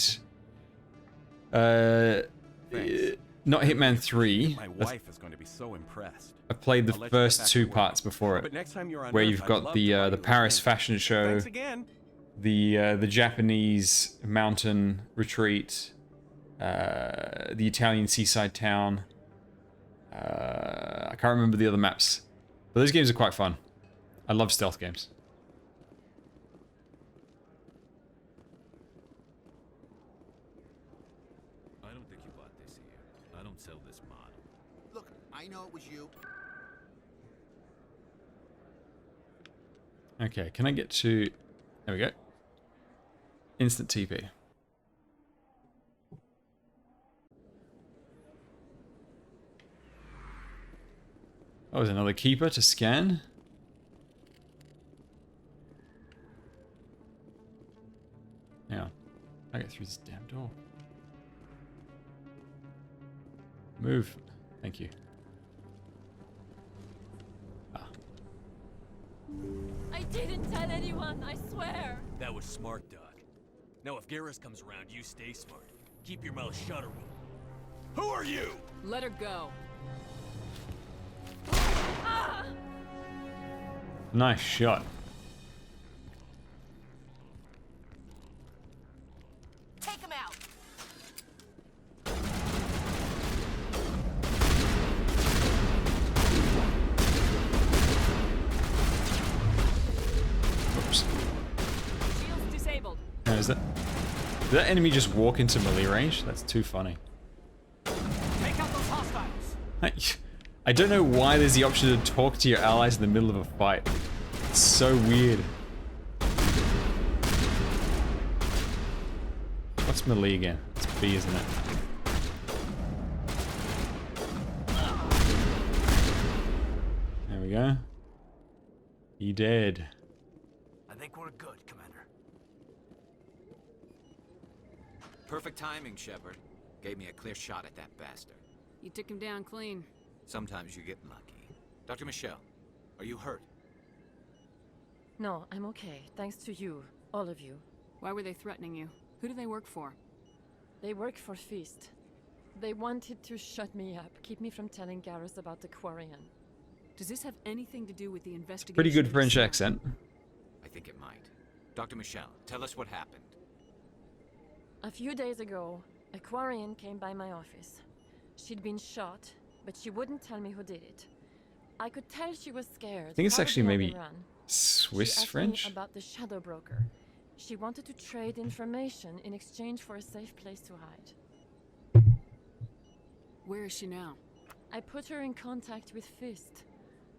not Hitman 3. My wife is going to be so impressed. I played the I'll let you get first back to 2 work. parts before it, But next time you're on where Earth, you've I'd got love the to buy you the a Paris drink. fashion show, Thanks again. the Japanese mountain retreat, the Italian seaside town. I can't remember the other maps, but those games are quite fun. I love stealth games. I don't think you bought this here. I don't sell this model. Look, I know it was you. Okay, can I get to... There we go. Instant TP. Oh, there's another keeper to scan. Yeah, I get through this damn door. Move. Thank you. I didn't tell anyone, I swear. That was smart, Doc. Now if Garrus comes around, you stay smart. Keep your mouth shut or we'll... Who are you? Let her go. Ah! Nice shot. Take him out. Oops. Shield's disabled. Now, did that enemy just walk into melee range? That's too funny. Take out those hostiles. I don't know why there's the option to talk to your allies in the middle of a fight. It's so weird. What's melee again? It's B, isn't it? There we go. He dead. I think we're good, Commander. Perfect timing, Shepard. Gave me a clear shot at that bastard. You took him down clean. Sometimes you get lucky. Dr. Michelle, are you hurt? No, I'm okay. Thanks to you. All of you. Why were they threatening you? Who do they work for? They work for Feast. They wanted to shut me up, keep me from telling Garrus about the Quarian. Does this have anything to do with the investigation? Pretty good French accent. I think it might. Dr. Michelle, tell us what happened. A few days ago, a Quarian came by my office. She'd been shot, but she wouldn't tell me who did it. I could tell she was scared. I think it's actually probably on maybe the run. Swiss She asked French. me about the Shadow Broker. She wanted to trade information in exchange for a safe place to hide. Where is she now? I put her in contact with Fist.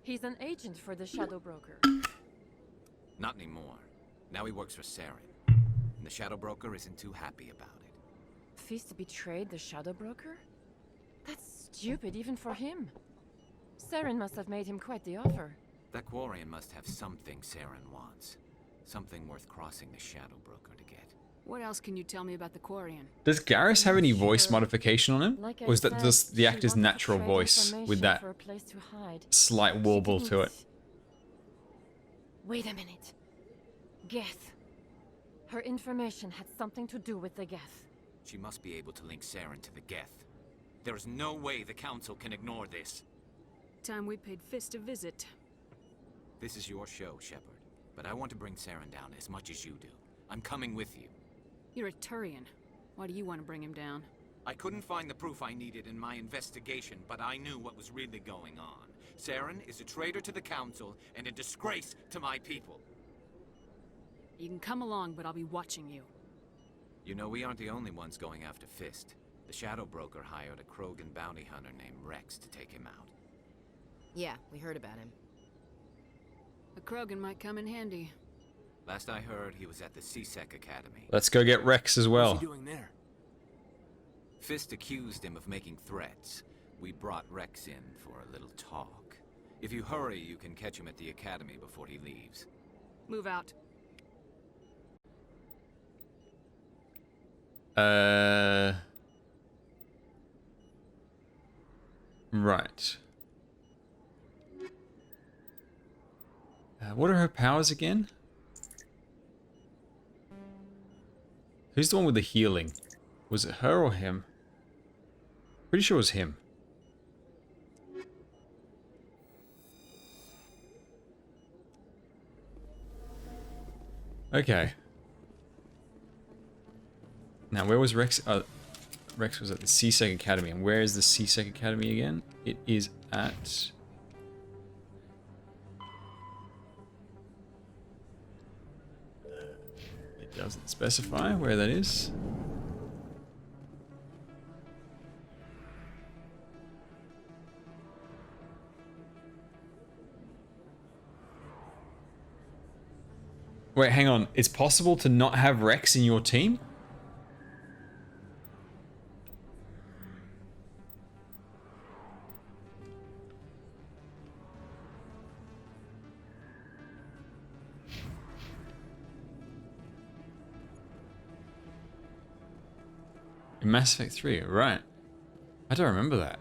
He's an agent for the Shadow Broker. Not anymore. Now he works for Saren. And the Shadow Broker isn't too happy about it. Fist betrayed the Shadow Broker? That's stupid even for him. Saren must have made him quite the offer. That Quarian must have something Saren wants. Something worth crossing the Shadow Broker to get. What else can you tell me about the Quarian? Does Garrus have any voice modification on him? Like I Or is that said, just the she actor's wanted to natural trade voice with information that for a place to hide. slight warble to it? Wait a minute. Geth. Her information had something to do with the Geth. She must be able to link Saren to the Geth. There is no way the Council can ignore this. Time we paid Fist a visit. This is your show, Shepard. But I want to bring Saren down as much as you do. I'm coming with you. You're a Turian. Why do you want to bring him down? I couldn't find the proof I needed in my investigation, but I knew what was really going on. Saren is a traitor to the Council and a disgrace to my people. You can come along, but I'll be watching you. You know, we aren't the only ones going after Fist. The Shadow Broker hired a Krogan bounty hunter named Rex to take him out. Yeah, we heard about him. A Krogan might come in handy. Last I heard, he was at the CSEC Academy. Let's go get Rex as well. What's he doing there? Fist accused him of making threats. We brought Rex in for a little talk. If you hurry, you can catch him at the Academy before he leaves. Move out. Right. What are her powers again? Who's the one with the healing? Was it her or him? Pretty sure it was him. Okay. Now, where was Rex? Rex was at the CSEC Academy. And where is the CSEC Academy again? It is at... It doesn't specify where that is. Wait, hang on. It's possible to not have Rex in your team? In Mass Effect 3, right. I don't remember that.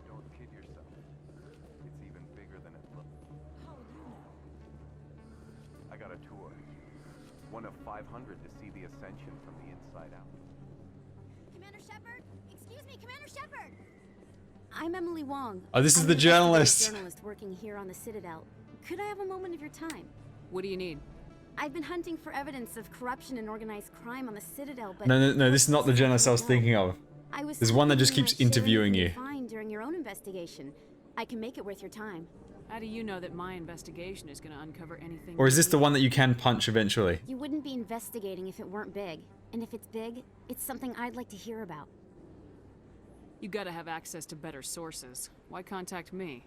Don't kid yourself. It's even bigger than it looks. How would you know? I got a tour. One of 500 to see the Ascension from the inside out. Commander Shepard? Excuse me, Commander Shepard! I'm Emily Wong. Oh, this is I'm the an journalist. journalist working here on the Citadel. Could I have a moment of your time? What do you need? I've been hunting for evidence of corruption and organized crime on the Citadel, but No, this is not the journalist I was thinking of. I was There's one that just hoping you keeps might share interviewing anything you. Find during your own investigation. I can make it worth your time. How do you know that my investigation is going to uncover anything? Or is this the one that you can punch eventually? You wouldn't be investigating if it weren't big. And if it's big, it's something I'd like to hear about. You gotta have access to better sources. Why contact me?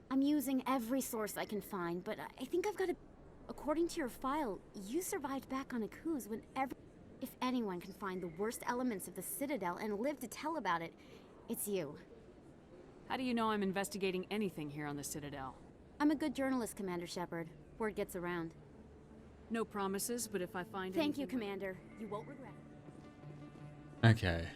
I'm using every source I can find, but I think I've got to... According to your file, you survived back on Akuz when If anyone can find the worst elements of the Citadel and live to tell about it, it's you. How do you know I'm investigating anything here on the Citadel? I'm a good journalist, Commander Shepard. Word gets around. No promises, but if I find Thank you, anything... Commander. You won't regret it. Okay.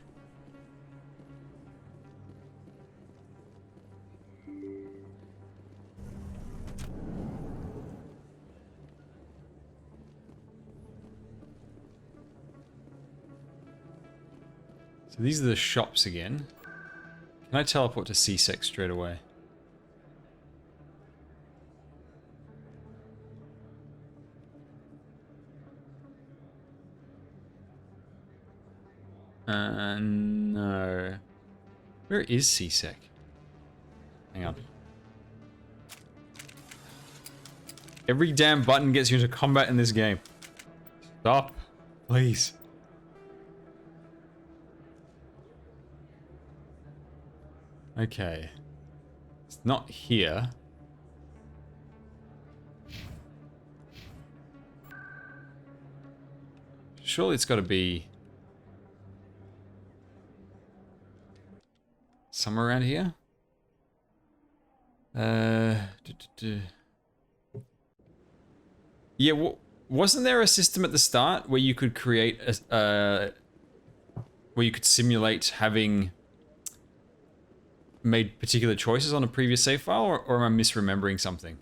So these are the shops again. Can I teleport to CSEC straight away? No. Where is CSEC? Hang on. Every damn button gets you into combat in this game. Stop. Please. Okay. It's not here. Surely it's got to be somewhere around here. Yeah, wasn't there a system at the start where you could create a where you could simulate having made particular choices on a previous save file, or am I misremembering something?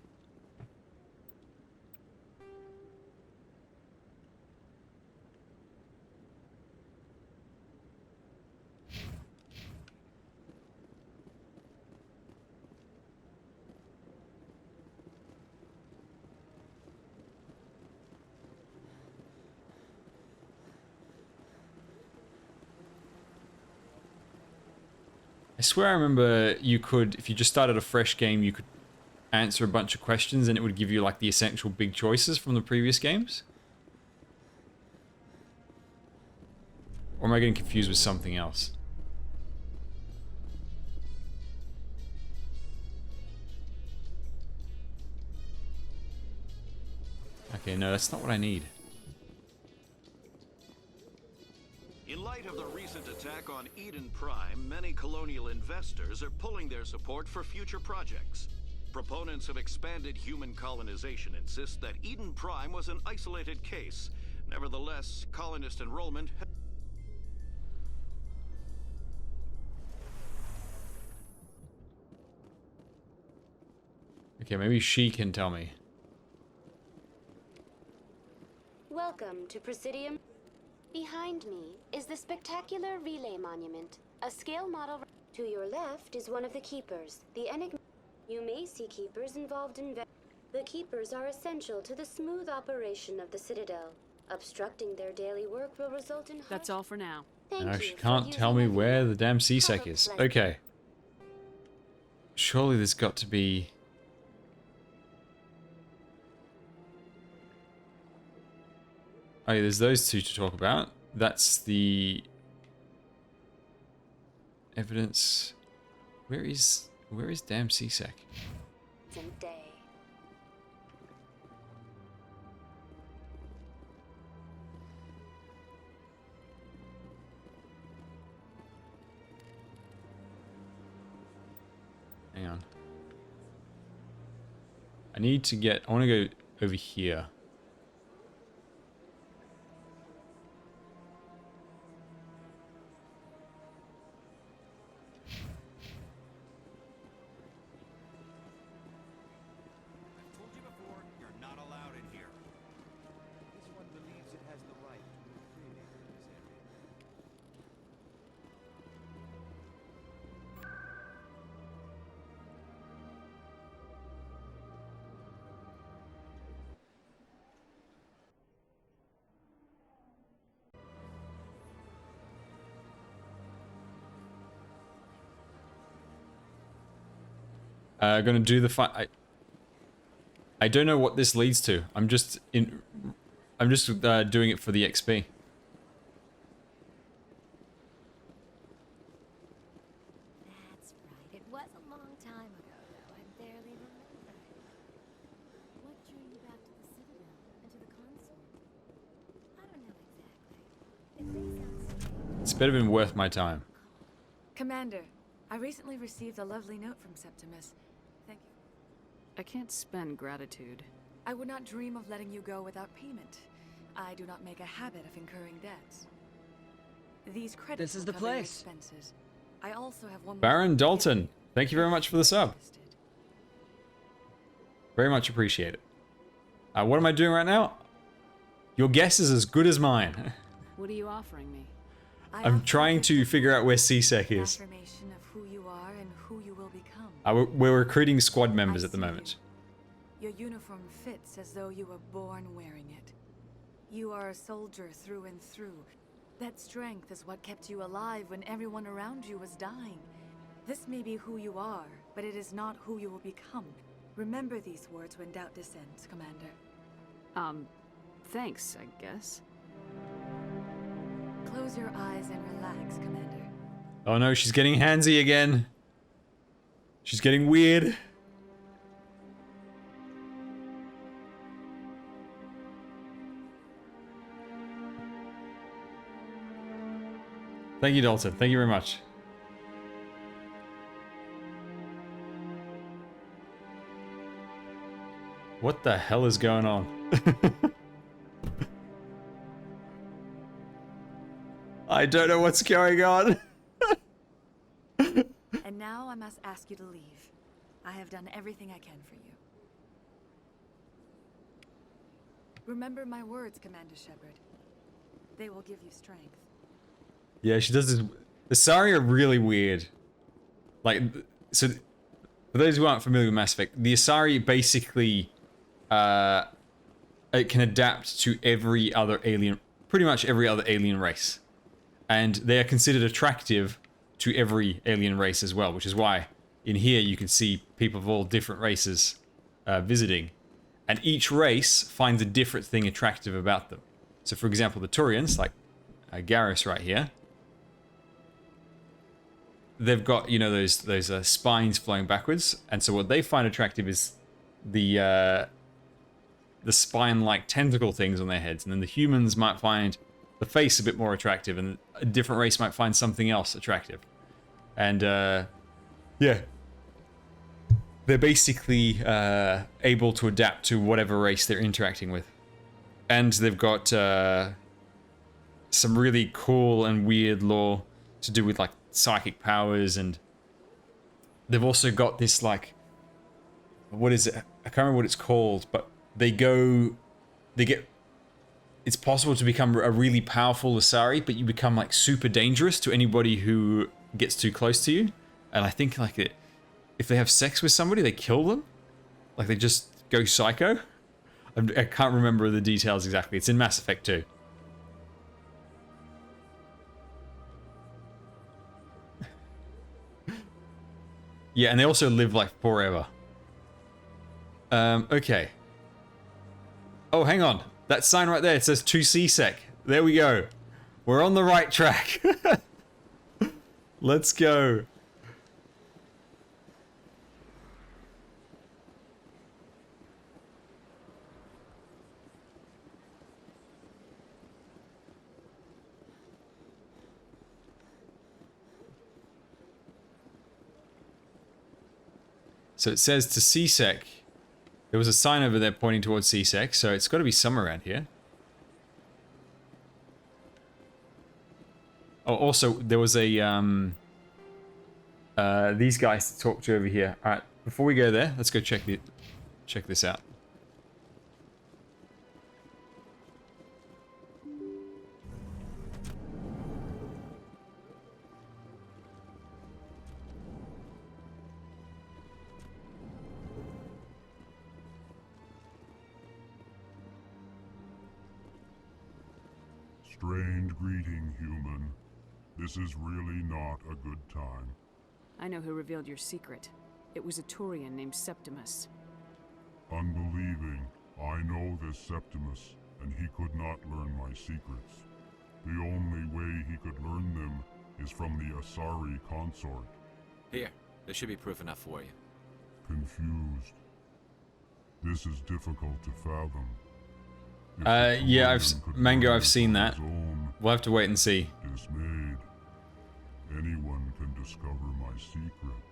I swear I remember you could, if you just started a fresh game, you could answer a bunch of questions and it would give you like the essential big choices from the previous games. Or am I getting confused with something else? Okay, no, that's not what I need. In light of the recent attack on Eden Prime, many colonial investors are pulling their support for future projects. Proponents of expanded human colonization insist that Eden Prime was an isolated case. Nevertheless, colonist enrollment. Okay, maybe she can tell me. Welcome to Presidium. Behind me is the spectacular relay monument, a scale model. To your left is one of the keepers, the enigma. You may see keepers involved in. The keepers are essential to the smooth operation of the Citadel. Obstructing their daily work will result in. That's all for now. No, she can't tell me where the damn CSEC is. Okay. Surely there's got to be... Oh, yeah, there's those two to talk about. That's the... evidence... Where is damn CSEC? Day. Hang on. I need to get... I want to go over here. Gonna do the fight. I don't know what this leads to. I'm just doing it for the XP. That's right. It was a long time ago, though. I barely remember. What drew you back to the Citadel and to the console? I don't know exactly. It may sound strange. It's better been worth my time. Commander, I recently received a lovely note from Septimus. Thank you. I can't spend gratitude. I would not dream of letting you go without payment. I do not make a habit of incurring debts. These credits This is will the cover your place. expenses. I also have one more Baron Dalton, thank you very much for the sub. Very much appreciate it. What am I doing right now? Your guess is as good as mine. What are you offering me? I'm trying to figure out where CSEC is. affirmation of who you are and who you will become. We're recruiting squad members at the moment. Your uniform fits as though you were born wearing it. You are a soldier through and through. That strength is what kept you alive when everyone around you was dying. This may be who you are, but it is not who you will become. Remember these words when doubt descends, Commander. Thanks, I guess. Close your eyes and relax, Commander. Oh no, she's getting handsy again. She's getting weird. Thank you, Dalton. Thank you very much. What the hell is going on? I don't know what's going on. And now I must ask you to leave. I have done everything I can for you. Remember my words, Commander Shepard. They will give you strength. Yeah, she does this. The Sari are really weird. Like, so for those who aren't familiar with Mass Effect, the Asari basically it can adapt to every other alien, pretty much every other alien race, and they are considered attractive to every alien race as well, which is why in here you can see people of all different races visiting, and each race finds a different thing attractive about them. So, for example, the Turians, like Garrus right here, they've got, you know, those spines flowing backwards, and so what they find attractive is the spine-like tentacle things on their heads, and then the humans might find the face a bit more attractive, and a different race might find something else attractive. And yeah, they're basically able to adapt to whatever race they're interacting with. And they've got some really cool and weird lore to do with like psychic powers, and they've also got this like, what is it? I can't remember what it's called, but it's possible to become a really powerful Asari, but you become like super dangerous to anybody who gets too close to you. And I think like if they have sex with somebody, they kill them. Like they just go psycho. I can't remember the details exactly. It's in Mass Effect 2. Yeah, and they also live like forever. Okay. Oh, hang on. That sign right there, it says 2C-Sec. There we go. We're on the right track. Let's go. So it says to C-Sec. There was a sign over there pointing towards C-Sec, so it's got to be somewhere around here. Oh, also, there was a, these guys to talk to over here. Alright, before we go there, let's go check this out. Strange greeting, human. This is really not a good time. I know who revealed your secret. It was a Turian named Septimus. Unbelieving, I know this Septimus, and he could not learn my secrets. The only way he could learn them is from the Asari consort. Here, there should be proof enough for you. Confused. This is difficult to fathom. Yeah, Mango, I've seen that. We'll have to wait and see. Dismayed. Anyone can discover my secret.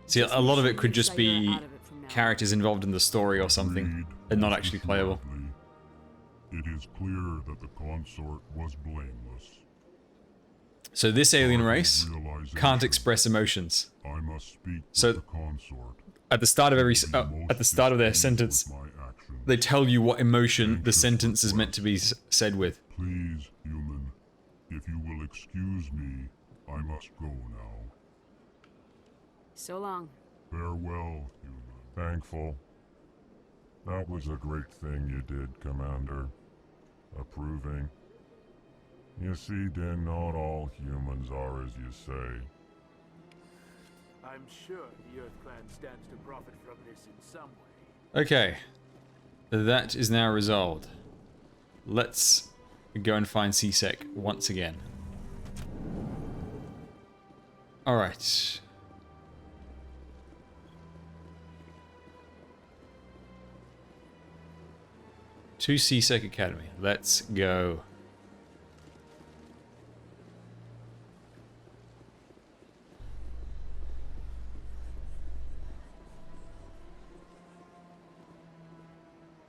See, a lot of it could just be characters involved in the story or something, and not actually playable. It is clear that the consort was blameless. So this alien race can't express emotions. I must speak so with the consort. At the start of their sentence, they tell you what emotion the sentence is meant to be said with. Please, human, if you will excuse me, I must go now. So long. Farewell, human. Thankful. That was a great thing you did, Commander. Approving. You see, Din, not all humans are as you say. I'm sure the Earth Clan stands to profit from this in some way. Okay. That is now resolved. Let's go and find C-Sec once again. Alright. To C-Sec Academy. Let's go.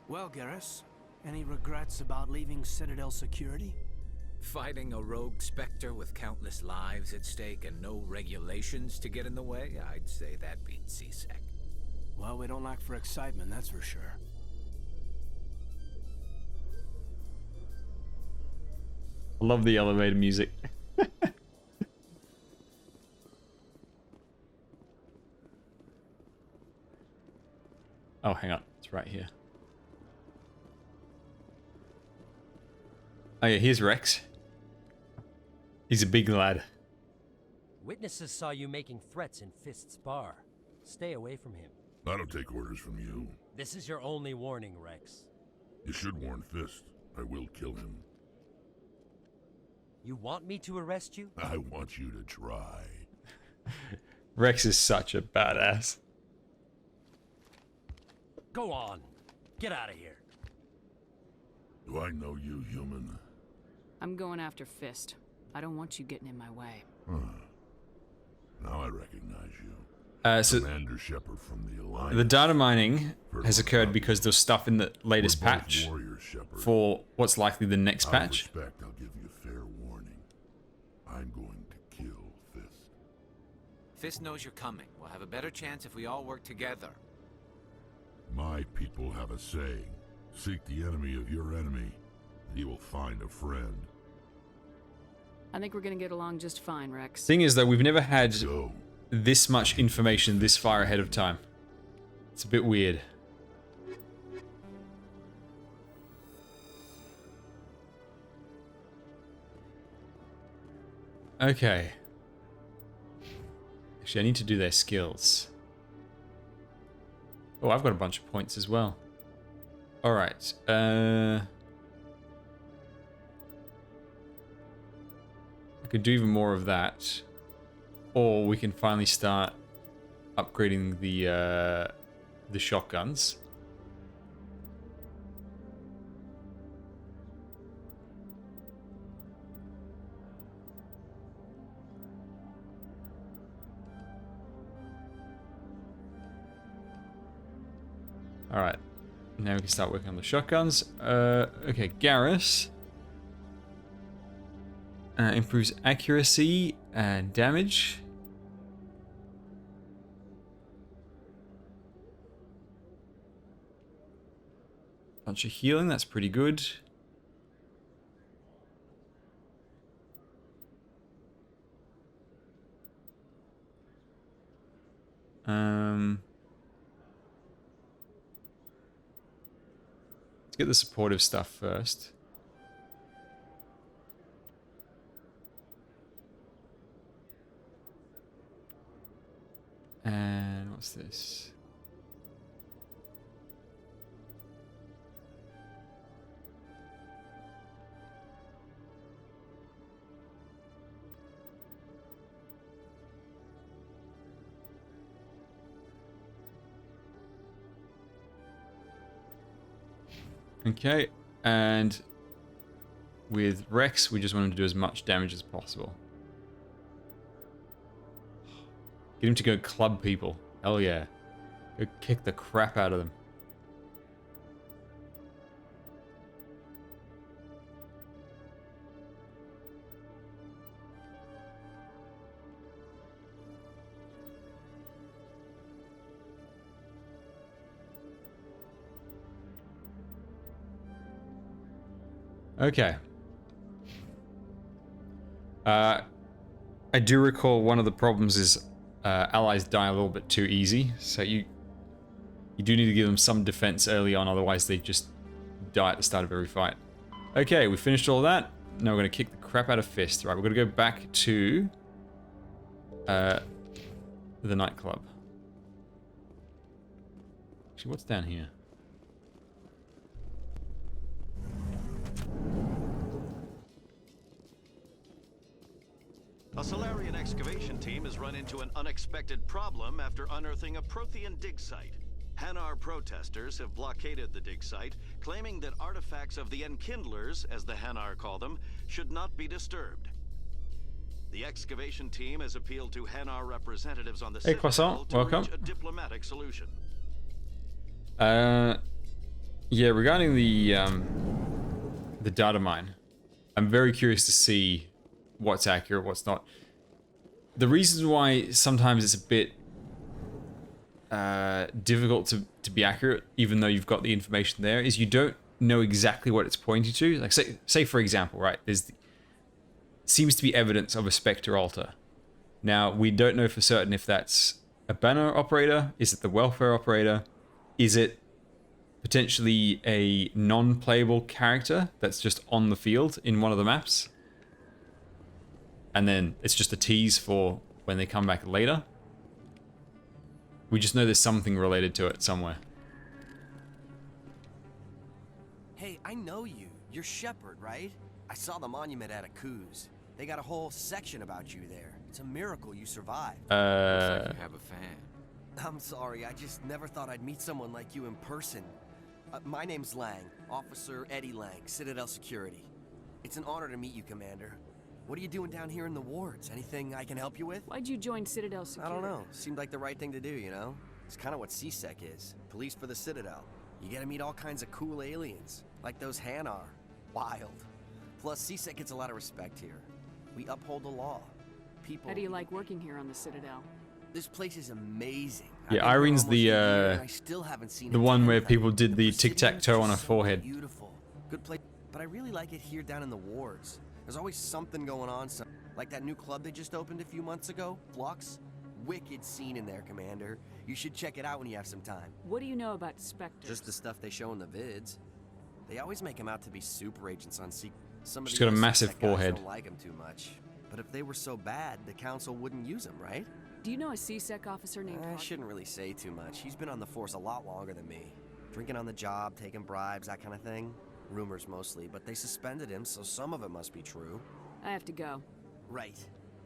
Well, Garrus, any regrets about leaving Citadel security? Fighting a rogue Spectre with countless lives at stake and no regulations to get in the way? I'd say that beats C-Sec. Well, we don't lack for excitement, that's for sure. I love the elevator music. Oh, hang on. It's right here. Oh yeah, here's Rex. He's a big lad. Witnesses saw you making threats in Fist's bar. Stay away from him. I don't take orders from you. This is your only warning, Rex. You should warn Fist. I will kill him. You want me to arrest you? I want you to try. Rex is such a badass. Go on. Get out of here. Do I know you, human? I'm going after Fist. I don't want you getting in my way. Now I recognize you. So Commander Shepard from the Alliance. the data mining has occurred because there's stuff in the latest patch Shepard. for what's likely the next Out of patch. respect, I'll give you fair warning. I'm going to kill Fist. Fist knows you're coming. We'll have a better chance if we all work together. My people have a saying. Seek the enemy of your enemy, and you will find a friend. I think we're gonna get along just fine, Rex. Thing is, though, we've never had this much information this far ahead of time. It's a bit weird. Okay. Actually, I need to do their skills. Oh, I've got a bunch of points as well. Alright. I could do even more of that. Or we can finally start upgrading the shotguns. Alright, now we can start working on the shotguns. Okay, Garrus. Improves accuracy and damage. Bunch of healing, that's pretty good. Let's get the supportive stuff first. And what's this? Okay, and with Rex, we just want him to do as much damage as possible. Get him to go club people. Hell yeah. Go kick the crap out of them. Okay. I do recall one of the problems is allies die a little bit too easy, so you do need to give them some defense early on, otherwise they just die at the start of every fight. Okay, we finished all that. Now we're going to kick the crap out of Fist. Right, we're going to go back to the nightclub. Actually, what's down here? A Solarian excavation team has run into an unexpected problem after unearthing a Prothean dig site. Hanar protesters have blockaded the dig site, claiming that artifacts of the Enkindlers, as the Hanar call them, should not be disturbed. The excavation team has appealed to Hanar representatives on the Hey, Croissant, welcome. reach a diplomatic solution. Yeah, regarding the data mine, I'm very curious to see what's accurate, what's not. The reason why sometimes it's a bit difficult to be accurate, even though you've got the information there, is you don't know exactly what it's pointing to. Like say for example, right, seems to be evidence of a Spectre altar. Now, we don't know for certain if that's a banner operator, is it the welfare operator, is it potentially a non-playable character that's just on the field in one of the maps, and then it's just a tease for when they come back later. We just know there's something related to it somewhere. Hey, I know you. You're Shepard, right? I saw the monument at Akuz. They got a whole section about you there. It's a miracle you survived. Looks like you have a fan. I'm sorry, I just never thought I'd meet someone like you in person. My name's Lang, Officer Eddie Lang, Citadel Security. It's an honor to meet you, Commander. What are you doing down here in the wards? Anything I can help you with? Why'd you join Citadel I Security? don't know. Seemed like the right thing to do, you know? It's kind of what CSEC is. Police for the Citadel. You get to meet all kinds of cool aliens, like those Hanar. Wild. Plus, CSEC gets a lot of respect here. We uphold the law. People... How do you like working here on the Citadel? This place is amazing. Yeah, Irene's the one where people did the tic-tac-toe on her forehead. Beautiful. Good place. But I really like it here down in the wards. There's always something going on. Like that new club they just opened a few months ago, Flux. Wicked scene in there, Commander. You should check it out when you have some time. What do you know about Spectres? Just the stuff they show in the vids. They always make them out to be super agents on secret. Some of She's the got a other massive CSEC guys forehead. Don't like them too much. But if they were so bad, the council wouldn't use them, right? Do you know a CSEC officer named I shouldn't really say too much. He's been on the force a lot longer than me. Drinking on the job, taking bribes, that kind of thing. Rumors mostly, but they suspended him, so some of it must be true. I have to go. Right.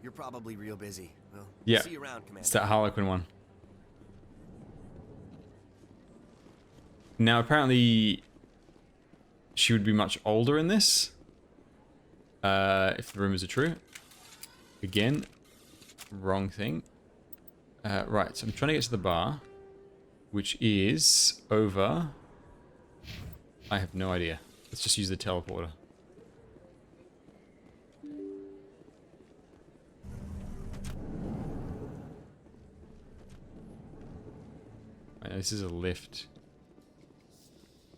You're probably real busy. Well, Yeah, see you around, Commander. it's that Harlequin one. Now, apparently, she would be much older in this. If the rumors are true. Again, wrong thing. Right, so I'm trying to get to the bar, which is over... I have no idea. Let's just use the teleporter. Right, this is a lift.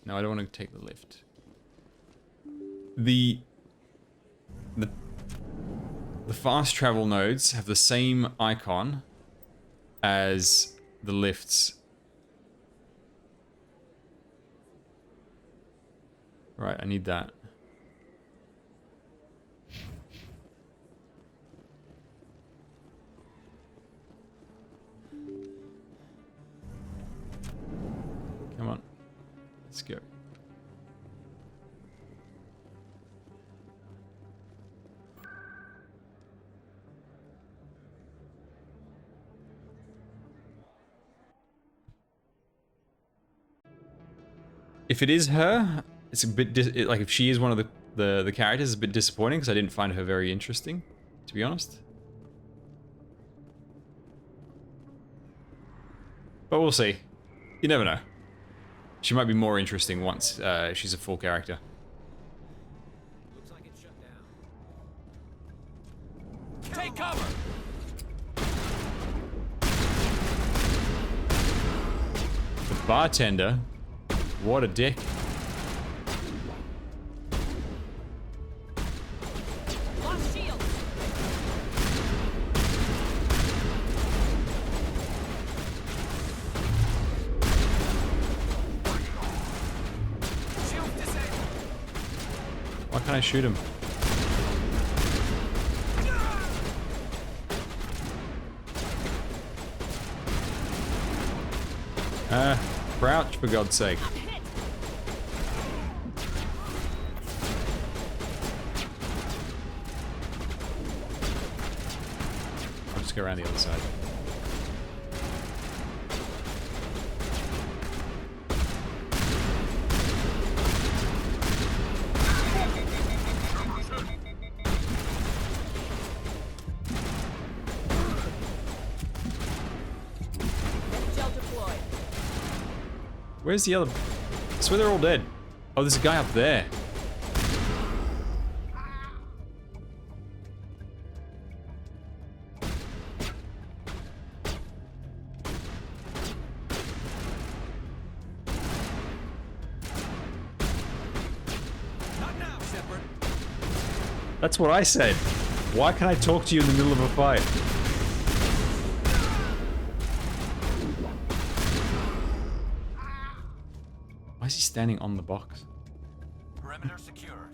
No, I don't want to take the lift. The fast travel nodes have the same icon as the lifts. Right, I need that. Come on. Let's go. If it is her, it's a bit like if she is one of the characters, it's a bit disappointing because I didn't find her very interesting, to be honest. But we'll see. You never know. She might be more interesting once she's a full character. Looks like it's shut down. Take cover! The bartender? What a dick. Lost shield. Shield disabled. Why can't I shoot him? Crouch, for God's sake. I'll just go around the other side. Gel deployed. Where's the other? I swear they're all dead. Oh, there's a guy up there. Not now, Shepard. That's what I said. Why can't I talk to you in the middle of a fight? Why is he standing on the box? Perimeter secured.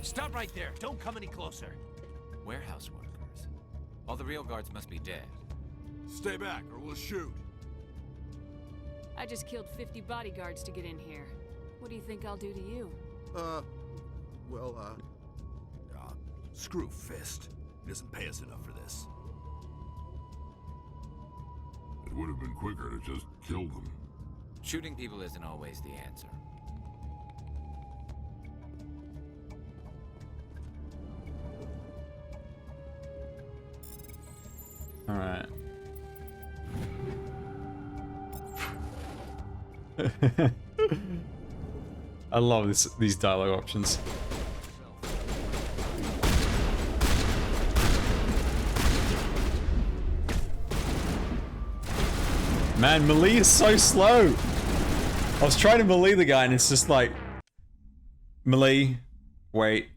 Stop right there. Don't come any closer. Warehouse workers. All the real guards must be dead. Stay back or we'll shoot. I just killed 50 bodyguards to get in here. What do you think I'll do to you? Screw Fist. He doesn't pay us enough for this. It would have been quicker to just kill them. Shooting people isn't always the answer. Alright. I love these dialogue options. Man, melee is so slow. I was trying to melee the guy and it's just like melee, wait,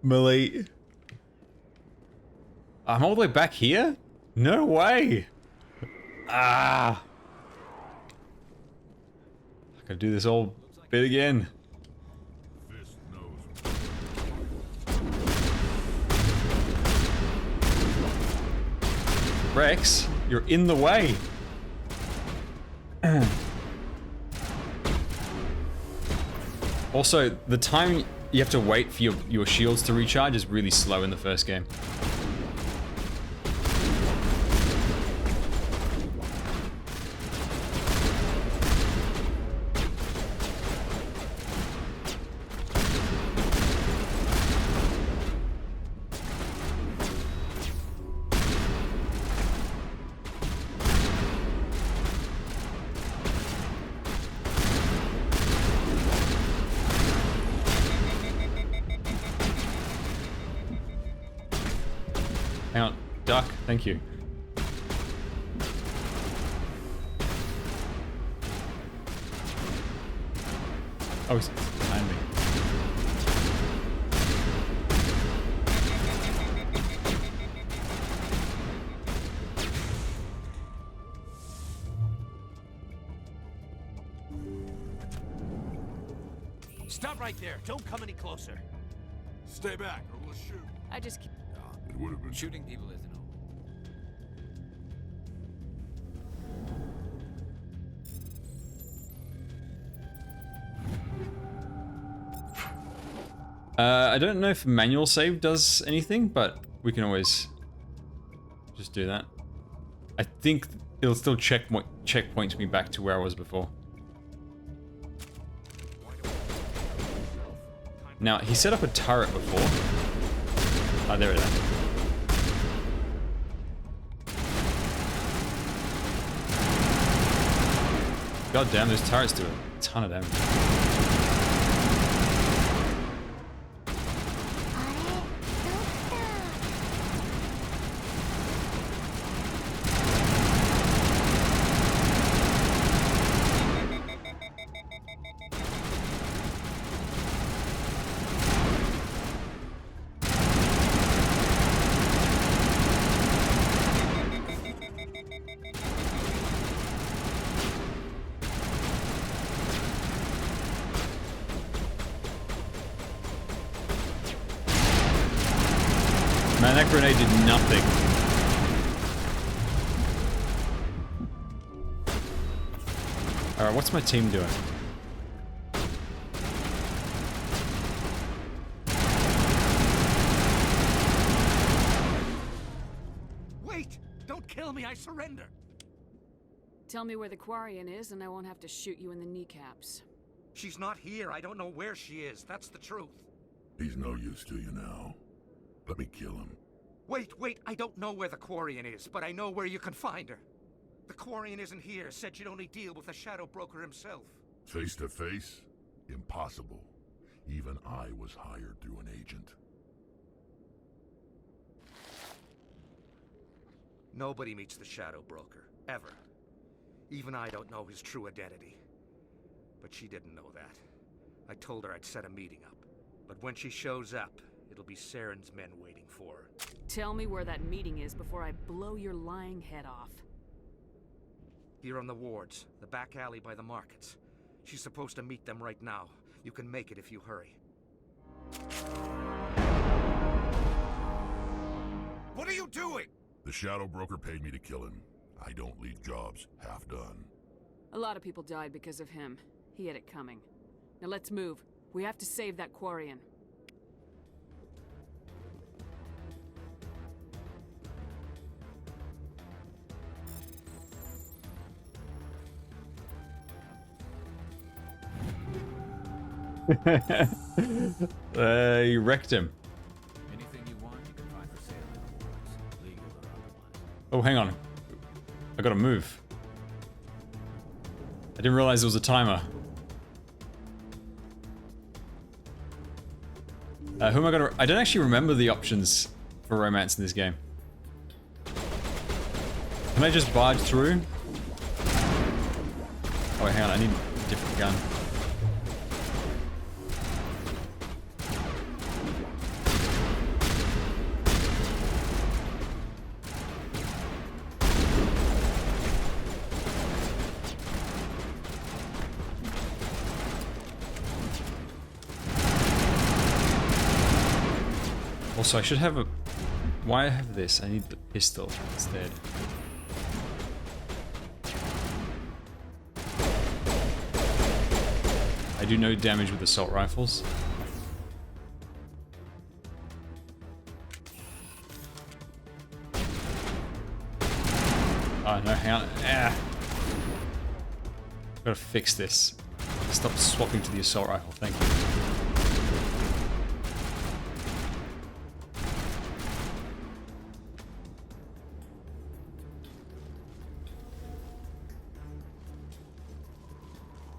melee. I'm all the way back here? No way. Ah. I gotta do this whole bit again. Rex, you're in the way. Also, the time you have to wait for your shields to recharge is really slow in the first game. Hang on, duck, thank you. Oh, he's behind me. Stop right there. Don't come any closer. Stay back, or we'll shoot. I just keep... It would have been Shooting people isn't I don't know if manual save does anything, but we can always just do that. I think it'll still checkpoint me back to where I was before. Now, he set up a turret before. Ah, there it is. God damn, those turrets do a ton of damage. Man, that grenade did nothing. Alright, what's my team doing? Wait! Don't kill me, I surrender! Tell me where the Quarian is and I won't have to shoot you in the kneecaps. She's not here. I don't know where she is. That's the truth. He's no use to you now. Let me kill him. Wait, I don't know where the Quarian is, but I know where you can find her. The Quarian isn't here. Said she'd only deal with the Shadow Broker himself. Face to face? Impossible. Even I was hired through an agent. Nobody meets the Shadow Broker, ever. Even I don't know his true identity. But she didn't know that. I told her I'd set a meeting up. But when she shows up, it'll be Saren's men waiting for her. Tell me where that meeting is before I blow your lying head off. Here on the wards, the back alley by the markets. She's supposed to meet them right now. You can make it if you hurry. What are you doing? The Shadow Broker paid me to kill him. I don't leave jobs half done. A lot of people died because of him. He had it coming. Now let's move. We have to save that Quarian. You wrecked him. Anything you want, you can find for sale in the wards, legal or otherwise. Oh, hang on. I gotta move. I didn't realize there was a timer. Who am I gonna... I don't actually remember the options for romance in this game. Can I just barge through? Oh, wait, hang on. I need a different gun. Also, I should have a... Why I have this? I need the pistol instead. I do no damage with assault rifles. Oh no, hang on. Ah. Gotta fix this. Stop swapping to the assault rifle, thank you.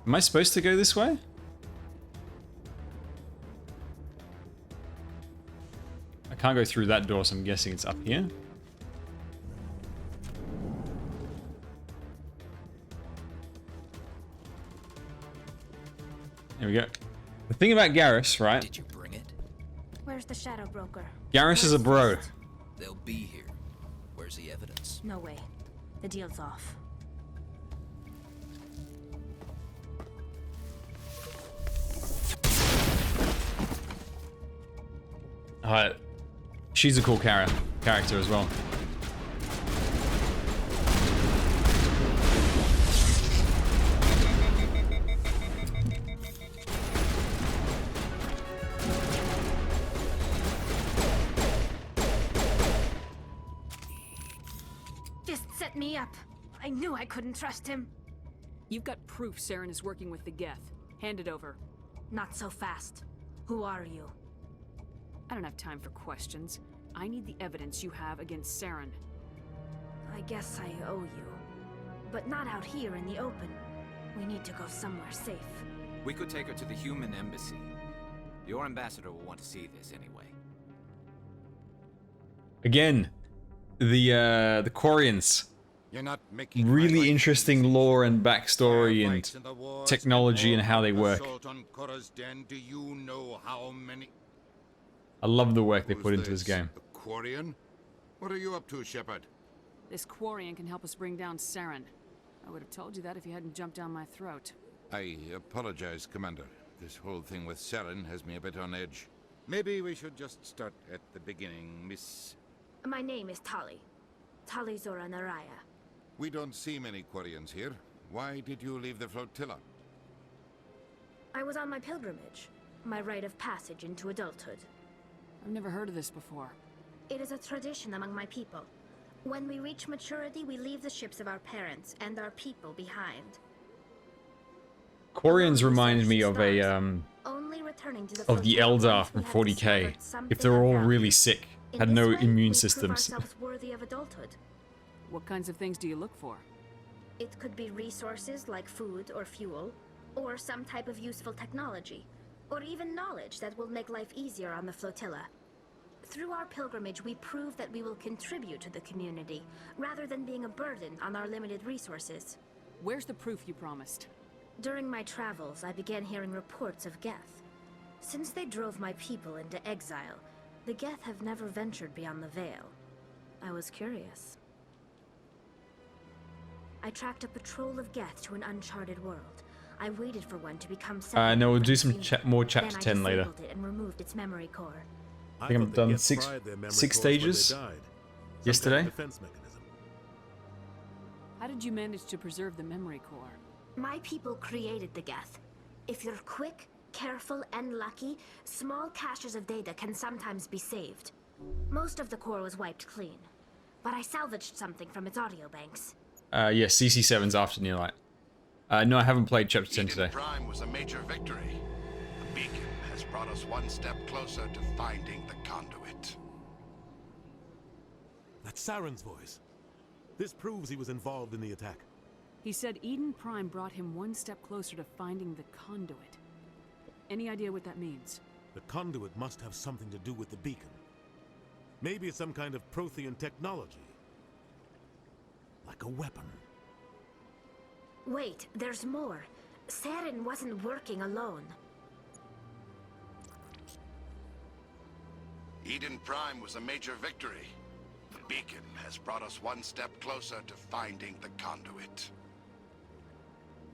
Am I supposed to go this way? I can't go through that door, so I'm guessing it's up here. There we go. The thing about Garrus, right? Did you bring it? Where's the Shadow Broker? Garrus is a bro. They'll be here. Where's the evidence? No way. The deal's off. She's a cool character as well. Just set me up. I knew I couldn't trust him. You've got proof Saren is working with the Geth. Hand it over. Not so fast. Who are you? I don't have time for questions. I need the evidence you have against Saren. I guess I owe you. But not out here in the open. We need to go somewhere safe. We could take her to the human embassy. Your ambassador will want to see this anyway. Again, the Quarians. You're not making really interesting lore and backstory and technology and how they work. Do you know how many? I love the work they put into this game. A Quarian? What are you up to, Shepard? This Quarian can help us bring down Saren. I would have told you that if you hadn't jumped down my throat. I apologize, Commander. This whole thing with Saren has me a bit on edge. Maybe we should just start at the beginning, Miss... My name is Tali. Tali Zora Naraya. We don't see many Quarians here. Why did you leave the flotilla? I was on my pilgrimage. My rite of passage into adulthood. I've never heard of this before. It is a tradition among my people. When we reach maturity, we leave the ships of our parents and our people behind. Quarians reminded me of a Only returning to the of the Eldar from 40k. If they were all really sick, had no immune systems. Worthy of adulthood. What kinds of things do you look for? It could be resources like food or fuel, or some type of useful technology, or even knowledge that will make life easier on the flotilla. Through our pilgrimage, we prove that we will contribute to the community, rather than being a burden on our limited resources. Where's the proof you promised? During my travels, I began hearing reports of Geth. Since they drove my people into exile, the Geth have never ventured beyond the Veil. I was curious. I tracked a patrol of Geth to an uncharted world. I waited for one to become no, we'll do some more chapter 10 later. It and removed its memory core. I think I'm done six stages yesterday. How did you manage to preserve the memory core? My people created the Geth. If you're quick, careful, and lucky, small caches of data can sometimes be saved. Most of the core was wiped clean, but I salvaged something from its audio banks. Yeah, CC7's after Near Light. No, I haven't played chapter 10 today. Prime was a major victory. The beacon has brought us one step closer to finding the conduit. That's Saren's voice. This proves he was involved in the attack. He said Eden Prime brought him one step closer to finding the conduit. Any idea what that means? The conduit must have something to do with the beacon. Maybe it's some kind of Prothean technology. Like a weapon. Wait, there's more. Saren wasn't working alone. Eden Prime was a major victory. The beacon has brought us one step closer to finding the conduit.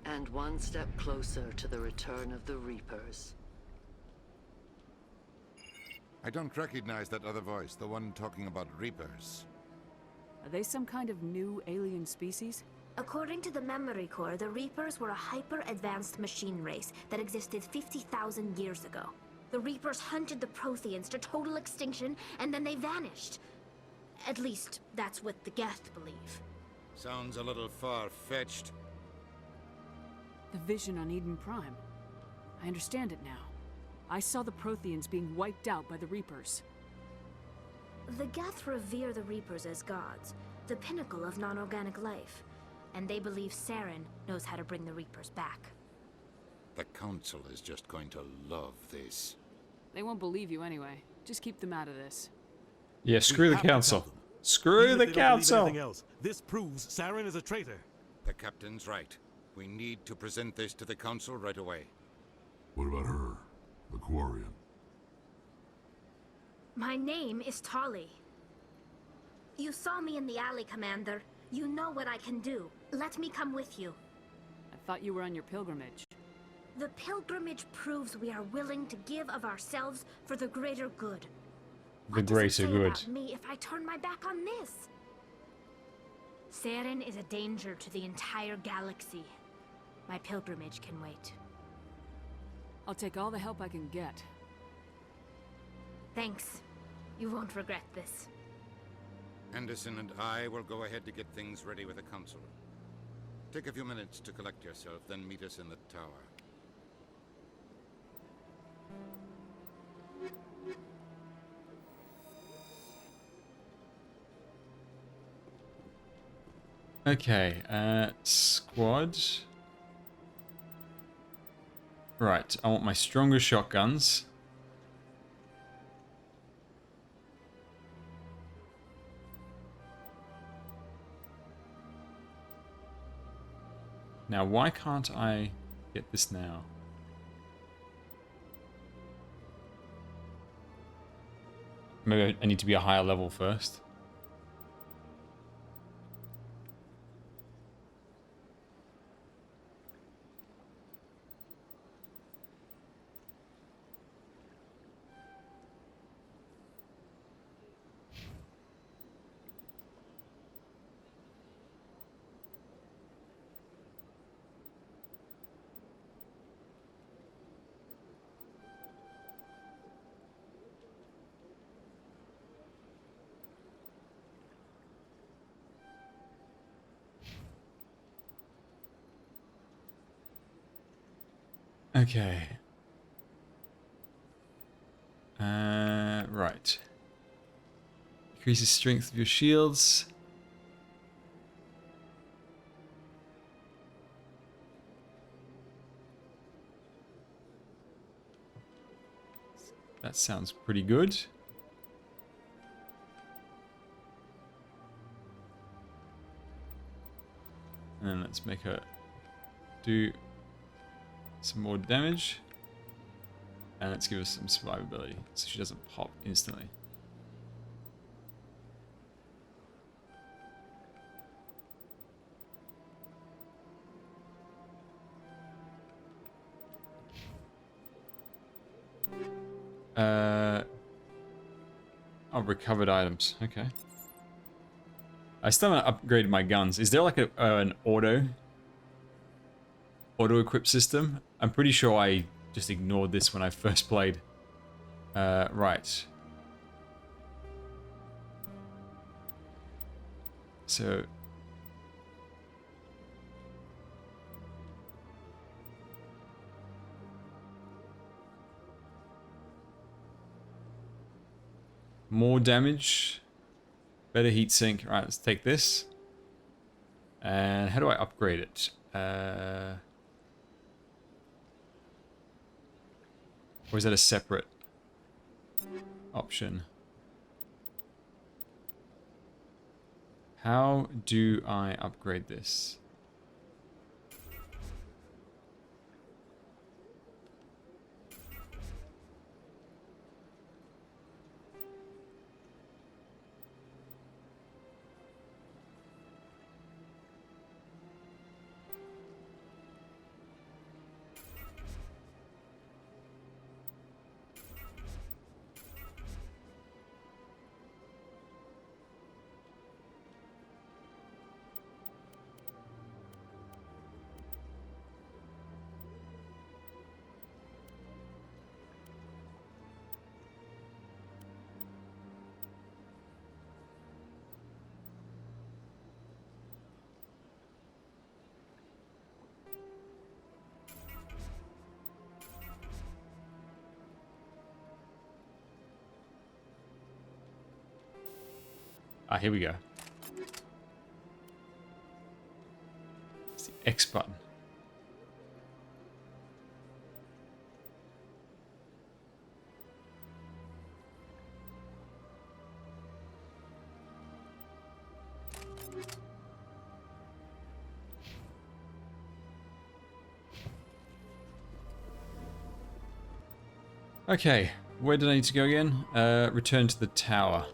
And one step closer to the return of the Reapers. I don't recognize that other voice, the one talking about Reapers. Are they some kind of new alien species? According to the Memory Core, the Reapers were a hyper-advanced machine race that existed 50,000 years ago. The Reapers hunted the Protheans to total extinction, and then they vanished. At least, that's what the Geth believe. Sounds a little far-fetched. The vision on Eden Prime. I understand it now. I saw the Protheans being wiped out by the Reapers. The Geth revere the Reapers as gods, the pinnacle of non-organic life. And they believe Saren knows how to bring the Reapers back. The Council is just going to love this. They won't believe you anyway. Just keep them out of this. Yeah, screw the council. Screw Even the if they don't believe council. anything else, this proves Saren is a traitor. The captain's right. We need to present this to the Council right away. What about her? The Quarian? My name is Tali. You saw me in the alley, Commander. You know what I can do. Let me come with you. I thought you were on your pilgrimage. The pilgrimage proves we are willing to give of ourselves for the greater good. The greater Say good. about me if I turn my back on this. Saren is a danger to the entire galaxy. My pilgrimage can wait. I'll take all the help I can get. Thanks. You won't regret this. Anderson and I will go ahead to get things ready with the Council. Take a few minutes to collect yourself, then meet us in the tower. Okay, squad. Right, I want my stronger shotguns. Now, why can't I get this now? Maybe I need to be a higher level first. Okay. Right. Increases strength of your shields. That sounds pretty good. And let's make her do some more damage. And let's give her some survivability so she doesn't pop instantly. Oh, recovered items. Okay. I still haven't upgraded my guns. Is there like an auto equip system? I'm pretty sure I just ignored this when I first played. Right. So more damage, better heat sink. All right, let's take this. And how do I upgrade it? Or is that a separate option? How do I upgrade this? Ah, here we go. It's the X button. Okay, where did I need to go again? Return to the tower.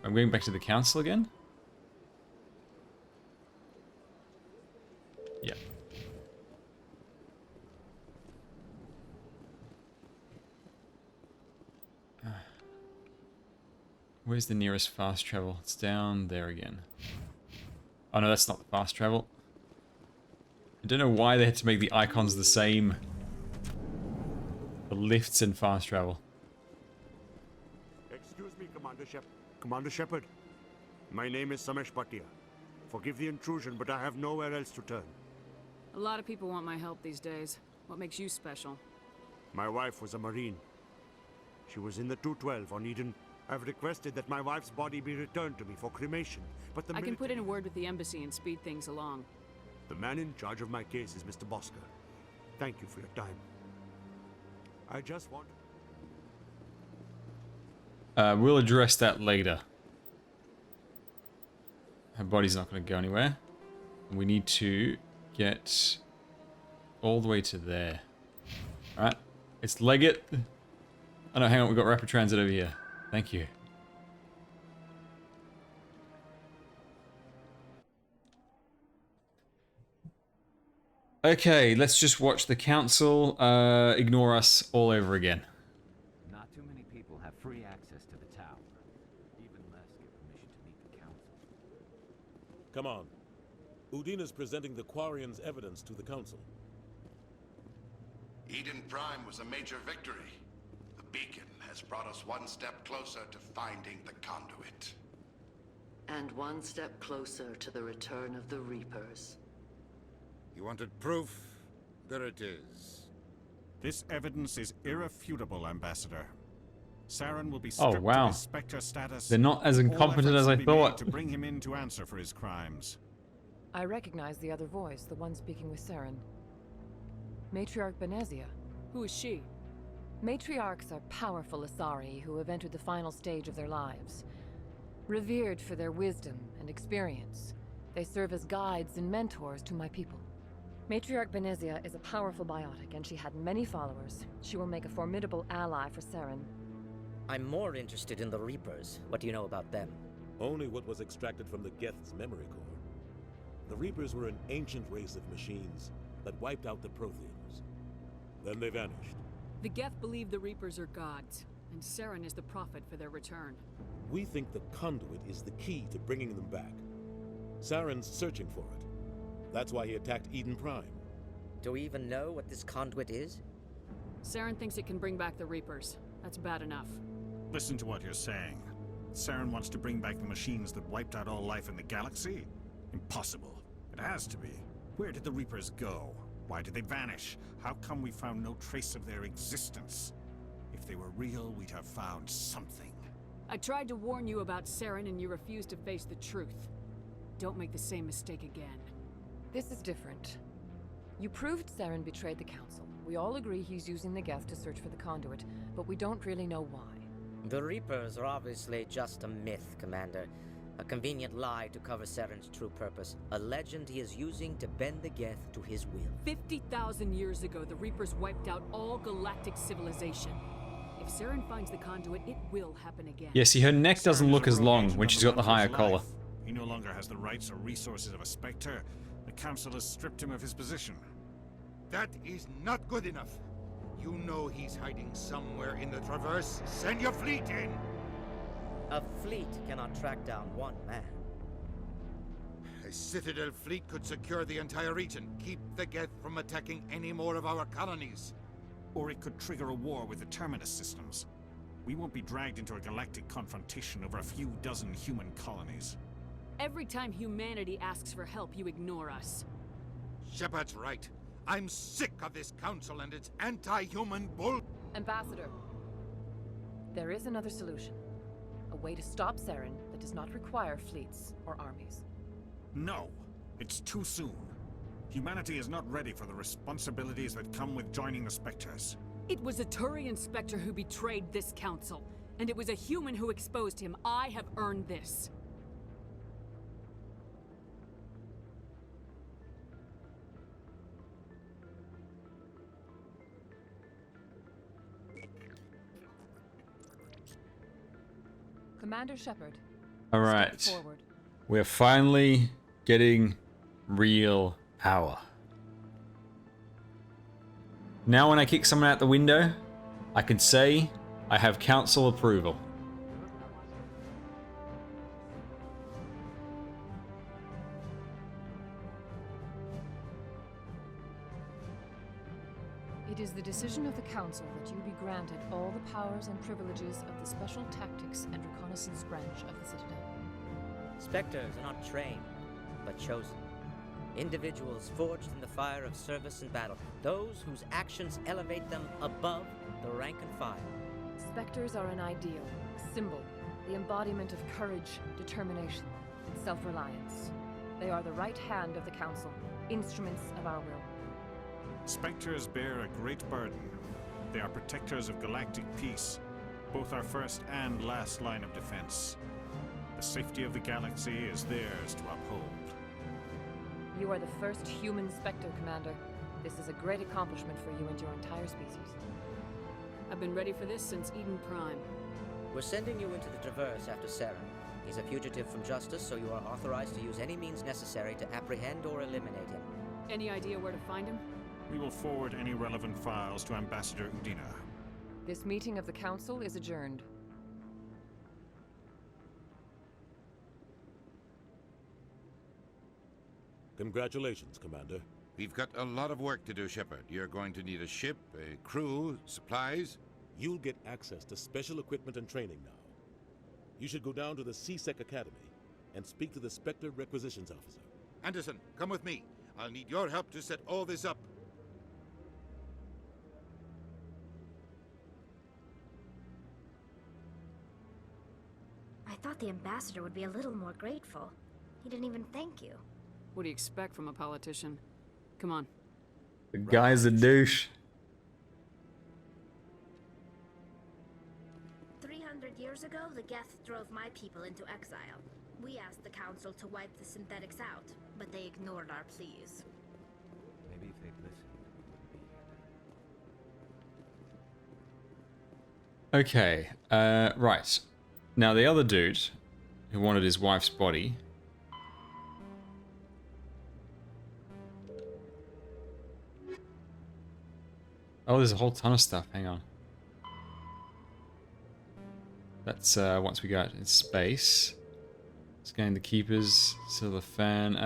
I'm going back to the council again? Yeah. Where's the nearest fast travel? It's down there again. Oh no, that's not the fast travel. I don't know why they had to make the icons the same. The lifts and fast travel. Excuse me, Commander Shepard. My name is Samesh Bhatia. Forgive the intrusion, but I have nowhere else to turn. A lot of people want my help these days. What makes you special? My wife was a Marine. She was in the 212 on Eden. I've requested that my wife's body be returned to me for cremation, but the I can put in a word with the embassy and speed things along. The man in charge of my case is Mr. Bosker. Thank you for your time. I just want... We'll address that later. Her body's not going to go anywhere. We need to get all the way to there. Alright, let's leg it. Oh no, hang on, we've got rapid transit over here. Thank you. Okay, let's just watch the council ignore us all over again. Not too many people have free access to the tower. Even less get permission to meet the council. Come on. Udine is presenting the Quarians' evidence to the council. Eden Prime was a major victory. The beacon has brought us one step closer to finding the conduit. And one step closer to the return of the Reapers. You wanted proof? There it is. This evidence is irrefutable, Ambassador. Saren will be stripped Oh wow. of his Spectre status. They're not as All incompetent efforts as will I be thought. made to bring him in to answer for his crimes. I recognize the other voice, the one speaking with Saren. Matriarch Benezia. Who is she? Matriarchs are powerful Asari who have entered the final stage of their lives. Revered for their wisdom and experience, they serve as guides and mentors to my people. Matriarch Benezia is a powerful biotic, and she had many followers. She will make a formidable ally for Saren. I'm more interested in the Reapers. What do you know about them? Only what was extracted from the Geth's memory core. The Reapers were an ancient race of machines that wiped out the Protheans. Then they vanished. The Geth believe the Reapers are gods, and Saren is the prophet for their return. We think the conduit is the key to bringing them back. Saren's searching for it. That's why he attacked Eden Prime. Do we even know what this conduit is? Saren thinks it can bring back the Reapers. That's bad enough. Listen to what you're saying. Saren wants to bring back the machines that wiped out all life in the galaxy? Impossible. It has to be. Where did the Reapers go? Why did they vanish? How come we found no trace of their existence? If they were real, we'd have found something. I tried to warn you about Saren and you refused to face the truth. Don't make the same mistake again. This is different. You proved Saren betrayed the Council. We all agree he's using the Geth to search for the conduit, but we don't really know why. The Reapers are obviously just a myth, Commander. A convenient lie to cover Saren's true purpose. A legend he is using to bend the Geth to his will. 50,000 years ago, the Reapers wiped out all galactic civilization. If Saren finds the conduit, it will happen again. Yeah, see, her neck doesn't look as long when she's got the higher collar. He no longer has the rights or resources of a Spectre. The Council has stripped him of his position. That is not good enough. You know he's hiding somewhere in the Traverse. Send your fleet in! A fleet cannot track down one man. A Citadel fleet could secure the entire region, keep the Geth from attacking any more of our colonies. Or it could trigger a war with the Terminus systems. We won't be dragged into a galactic confrontation over a few dozen human colonies. Every time humanity asks for help, you ignore us. Shepard's right. I'm sick of this council and its anti-human bull. Ambassador, there is another solution. A way to stop Saren that does not require fleets or armies. No, it's too soon. Humanity is not ready for the responsibilities that come with joining the Spectres. It was a Turian Spectre who betrayed this council, and it was a human who exposed him. I have earned this. Commander Shepard. All right. Step forward. We're finally getting real power. Now when I kick someone out the window, I can say I have council approval. It is the decision of the Council that you be granted all the powers and privileges of the Special Tactics and Reconnaissance branch of the Citadel. Spectres are not trained, but chosen. Individuals forged in the fire of service and battle. Those whose actions elevate them above the rank and file. Spectres are an ideal, a symbol, the embodiment of courage, determination, and self-reliance. They are the right hand of the Council, instruments of our will. Spectres bear a great burden. They are protectors of galactic peace, both our first and last line of defense. The safety of the galaxy is theirs to uphold. You are the first human Spectre, Commander. This is a great accomplishment for you and your entire species. I've been ready for this since Eden Prime. We're sending you into the Traverse after Saren. He's a fugitive from justice, so you are authorized to use any means necessary to apprehend or eliminate him. Any idea where to find him? We will forward any relevant files to Ambassador Udina. This meeting of the Council is adjourned. Congratulations, Commander. We've got a lot of work to do, Shepard. You're going to need a ship, a crew, supplies. You'll get access to special equipment and training now. You should go down to the C-Sec Academy and speak to the Spectre Requisitions Officer. Anderson, come with me. I'll need your help to set all this up. I thought the ambassador would be a little more grateful. He didn't even thank you. What do you expect from a politician? Come on. The guy's a douche. 300 years ago, the Geth drove my people into exile. We asked the Council to wipe the synthetics out, but they ignored our pleas. Maybe if they'd listened, we wouldn't be here. Okay, right. Now the other dude who wanted his wife's body. Oh, there's a whole ton of stuff. Hang on. That's once we got in space. Scanning the keepers, silver fan.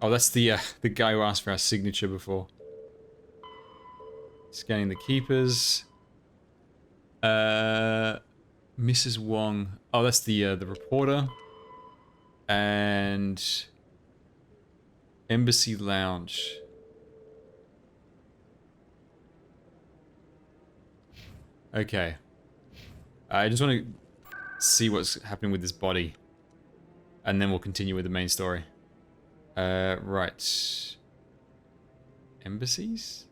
Oh, that's the guy who asked for our signature before. Scanning the keepers. Mrs. Wong. Oh, that's the reporter. And Embassy Lounge. Okay. I just want to see what's happening with this body. And then we'll continue with the main story. Right. Embassies?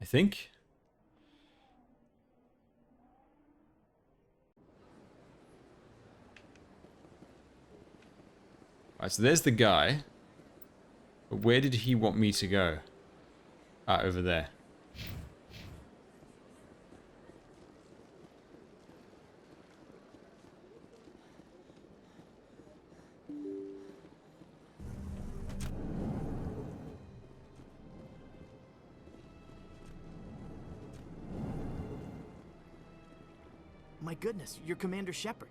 I think. Right, so there's the guy. But where did he want me to go? Ah, over there. My goodness, you're Commander Shepard.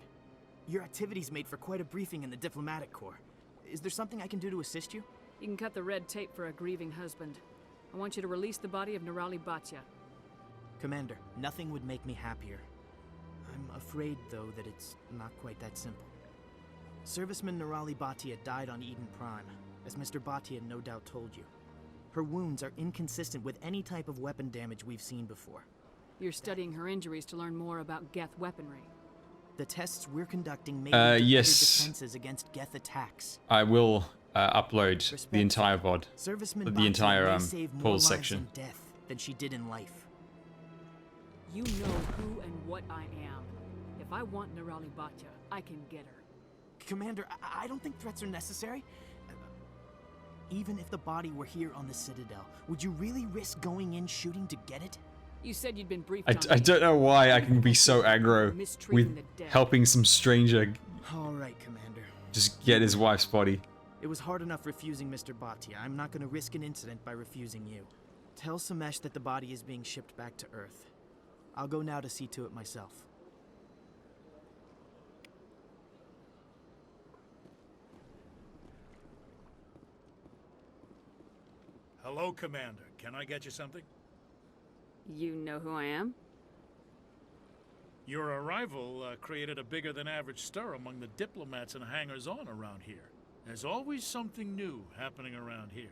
Your activities made for quite a briefing in the diplomatic corps. Is there something I can do to assist you? You can cut the red tape for a grieving husband. I want you to release the body of Nerali Batya. Commander, nothing would make me happier. I'm afraid, though, that it's not quite that simple. Serviceman Nerali Batya died on Eden Prime, as Mr. Batya no doubt told you. Her wounds are inconsistent with any type of weapon damage we've seen before. You're studying her injuries to learn more about Geth weaponry. The tests we're conducting may lead to yes. better defenses against Geth attacks. I will upload the entire VOD. Serviceman The entire Batya may save more pause lives section. in death than she did in life. You know who and what I am. If I want Nerali Batya, I can get her. Commander, I don't think threats are necessary. Even if the body were here on the Citadel, would you really risk going in shooting to get it? You said you'd been briefed I don't know why I can be so aggro with helping some stranger All right, Commander. just get his wife's body. It was hard enough refusing Mr. Batya. I'm not going to risk an incident by refusing you. Tell Samesh that the body is being shipped back to Earth. I'll go now to see to it myself. Hello, Commander. Can I get you something? You know who I am? Your arrival created a bigger-than-average stir among the diplomats and hangers-on around here. There's always something new happening around here.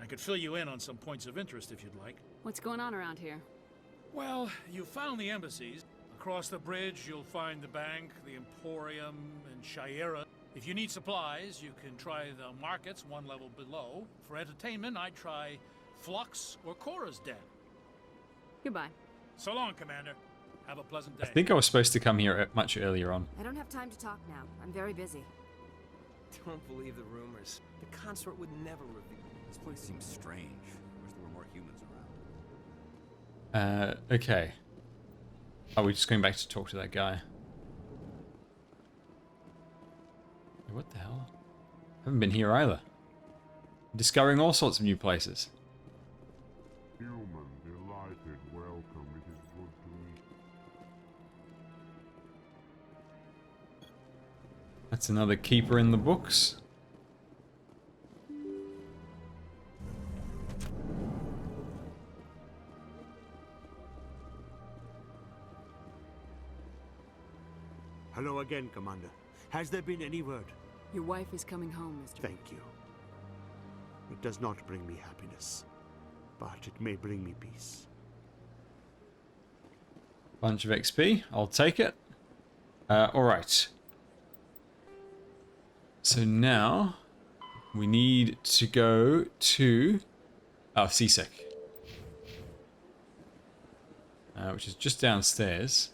I could fill you in on some points of interest if you'd like. What's going on around here? Well, you found the embassies. Across the bridge, you'll find the bank, the Emporium, and Shira. If you need supplies, you can try the markets one level below. For entertainment, I'd try Flux or Cora's Den. Goodbye. So long, Commander. Have a pleasant day. I think I was supposed to come here much earlier on. I don't have time to talk now. I'm very busy. Don't believe the rumors. The consort would never reveal. This place seems strange. Wish there were more humans around. Okay. Are we just going back to talk to that guy? What the hell? I haven't been here either. Discovering all sorts of new places. Human, delighted, welcome. It is good to meet you. That's another keeper in the books. Hello again, Commander. Has there been any word? Your wife is coming home, Mr. Thank you. It does not bring me happiness, but it may bring me peace. Bunch of XP. I'll take it. Alright. So now we need to go to CSEC. Which is just downstairs.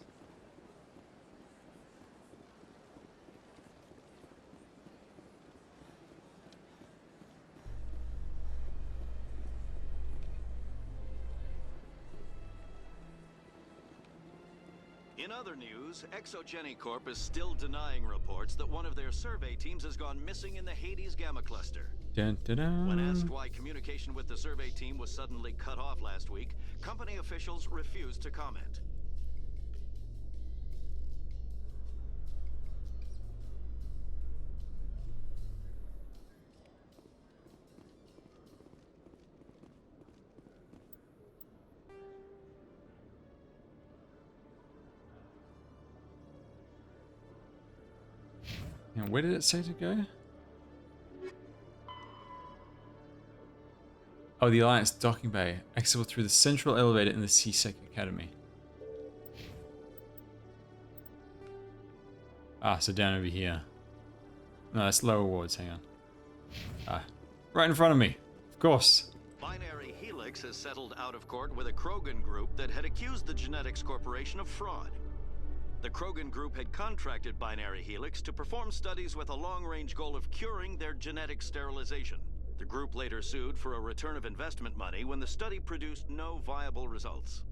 In other news, ExoGeniCorp is still denying reports that one of their survey teams has gone missing in the Hades Gamma Cluster. Dun, dun, dun. When asked why communication with the survey team was suddenly cut off last week, company officials refused to comment. Now, where did it say to go? Oh, the Alliance docking bay, accessible through the central elevator in the CSEC Academy. Ah, so down over here. No, that's lower wards. Hang on. Ah, right in front of me. Of course. Binary Helix has settled out of court with a Krogan group that had accused the Genetics Corporation of fraud. The Krogan group had contracted Binary Helix to perform studies with a long-range goal of curing their genetic sterilization. The group later sued for a return of investment money when the study produced no viable results.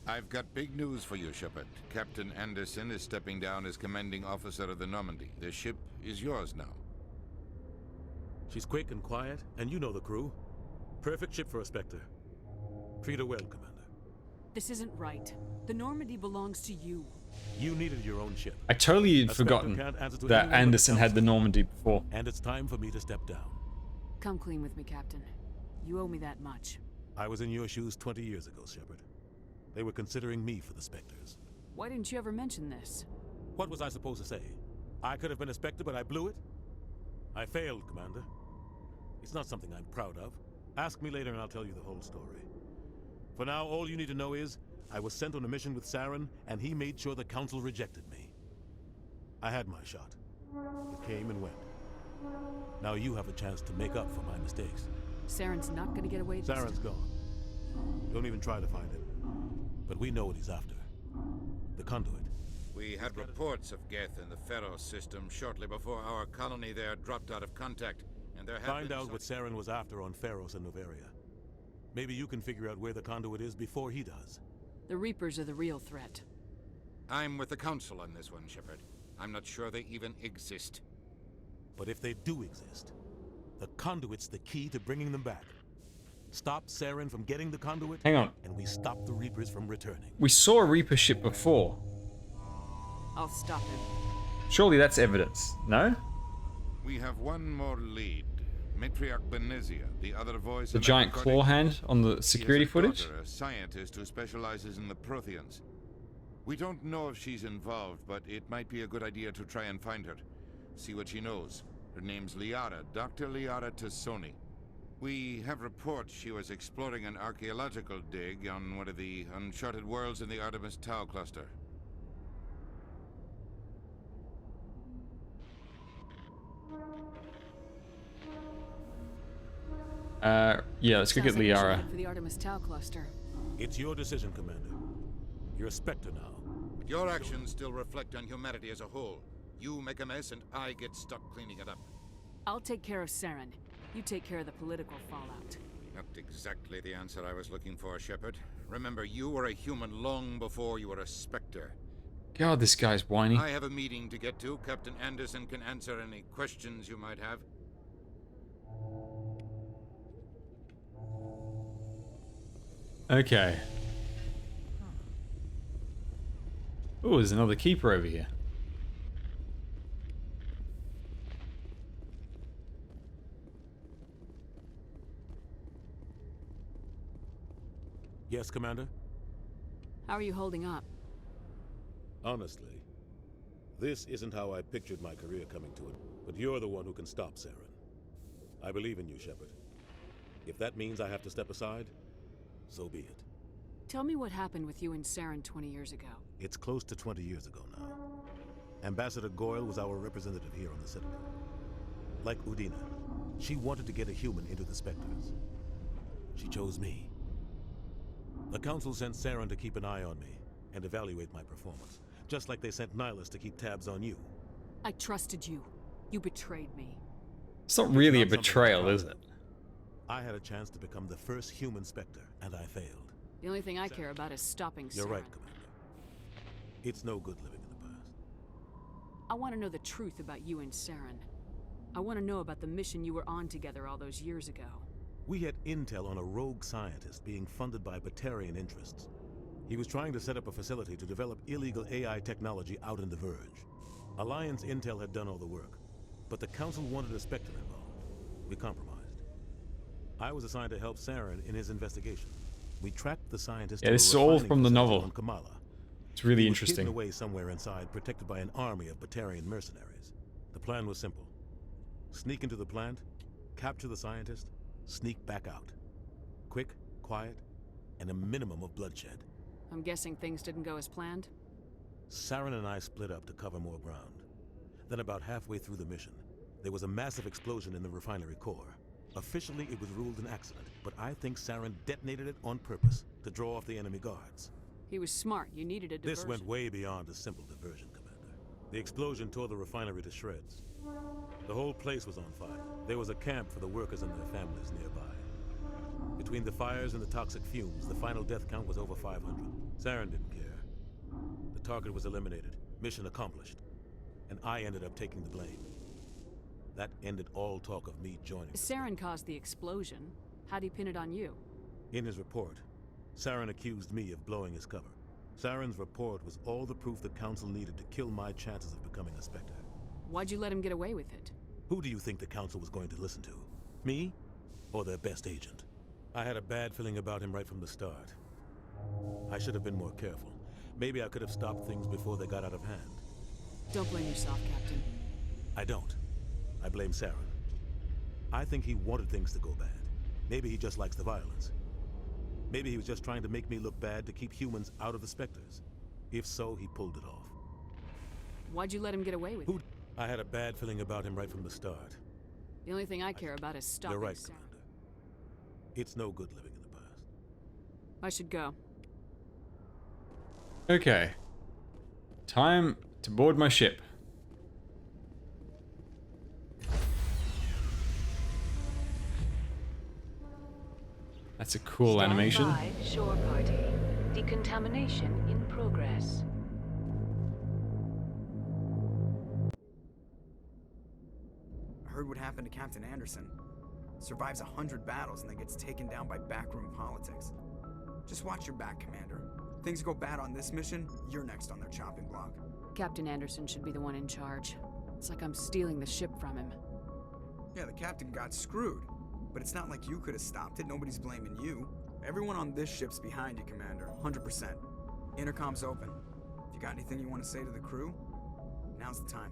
I've got big news for you, Shepard. Captain Anderson is stepping down as commanding officer of the Normandy. The ship is yours now. She's quick and quiet, and you know the crew. Perfect ship for a Spectre. Treat her well, Commander. This isn't right. The Normandy belongs to you. You needed your own ship. I totally had forgotten that Anderson had the Normandy before. And it's time for me to step down. Come clean with me, Captain. You owe me that much. I was in your shoes 20 years ago, Shepard. They were considering me for the Spectres. Why didn't you ever mention this? What was I supposed to say? I could have been a Spectre, but I blew it? I failed, Commander. It's not something I'm proud of. Ask me later and I'll tell you the whole story. For now, all you need to know is, I was sent on a mission with Saren, and he made sure the Council rejected me. I had my shot. It came and went. Now you have a chance to make up for my mistakes. Saren's not gonna get away this Saren's gone. Don't even try to find him. But we know what he's after. The conduit. We had reports of Geth in the Pharaoh system shortly before our colony there dropped out of contact, and there have Find out what Saren was after on Pharos and Noveria. Maybe you can figure out where the conduit is before he does. The Reapers are the real threat. I'm with the Council on this one, Shepard. I'm not sure they even exist. But if they do exist, the conduit's the key to bringing them back. Stop Saren from getting the conduit. Hang on. And we stop the Reapers from returning. We saw a Reaper ship before. I'll stop him. Surely that's evidence, no? We have one more lead. Matriarch Benezia, the other voice. The giant claw hand on the security footage? A scientist who specializes in the Protheans. We don't know if she's involved, but it might be a good idea to try and find her. See what she knows. Her name's Liara, Dr. Liara Tassoni. We have reports she was exploring an archaeological dig on one of the uncharted worlds in the Artemis Tau cluster. Yeah, let's go get Liara. For the Artemis Tau cluster. It's your decision, Commander. You're a Spectre now. But your actions still reflect on humanity as a whole. You make a mess and I get stuck cleaning it up. I'll take care of Saren. You take care of the political fallout. Not exactly the answer I was looking for, Shepard. Remember, you were a human long before you were a Spectre. God, this guy's whiny. I have a meeting to get to. Captain Anderson can answer any questions you might have. Okay. Oh, there's another keeper over here. Yes, Commander? How are you holding up? Honestly, this isn't how I pictured my career coming to it, but you're the one who can stop Saren. I believe in you, Shepard. If that means I have to step aside, so be it. Tell me what happened with you and Saren 20 years ago. It's close to 20 years ago now. Ambassador Goyle was our representative here on the Citadel. Like Udina, she wanted to get a human into the Spectres. She chose me. The Council sent Saren to keep an eye on me and evaluate my performance, just like they sent Nihilus to keep tabs on you. I trusted you. You betrayed me. It's not really a betrayal, is it? I had a chance to become the first human Spectre, and I failed. The only thing I care about is stopping Saren. You're right, Commander. It's no good living in the past. I want to know the truth about you and Saren. I want to know about the mission you were on together all those years ago. We had intel on a rogue scientist being funded by Batarian interests. He was trying to set up a facility to develop illegal AI technology out in the Verge. Alliance intel had done all the work, but the Council wanted a Spectre involved. We compromised. I was assigned to help Saren in his investigation. We tracked the scientist. Yeah, this is all from the novel. On Kamala. It's really He was interesting. hidden away somewhere inside, protected by an army of Batarian mercenaries. The plan was simple: sneak into the plant, capture the scientist, sneak back out. Quick, quiet, and a minimum of bloodshed. I'm guessing things didn't go as planned? Saren and I split up to cover more ground. Then about halfway through the mission, there was a massive explosion in the refinery core. Officially, it was ruled an accident, but I think Saren detonated it on purpose to draw off the enemy guards. He was smart. You needed a diversion. This went way beyond a simple diversion, Commander. The explosion tore the refinery to shreds. The whole place was on fire. There was a camp for the workers and their families nearby. Between the fires and the toxic fumes, the final death count was over 500. Saren didn't care. The target was eliminated, mission accomplished, and I ended up taking the blame. That ended all talk of me joining. Saren caused the explosion. How'd he pin it on you? In his report, Saren accused me of blowing his cover. Saren's report was all the proof the Council needed to kill my chances of becoming a Spectre. Why'd you let him get away with it? Who do you think the Council was going to listen to? Me? Or their best agent? I had a bad feeling about him right from the start. I should have been more careful. Maybe I could have stopped things before they got out of hand. Don't blame yourself, Captain. I don't. I blame Saren. I think he wanted things to go bad. Maybe he just likes the violence. Maybe he was just trying to make me look bad to keep humans out of the Spectres. If so, he pulled it off. Why'd you let him get away with it? I had a bad feeling about him right from the start. The only thing I care about is stopping You're right, Saren. Commander. It's no good living in the past. I should go. Okay. Time to board my ship. That's a cool animation. Stand by, shore party. Decontamination in progress. I heard what happened to Captain Anderson. Survives 100 battles and then gets taken down by backroom politics. Just watch your back, Commander. Things go bad on this mission, you're next on their chopping block. Captain Anderson should be the one in charge. It's like I'm stealing the ship from him. Yeah, the captain got screwed. But it's not like you could have stopped it. Nobody's blaming you. Everyone on this ship's behind you, Commander. 100%. Intercom's open. If you got anything you want to say to the crew, now's the time.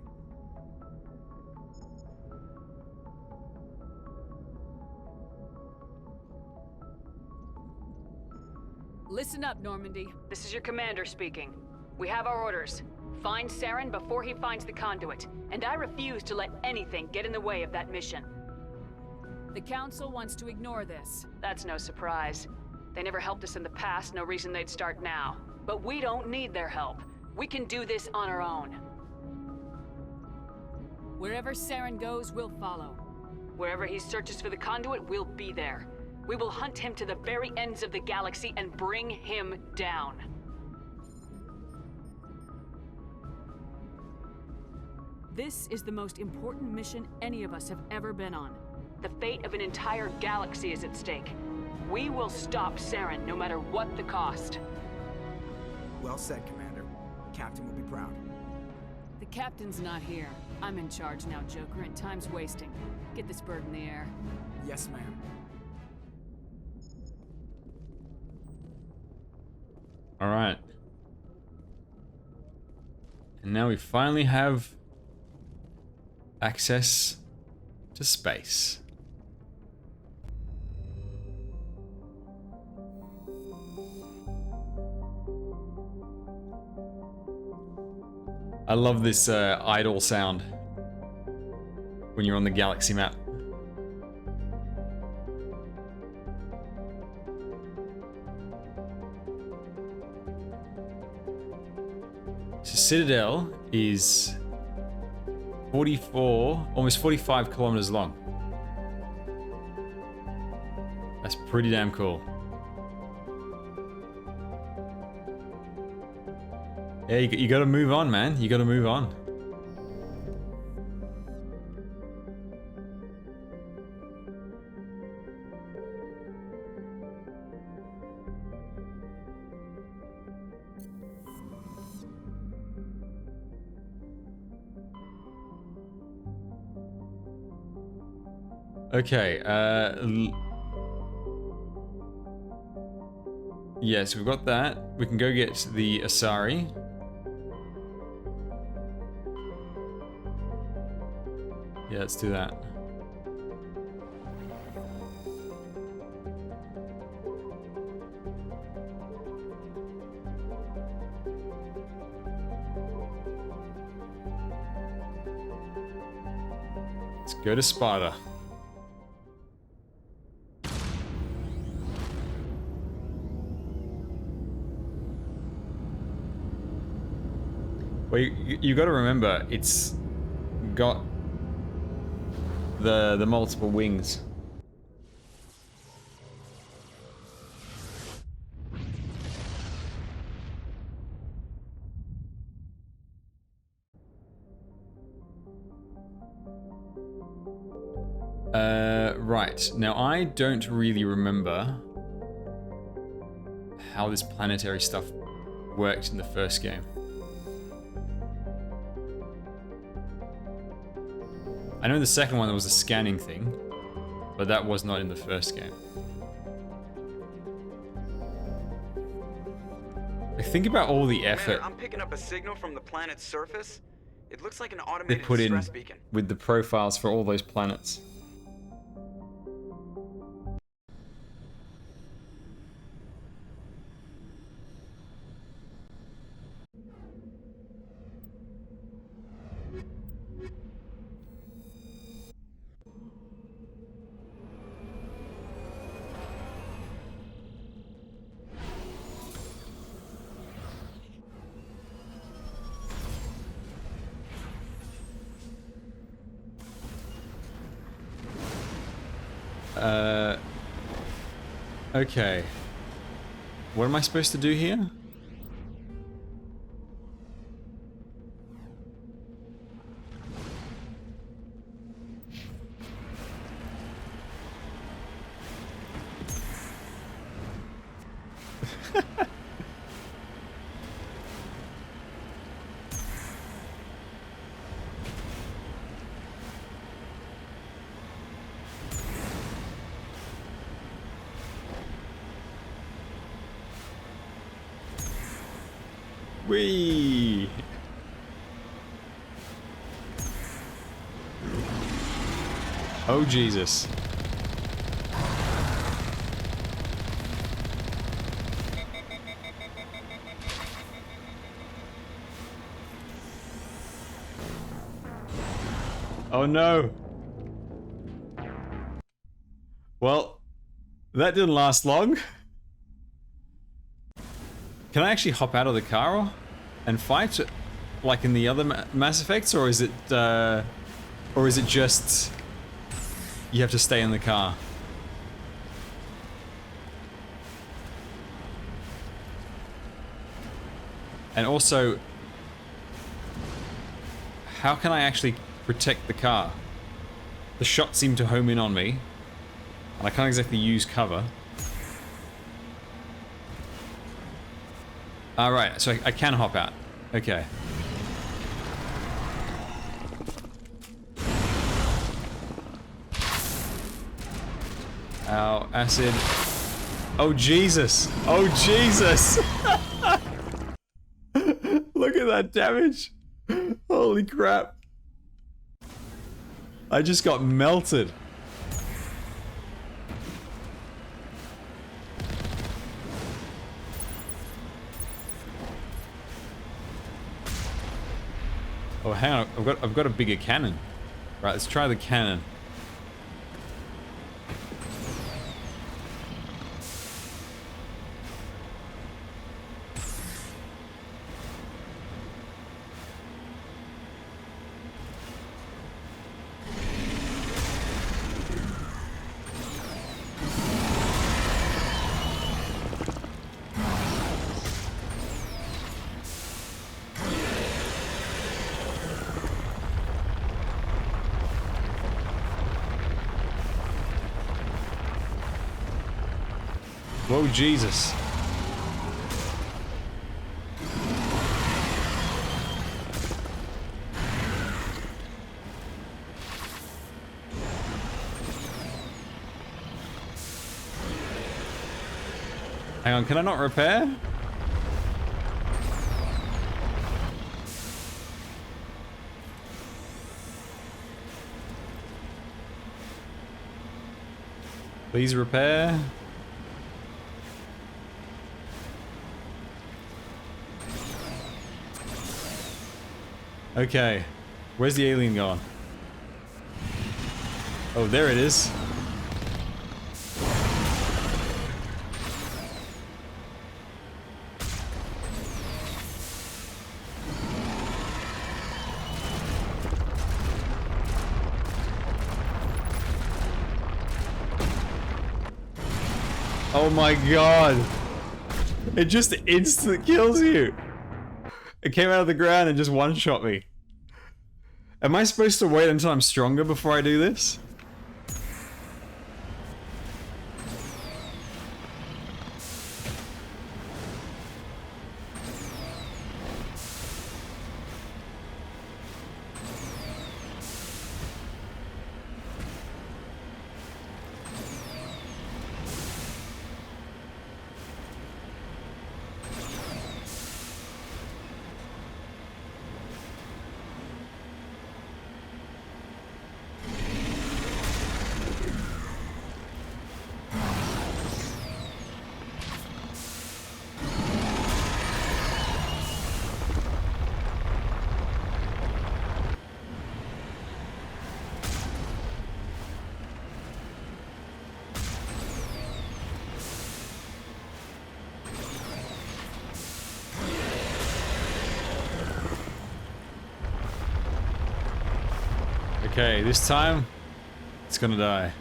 Listen up, Normandy. This is your commander speaking. We have our orders. Find Saren before he finds the conduit. And I refuse to let anything get in the way of that mission. The Council wants to ignore this. That's no surprise. They never helped us in the past, no reason they'd start now. But we don't need their help. We can do this on our own. Wherever Saren goes, we'll follow. Wherever he searches for the conduit, we'll be there. We will hunt him to the very ends of the galaxy and bring him down. This is the most important mission any of us have ever been on. The fate of an entire galaxy is at stake. We will stop Saren no matter what the cost. Well said, Commander. The captain will be proud. The captain's not here. I'm in charge now, Joker, and time's wasting. Get this bird in the air. Yes, ma'am. All right. And now we finally have access to space. I love this idle sound when you're on the galaxy map. So Citadel is 44, almost 45 kilometers long. That's pretty damn cool. Yeah, you gotta move on, man. You gotta move on. Okay, yes, we've got that. We can go get the Asari. Yeah, let's do that. Let's go to Sparta. Well, you got to remember, it's got the multiple wings. Right. Now, I don't really remember how this planetary stuff worked in the first game. I know in the second one there was a scanning thing, but that was not in the first game. I think about all the effort I'm picking up a signal from the planet's surface. It looks like an they automated put in distress beacon. with the profiles for all those planets. Okay. What am I supposed to do here? Whee! Oh, Jesus. Oh, no. Well, that didn't last long. Can I actually hop out of the car and fight, like in the other Mass Effects, or is it just you have to stay in the car? And also, how can I actually protect the car? The shots seem to home in on me, and I can't exactly use cover. Alright, so I can hop out. Okay. Ow, acid. Oh, Jesus. Oh, Jesus. Look at that damage. Holy crap. I just got melted. Oh, hang on. I've got a bigger cannon. Right, let's try the cannon. Whoa, Jesus. Hang on, can I not repair? Please repair. Okay, where's the alien gone? Oh, there it is. Oh my god. It just instant kills you. It came out of the ground and just one-shot me. Am I supposed to wait until I'm stronger before I do this? Okay, this time, it's gonna die.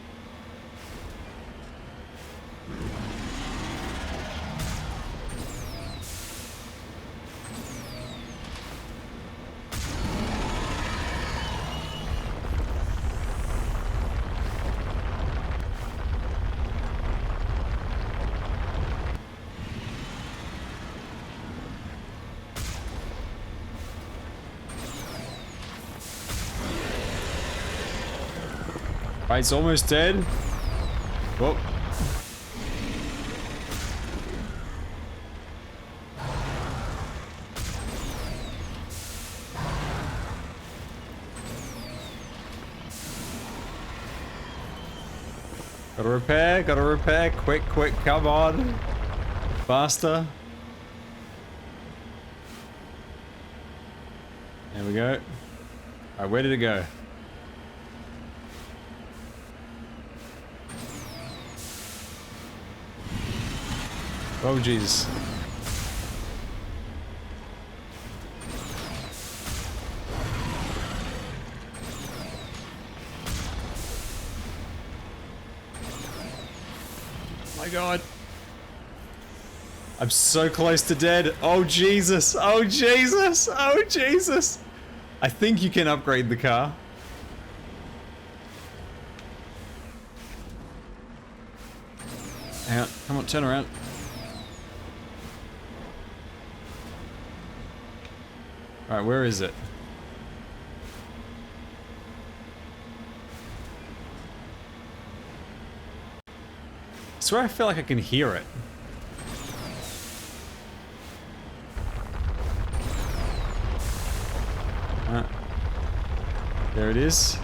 Right, it's almost dead. Whoa. Gotta repair, quick, come on. Faster. There we go. Alright, where did it go? Oh, Jesus. My God. I'm so close to dead. Oh, Jesus. Oh, Jesus. Oh, Jesus. I think you can upgrade the car. Hang on. Come on, turn around. Alright, where is it? I swear I feel like I can hear it. There it is.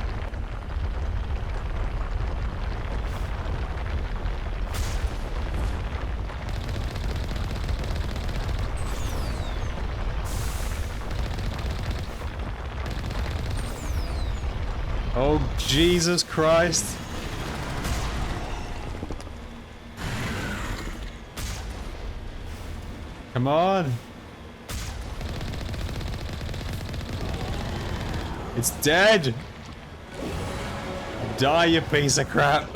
Oh, Jesus Christ. Come on. It's dead. Die, you piece of crap.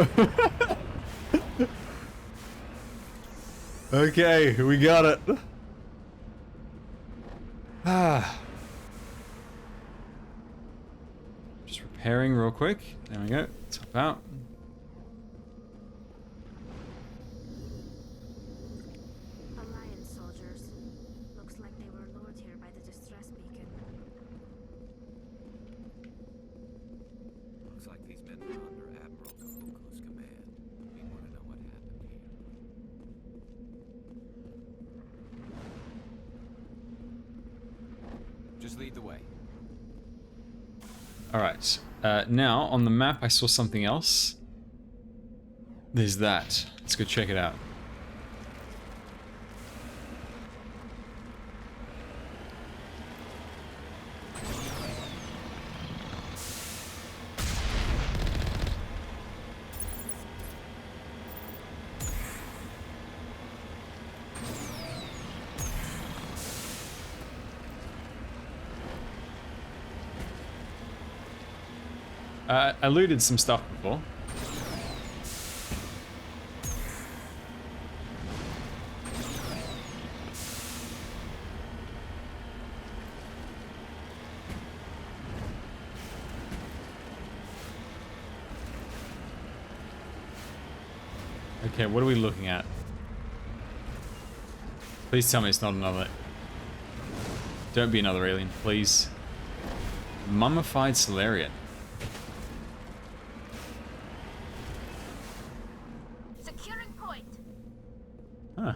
Okay, we got it. Just repairing real quick. There we go. Let's hop out. Alliance soldiers. Looks like they were lured here by the distress beacon. Looks like these men were under Admiral Kahoku's command. We want to know what happened here. Just lead the way. Alright. Now, on the map, I saw something else. There's that. Let's go check it out. I looted some stuff before. Okay, what are we looking at? Please tell me it's not another... Don't be another alien, please. Mummified Solarian. Securing point. Huh.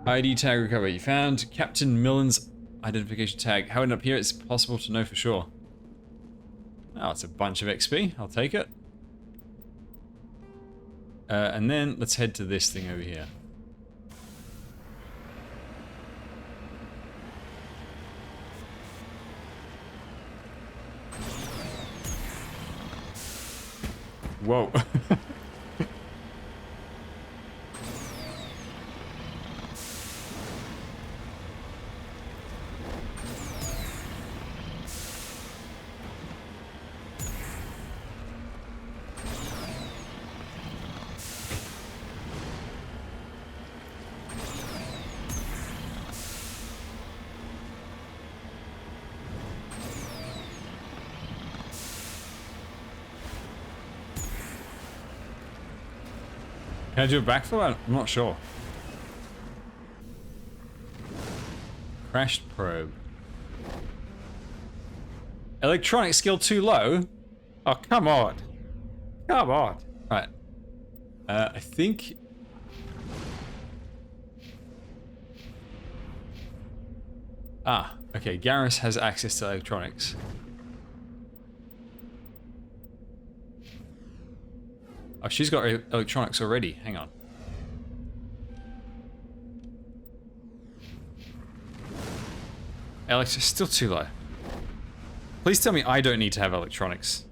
ID tag recovery. You found Captain Millen's identification tag. How it ended up here, it's possible to know for sure. Oh, it's a bunch of XP. I'll take it. And then let's head to this thing over here. Whoa. Can I do a backflip? I'm not sure. Crashed probe. Electronic skill too low? Oh, come on. Come on. Right. I think... Ah, okay. Garrus has access to electronics. Oh, she's got electronics already. Hang on. Alex is still too low. Please tell me I don't need to have electronics.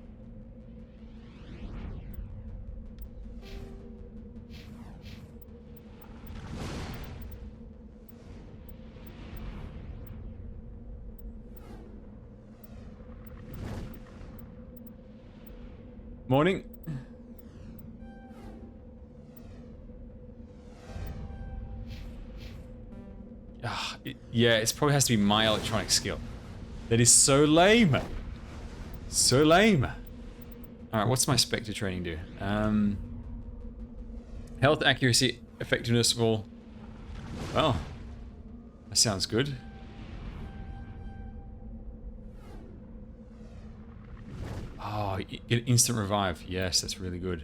Morning. Yeah, it probably has to be my electronic skill. That is so lame. So lame. Alright, what's my Spectre training do? Health, accuracy, effectiveness, well, that sounds good. Oh, get instant revive. Yes, that's really good.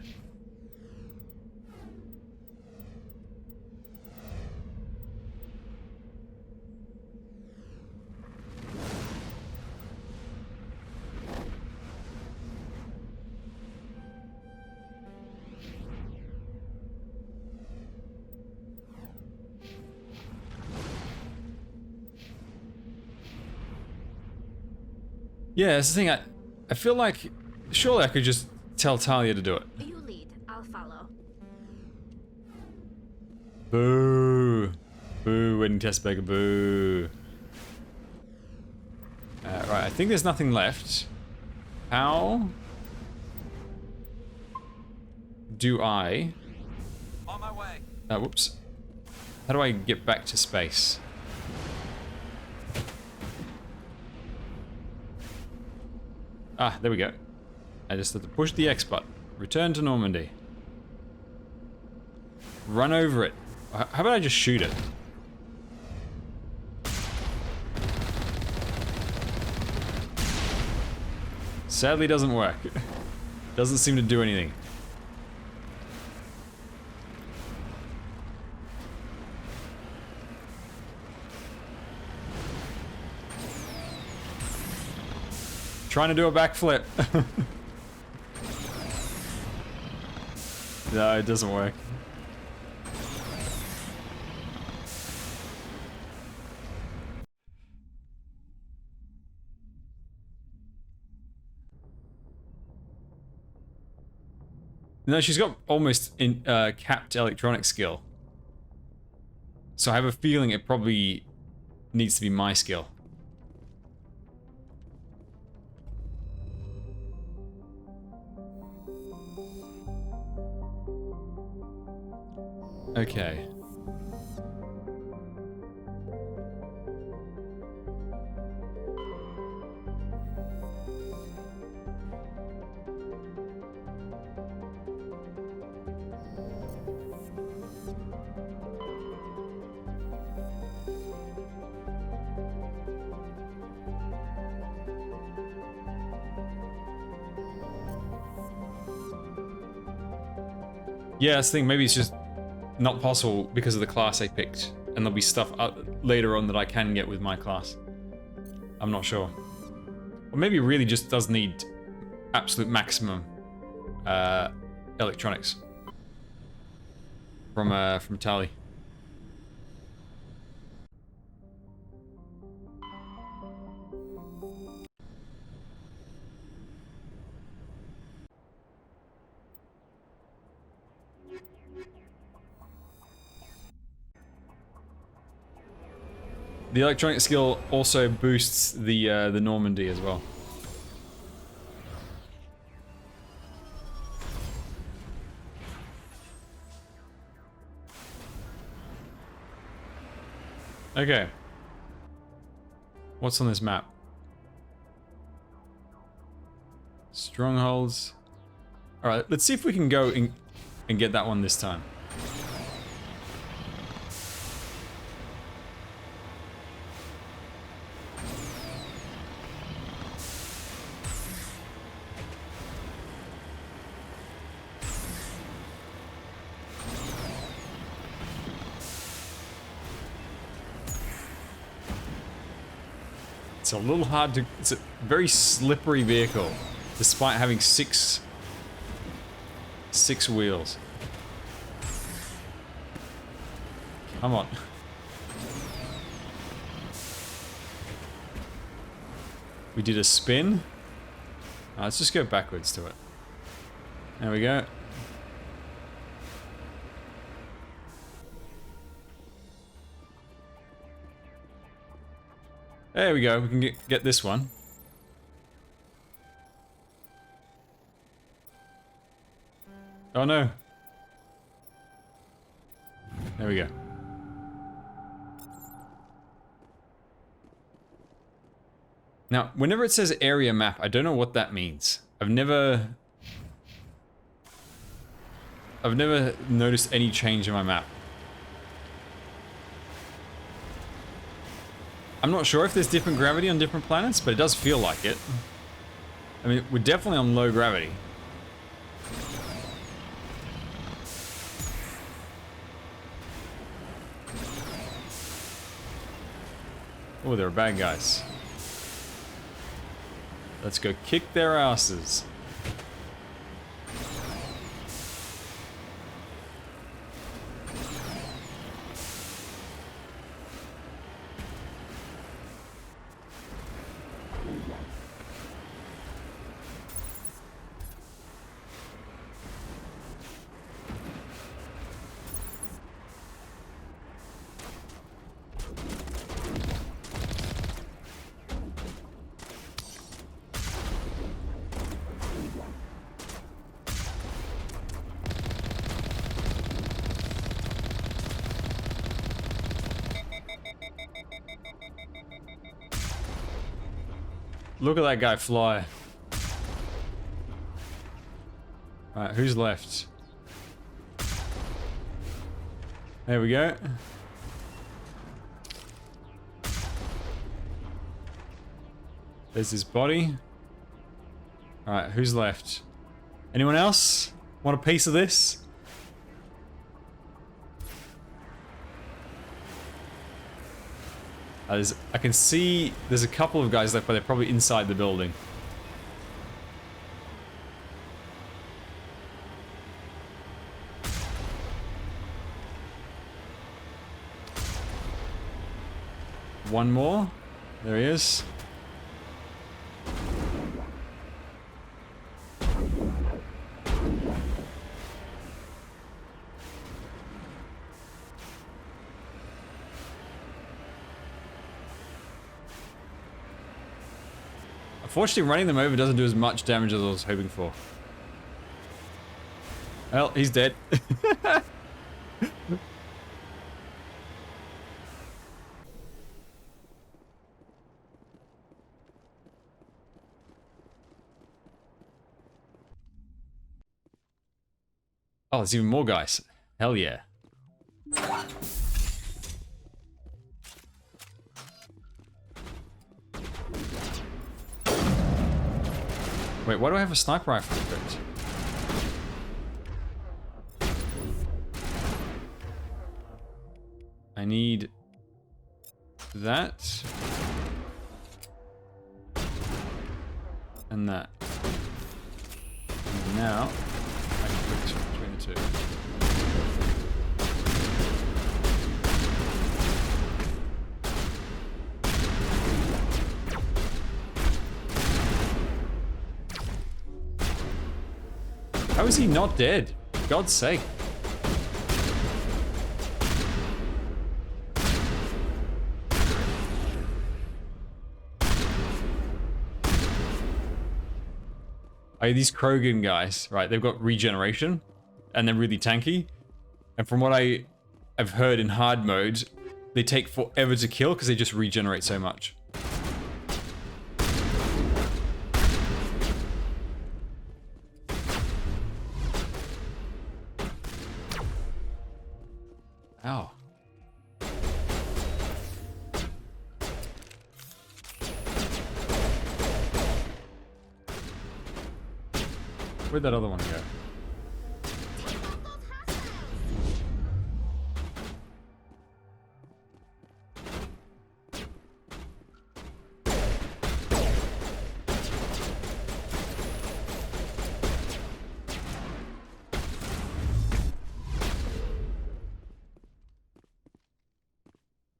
Yeah, that's the thing. I feel like surely I could just tell Talia to do it. You lead, I'll follow. Boo. Boo, wedding test beggar, boo. Right, I think there's nothing left. How do I... On my way. Whoops. How do I get back to space? Ah, there we go. I just have to push the X button. Return to Normandy. Run over it. How about I just shoot it? Sadly doesn't work. Doesn't seem to do anything. Trying to do a backflip. No, it doesn't work. No, she's got almost capped electronic skill. So I have a feeling it probably needs to be my skill. Okay. Yeah, I think maybe it's just not possible because of the class I picked, and there'll be stuff later on that I can get with my class. I'm not sure. Or maybe it really just does need absolute maximum electronics from Tali. The electronic skill also boosts the Normandy as well. Okay. What's on this map? Strongholds. Alright, let's see if we can go and get that one this time. It's a little hard to... It's a very slippery vehicle, despite having six wheels. Come on. We did a spin. Let's just go backwards to it. There we go. There we go, we can get this one. Oh no. There we go. Now, whenever it says area map, I don't know what that means. I've never noticed any change in my map. I'm not sure if there's different gravity on different planets, but it does feel like it. I mean, we're definitely on low gravity. Oh, there are bad guys. Let's go kick their asses. Look at that guy fly. Alright, who's left? There we go. There's his body. Alright, who's left? Anyone else? Want a piece of this? I can see there's a couple of guys left, but they're probably inside the building. One more. There he is. Unfortunately, running them over doesn't do as much damage as I was hoping for. Well, he's dead. Oh, there's even more guys. Hell yeah. Wait, why do I have a sniper rifle equipped? I need that and that. And now I can switch between the two. How is he not dead? For God's sake. Oh, these Krogan guys, right? They've got regeneration, and they're really tanky. And from what I've heard in hard mode, they take forever to kill because they just regenerate so much. Ow. Where'd that other one go?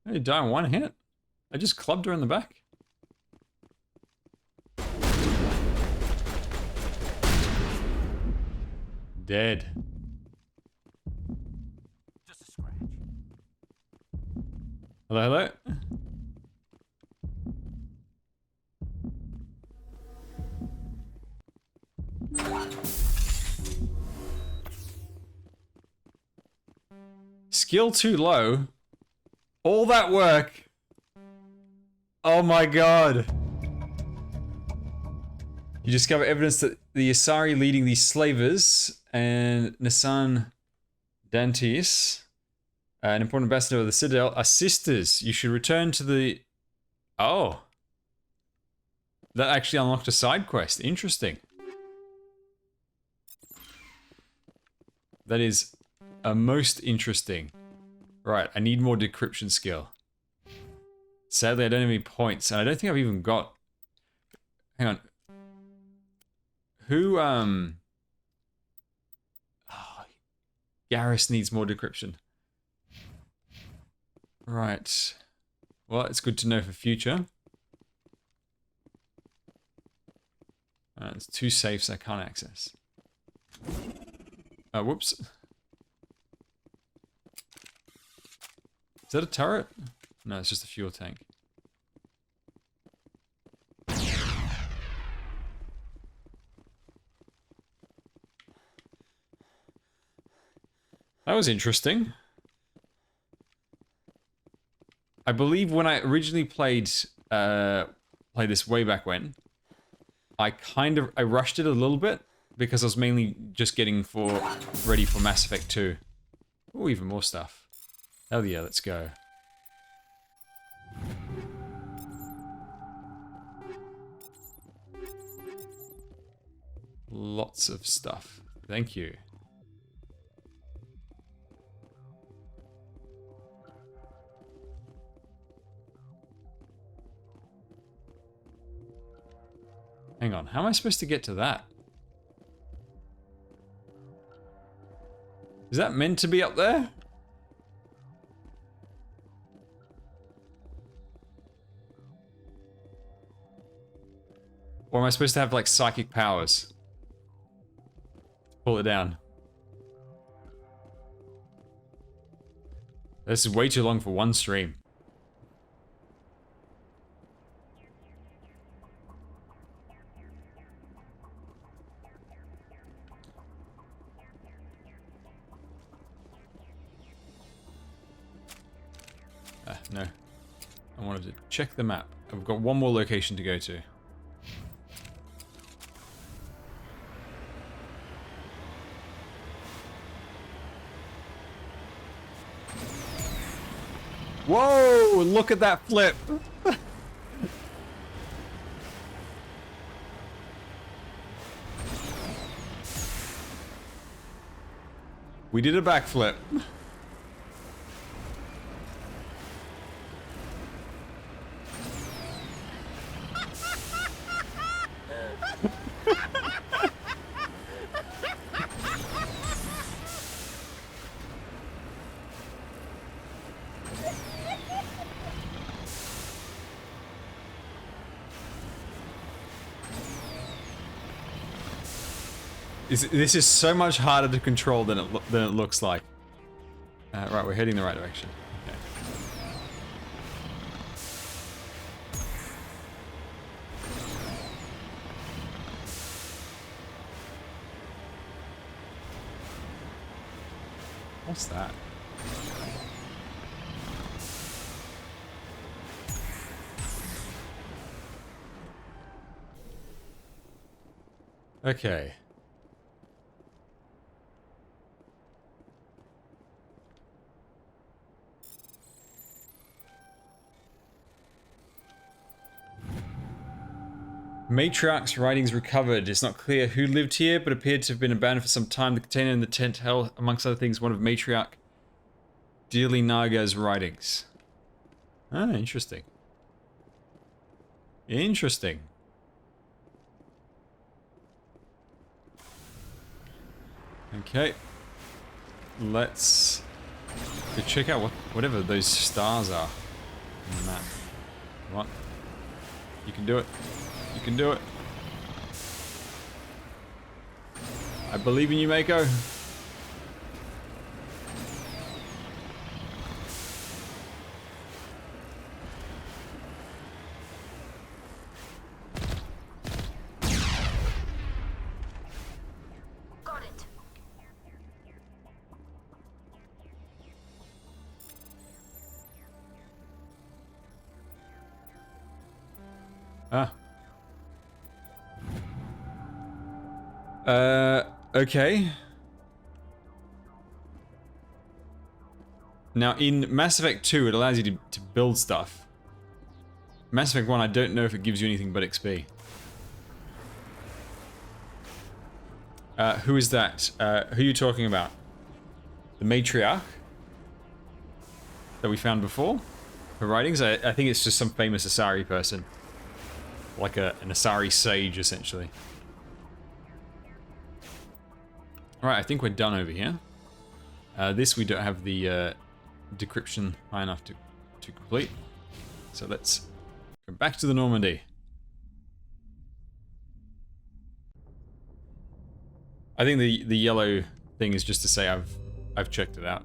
Hey, die in one hit. I just clubbed her in the back. Dead. Just a scratch. Hello, hello? Skill too low. All that work. Oh my god. You discover evidence that the Asari leading the slavers and Nissan Dantis, an important ambassador of the Citadel, are sisters. You should return to the... Oh. That actually unlocked a side quest. Interesting. That is a most interesting. Right, I need more decryption skill. Sadly, I don't have any points, and I don't think I've even got... Hang on. Who, Oh, Garrus needs more decryption. Right. Well, it's good to know for future. There's two safes I can't access. Oh, whoops. Is that a turret? No, it's just a fuel tank. That was interesting. I believe when I originally played this way back when, I rushed it a little bit because I was mainly just getting ready for Mass Effect 2. Oh, even more stuff. Hell yeah, let's go. Lots of stuff. Thank you. Hang on, how am I supposed to get to that? Is that meant to be up there? Or am I supposed to have like psychic powers? Pull it down. This is way too long for one stream. No. I wanted to check the map. I've got one more location to go to. Whoa! Look at that flip! We did a backflip. This is so much harder to control than it looks like. Right, we're heading the right direction. Okay. What's that? Okay. Matriarch's writings recovered. It's not clear who lived here, but appeared to have been abandoned for some time. The container in the tent held, amongst other things, one of Matriarch Dearly Naga's writings. Ah, interesting. Interesting. Okay. Let's go check out whatever those stars are on the map. Come on. You can do it. You can do it. I believe in you, Mako. Got it. Ah. Okay. Now, in Mass Effect 2, it allows you to build stuff. Mass Effect 1, I don't know if it gives you anything but XP. Who is that? Who are you talking about? The Matriarch? That we found before? Her writings? I think it's just some famous Asari person. Like an Asari sage, essentially. Right, I think we're done over here. This we don't have the decryption high enough to complete. So let's go back to the Normandy. I think the yellow thing is just to say I've checked it out.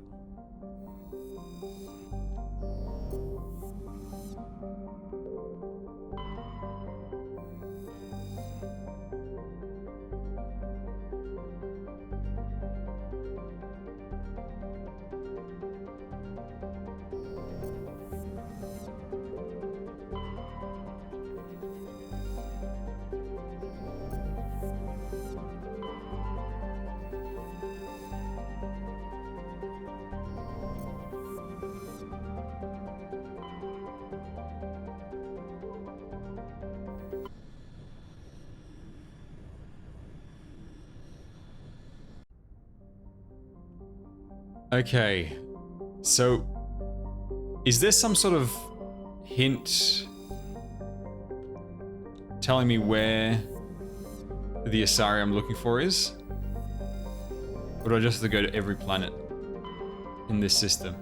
Okay, so is there some sort of hint telling me where the Asari I'm looking for is? Or do I just have to go to every planet in this system?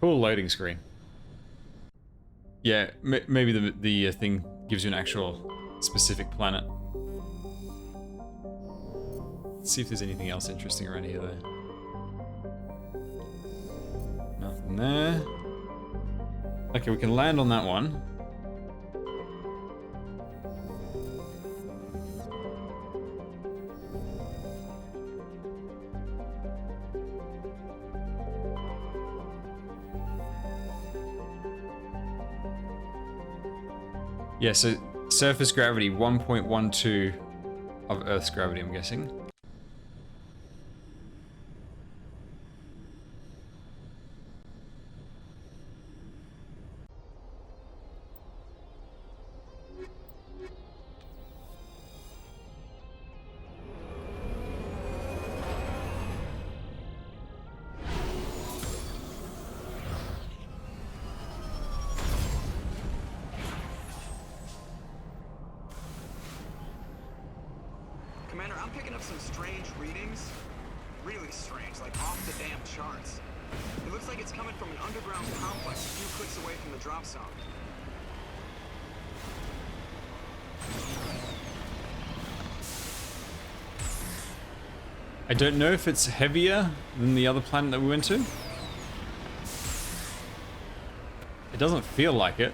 Cool loading screen. Yeah, maybe the thing gives you an actual specific planet. Let's see if there's anything else interesting around here, though. Nothing there. Okay, we can land on that one. Yeah, so surface gravity 1.12 of Earth's gravity, I'm guessing. Commander, I'm picking up some strange readings. Really strange, like off the damn charts. It looks like it's coming from an underground complex a few clicks away from the drop zone. I don't know if it's heavier than the other planet that we went to. It doesn't feel like it.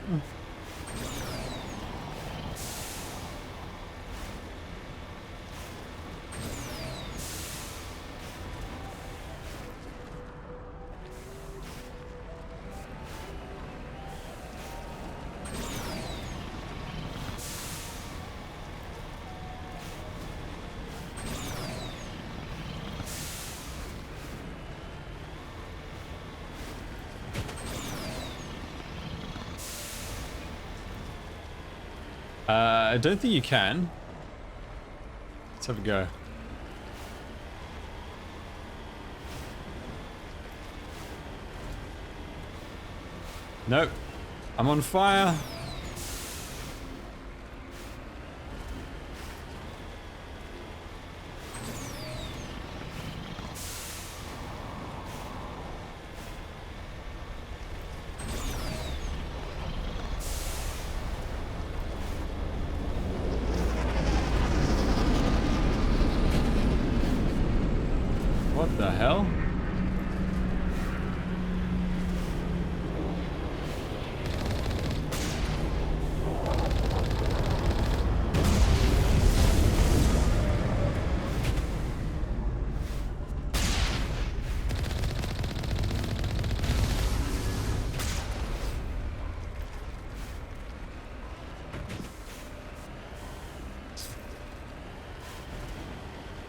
I don't think you can. Let's have a go. Nope. I'm on fire. What the hell?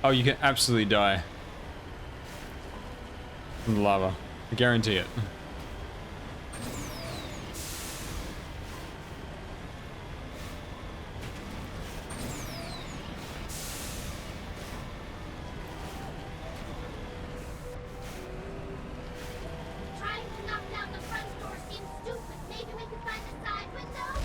Oh, you can absolutely die from the lava. I guarantee it. Trying to knock down the front door seems stupid. Maybe we can find the side window?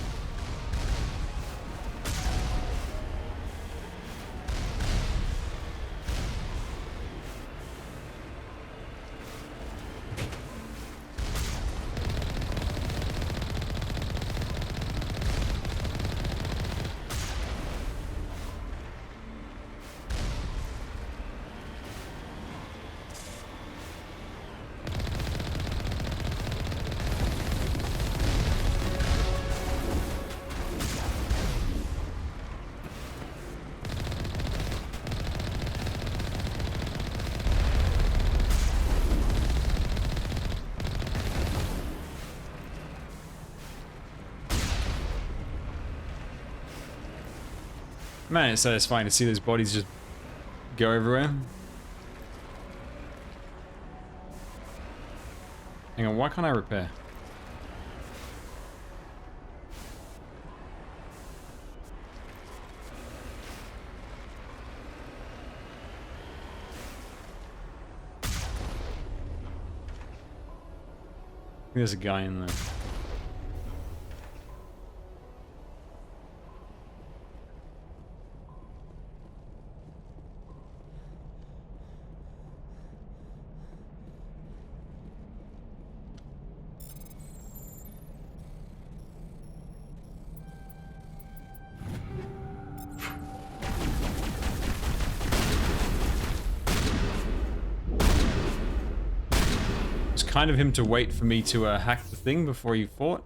Man, it's satisfying to see those bodies just go everywhere. Hang on, why can't I repair? There's a guy in there. kind of him to wait for me to hack the thing before he fought.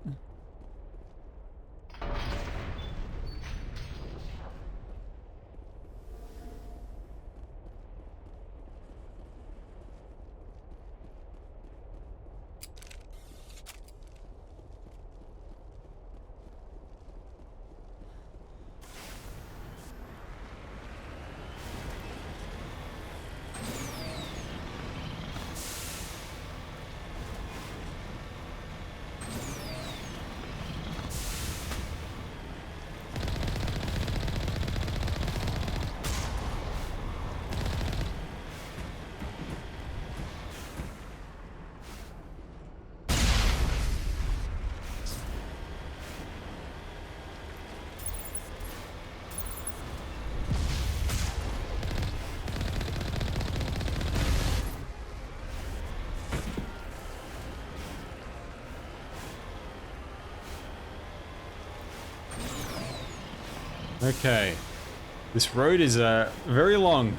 Okay. This road is very long.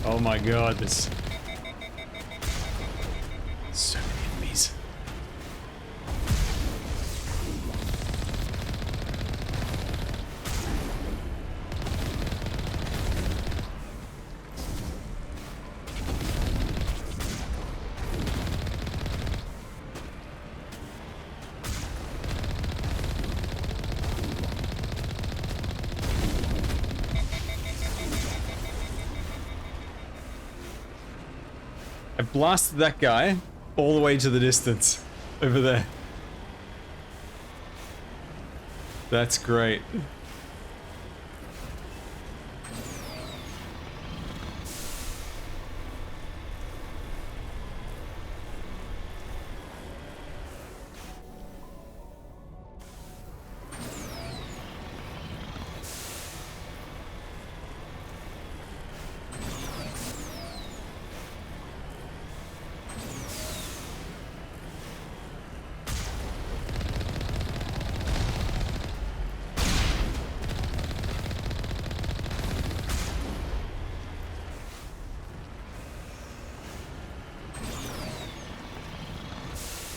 Oh my god, this... So many enemies. I blasted that guy all the way to the distance over there. That's great.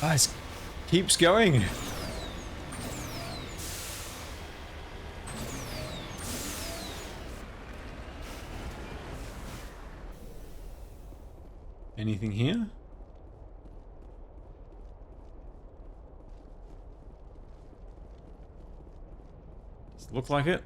Guys, keeps going. Anything here? Does it look like it?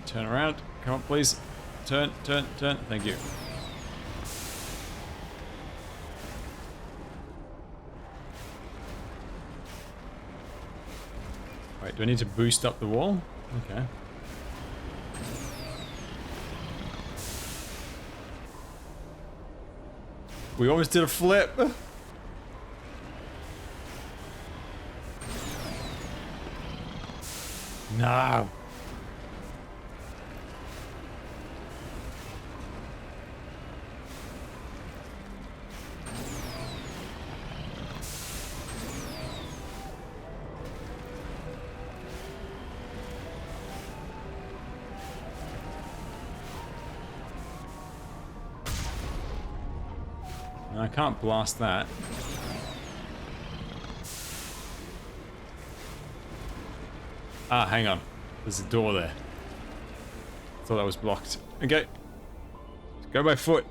Turn around. Come on, please. Turn, turn, turn. Thank you. Wait, do I need to boost up the wall? Okay. We almost did a flip. No. I can't blast that. Ah, hang on. There's a door there. Thought that was blocked. Okay. Let's go by foot.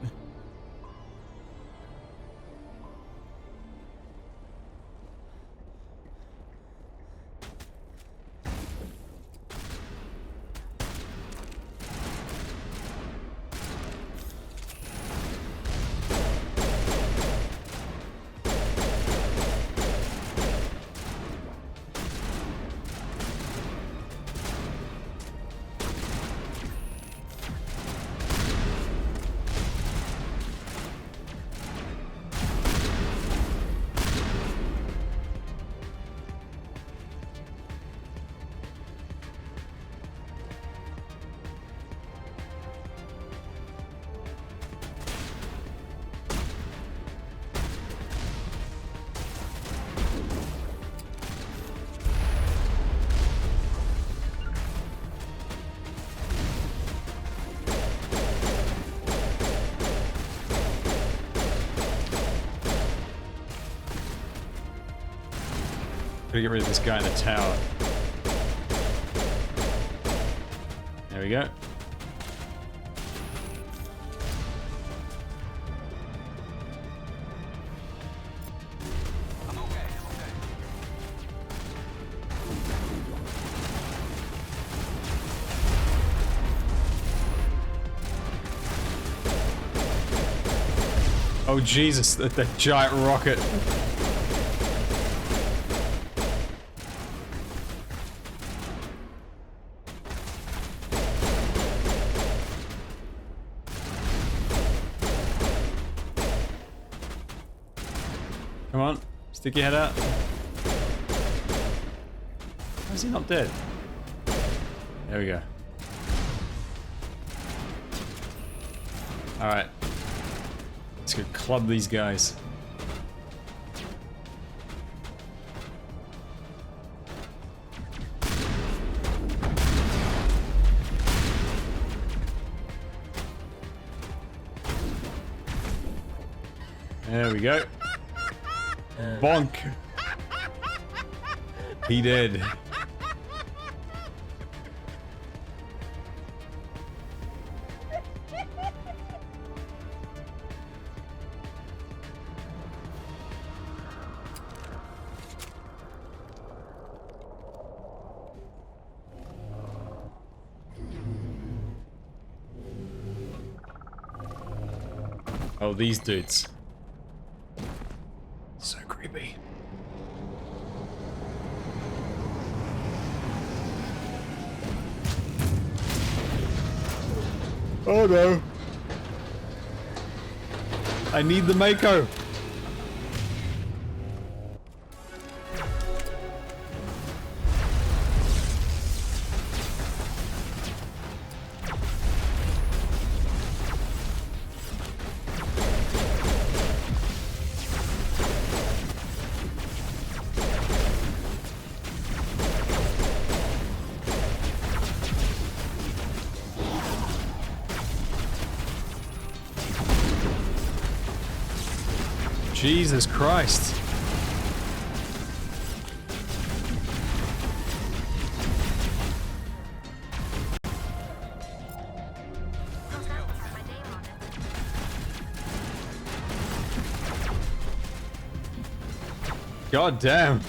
Gotta get rid of this guy in the tower. There we go. Oh Jesus, that giant rocket. Come on, stick your head out. Why is he not dead? There we go. Alright. Let's go club these guys. There we go. Bonk. He did. Oh, these dudes. So creepy. Oh no. I need the Mako. Jesus Christ. God damn.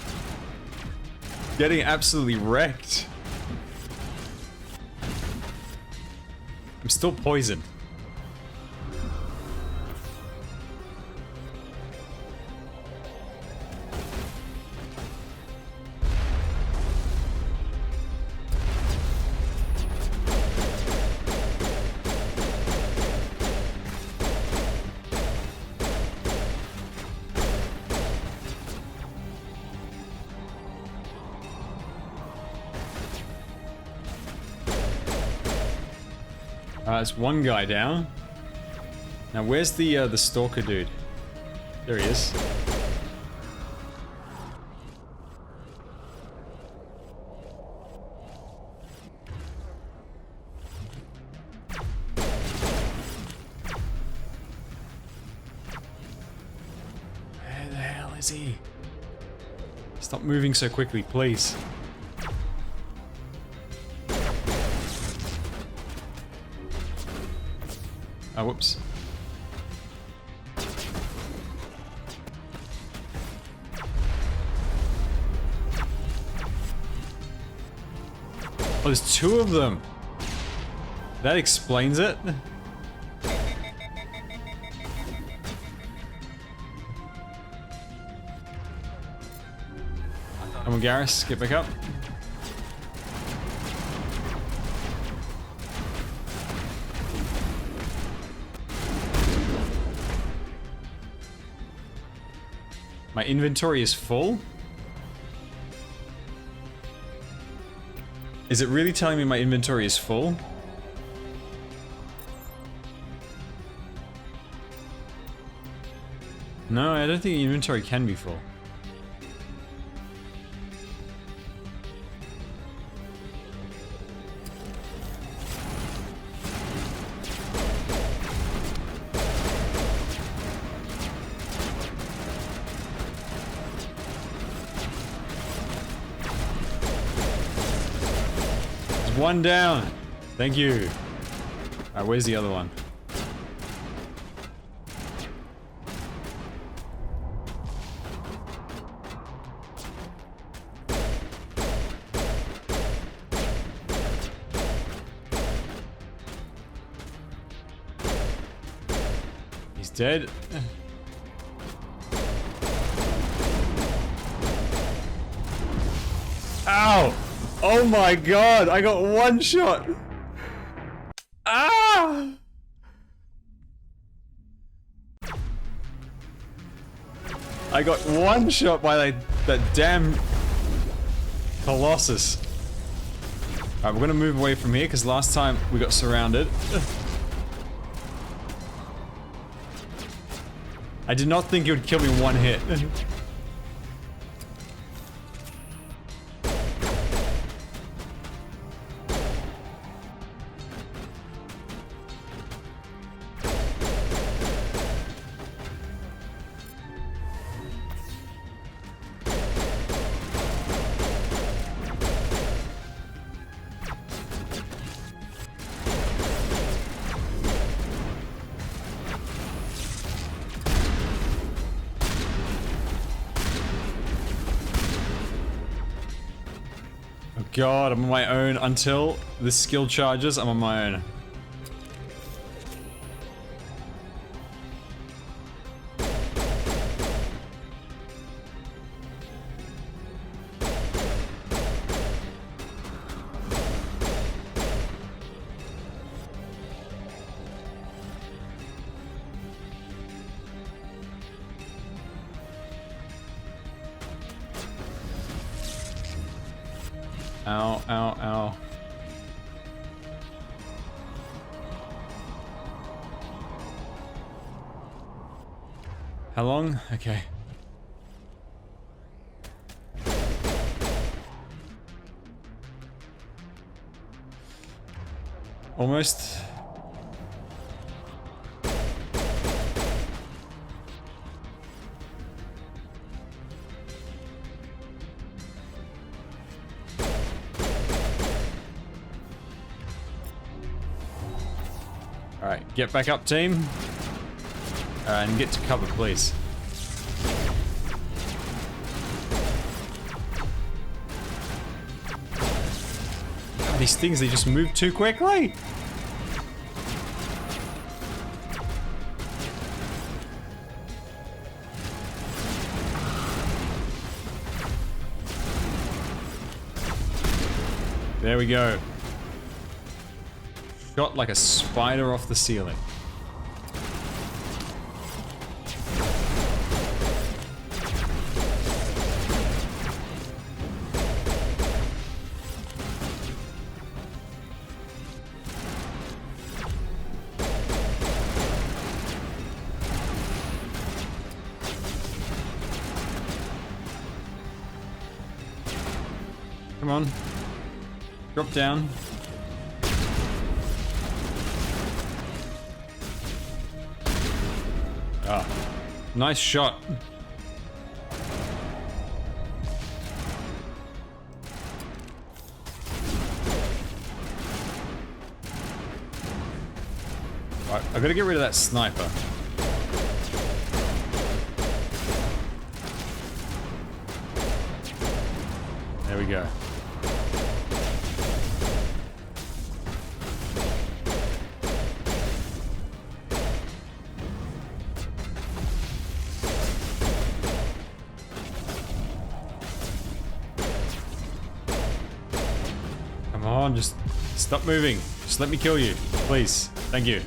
Getting absolutely wrecked. I'm still poisoned. There's one guy down. Now, where's the stalker dude? There he is. Where the hell is he? Stop moving so quickly, please. Oh, whoops. Oh, there's two of them. That explains it. Come on, Garrus, get back up. My inventory is full? Is it really telling me my inventory is full? No, I don't think the inventory can be full. One down. Thank you. Alright, where's the other one? He's dead. Ow! Oh my god, I got one shot! Ah! I got one shot by that damn Colossus. Alright, we're gonna move away from here because last time we got surrounded. I did not think it would kill me one hit. God, I'm on my own until this skill charges. I'm on my own. Ow, ow, ow. How long? Okay. Almost. Alright, get back up, team. And get to cover, please. God, these things, they just move too quickly. There we go. Shot like a spider off the ceiling. Come on. Drop down. Ah, nice shot. Right, I gotta get rid of that sniper. There we go. Come on, just stop moving. Just let me kill you, please. Thank you.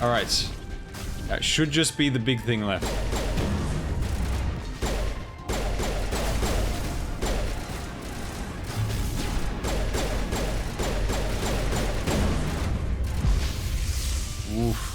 All right. That should just be the big thing left. Oof.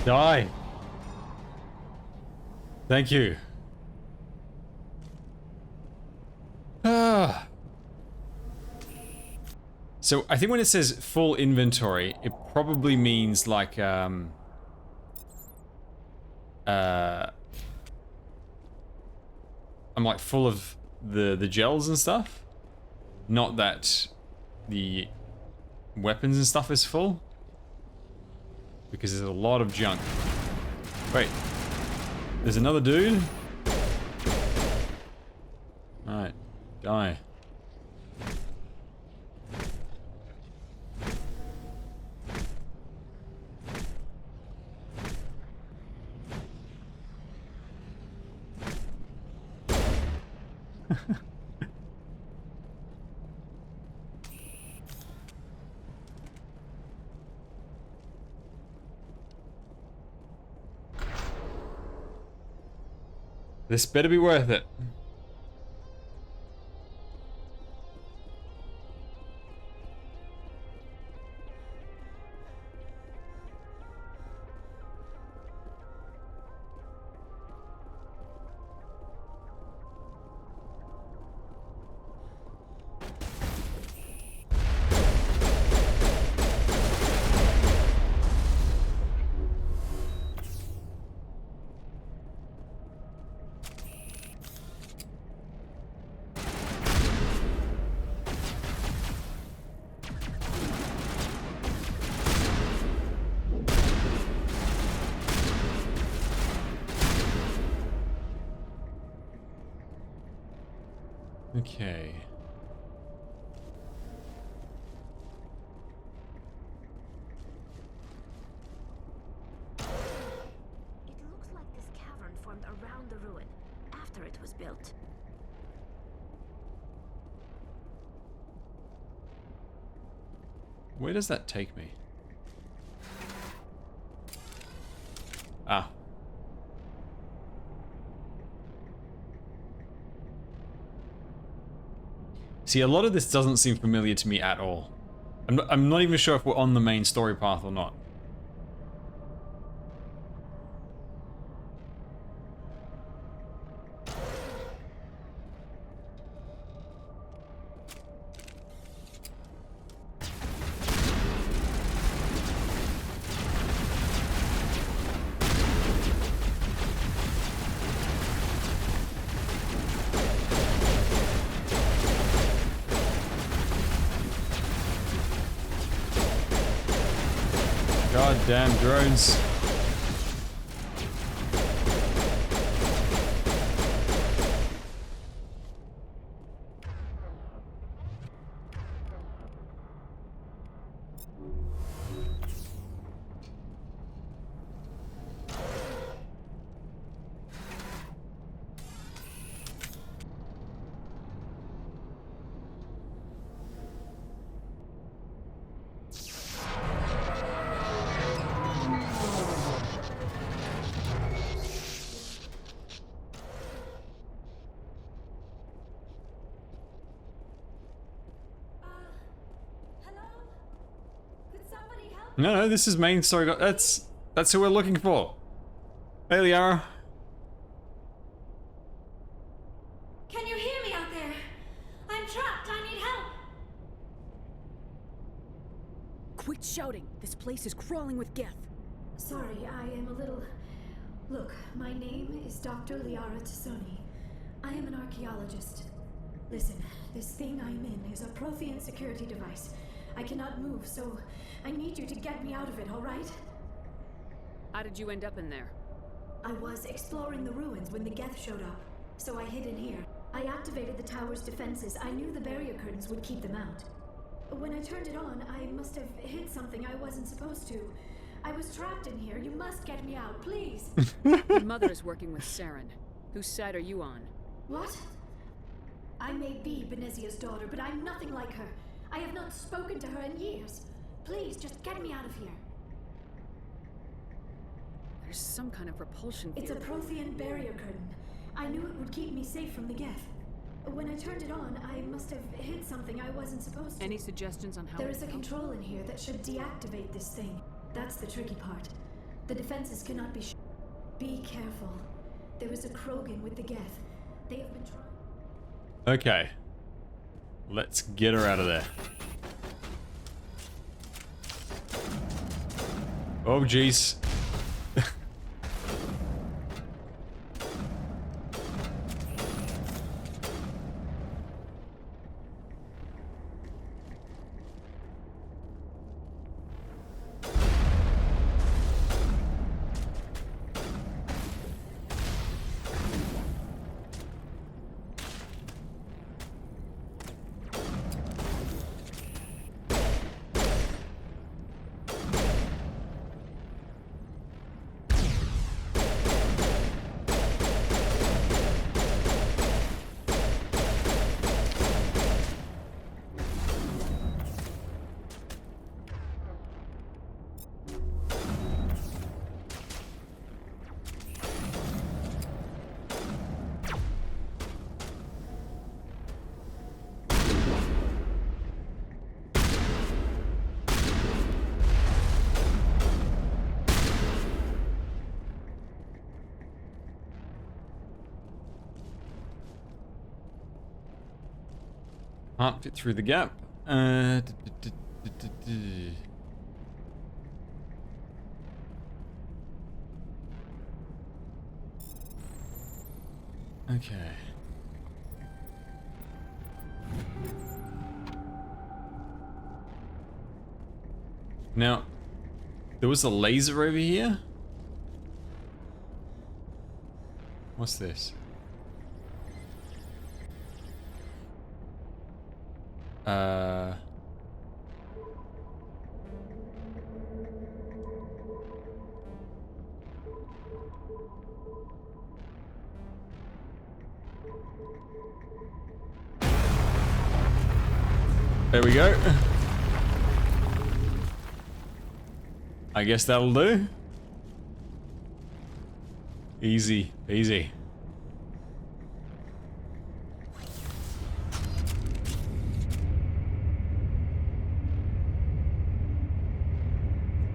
Die. Thank you. So I think when it says full inventory, it probably means like I'm like full of the gels and stuff. Not that the weapons and stuff is full. Because there's a lot of junk. Wait. There's another dude? Alright. Die. This better be worth it. Okay. It looks like this cavern formed around the ruin, after it was built. Where does that take me? Ah. See, a lot of this doesn't seem familiar to me at all. I'm not even sure if we're on the main story path or not. Goddamn drones. No, this is main story. That's who we're looking for. Hey, Liara. Can you hear me out there? I'm trapped. I need help. Quit shouting. This place is crawling with Geth. Sorry, I am a little... Look, my name is Dr. Liara Tassoni. I am an archaeologist. Listen, this thing I'm in is a Prothean security device. I cannot move, so I need you to get me out of it, all right? How did you end up in there? I was exploring the ruins when the Geth showed up, so I hid in here. I activated the tower's defenses. I knew the barrier curtains would keep them out. When I turned it on, I must have hit something I wasn't supposed to. I was trapped in here. You must get me out, please. Your mother is working with Saren. Whose side are you on? What? I may be Benezia's daughter, but I'm nothing like her. I have not spoken to her in years. Please, just get me out of here. There's some kind of repulsion field. It's a Prothean barrier curtain. I knew it would keep me safe from the Geth. When I turned it on, I must have hit something I wasn't supposed to. Any suggestions on how There it is a helps? control in here that should deactivate this thing. That's the tricky part. The defenses cannot be Be careful. There is a Krogan with the Geth. They have been trying... Okay. Let's get her out of there. Oh, jeez. Can't fit through the gap. Okay. Now, there was a laser over here. What's this? There we go. I guess that'll do. Easy, easy.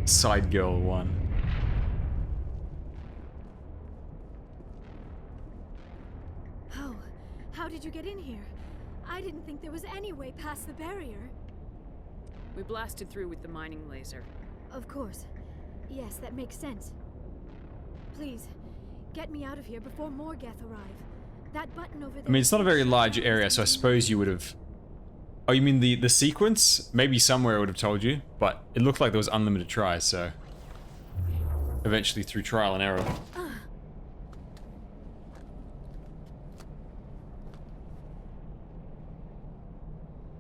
Side girl one. How did you get in here? I didn't think there was any way past the barrier. We blasted through with the mining laser. Of course. Yes, that makes sense. Please, get me out of here before more Geth arrive. That button over there... I mean, it's not a very large area, so I suppose you would have... Oh, you mean the sequence? Maybe somewhere I would have told you, but it looked like there was unlimited tries, so... Eventually, through trial and error.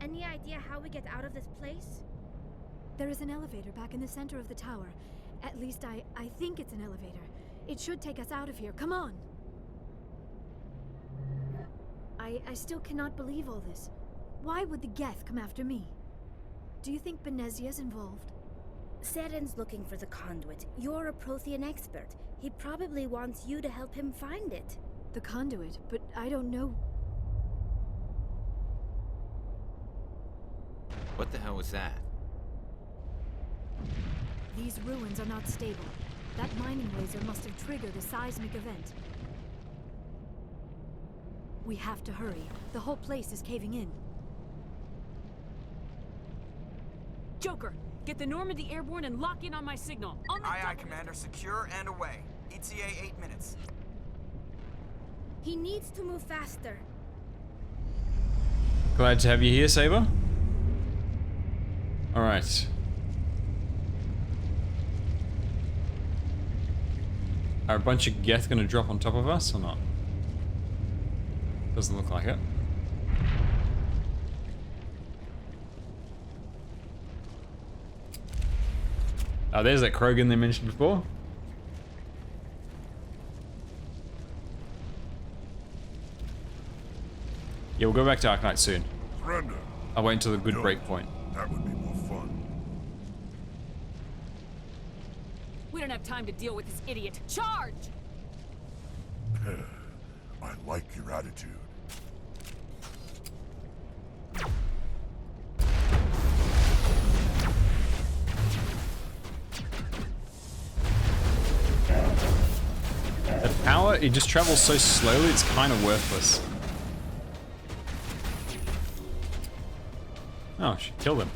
Any idea how we get out of this place? There is an elevator back in the center of the tower. At least I think it's an elevator. It should take us out of here. Come on! I still cannot believe all this. Why would the Geth come after me? Do you think Benezia's involved? Saren's looking for the conduit. You're a Prothean expert. He probably wants you to help him find it. The conduit? But I don't know... What the hell was that? These ruins are not stable. That mining laser must have triggered a seismic event. We have to hurry. The whole place is caving in. Joker, get the Normandy airborne and lock in on my signal. Aye, Commander. Secure and away. ETA 8 minutes. He needs to move faster. Glad to have you here, Saber. Alright. Are a bunch of Geth gonna drop on top of us or not? Doesn't look like it. Oh, there's that Krogan they mentioned before. Yeah, we'll go back to Arcanite soon. Surrender. I'll wait until a good break point. That would be more fun. We don't have time to deal with this idiot. Charge! I like your attitude. The power, it just travels so slowly, it's kind of worthless. Oh, she killed him.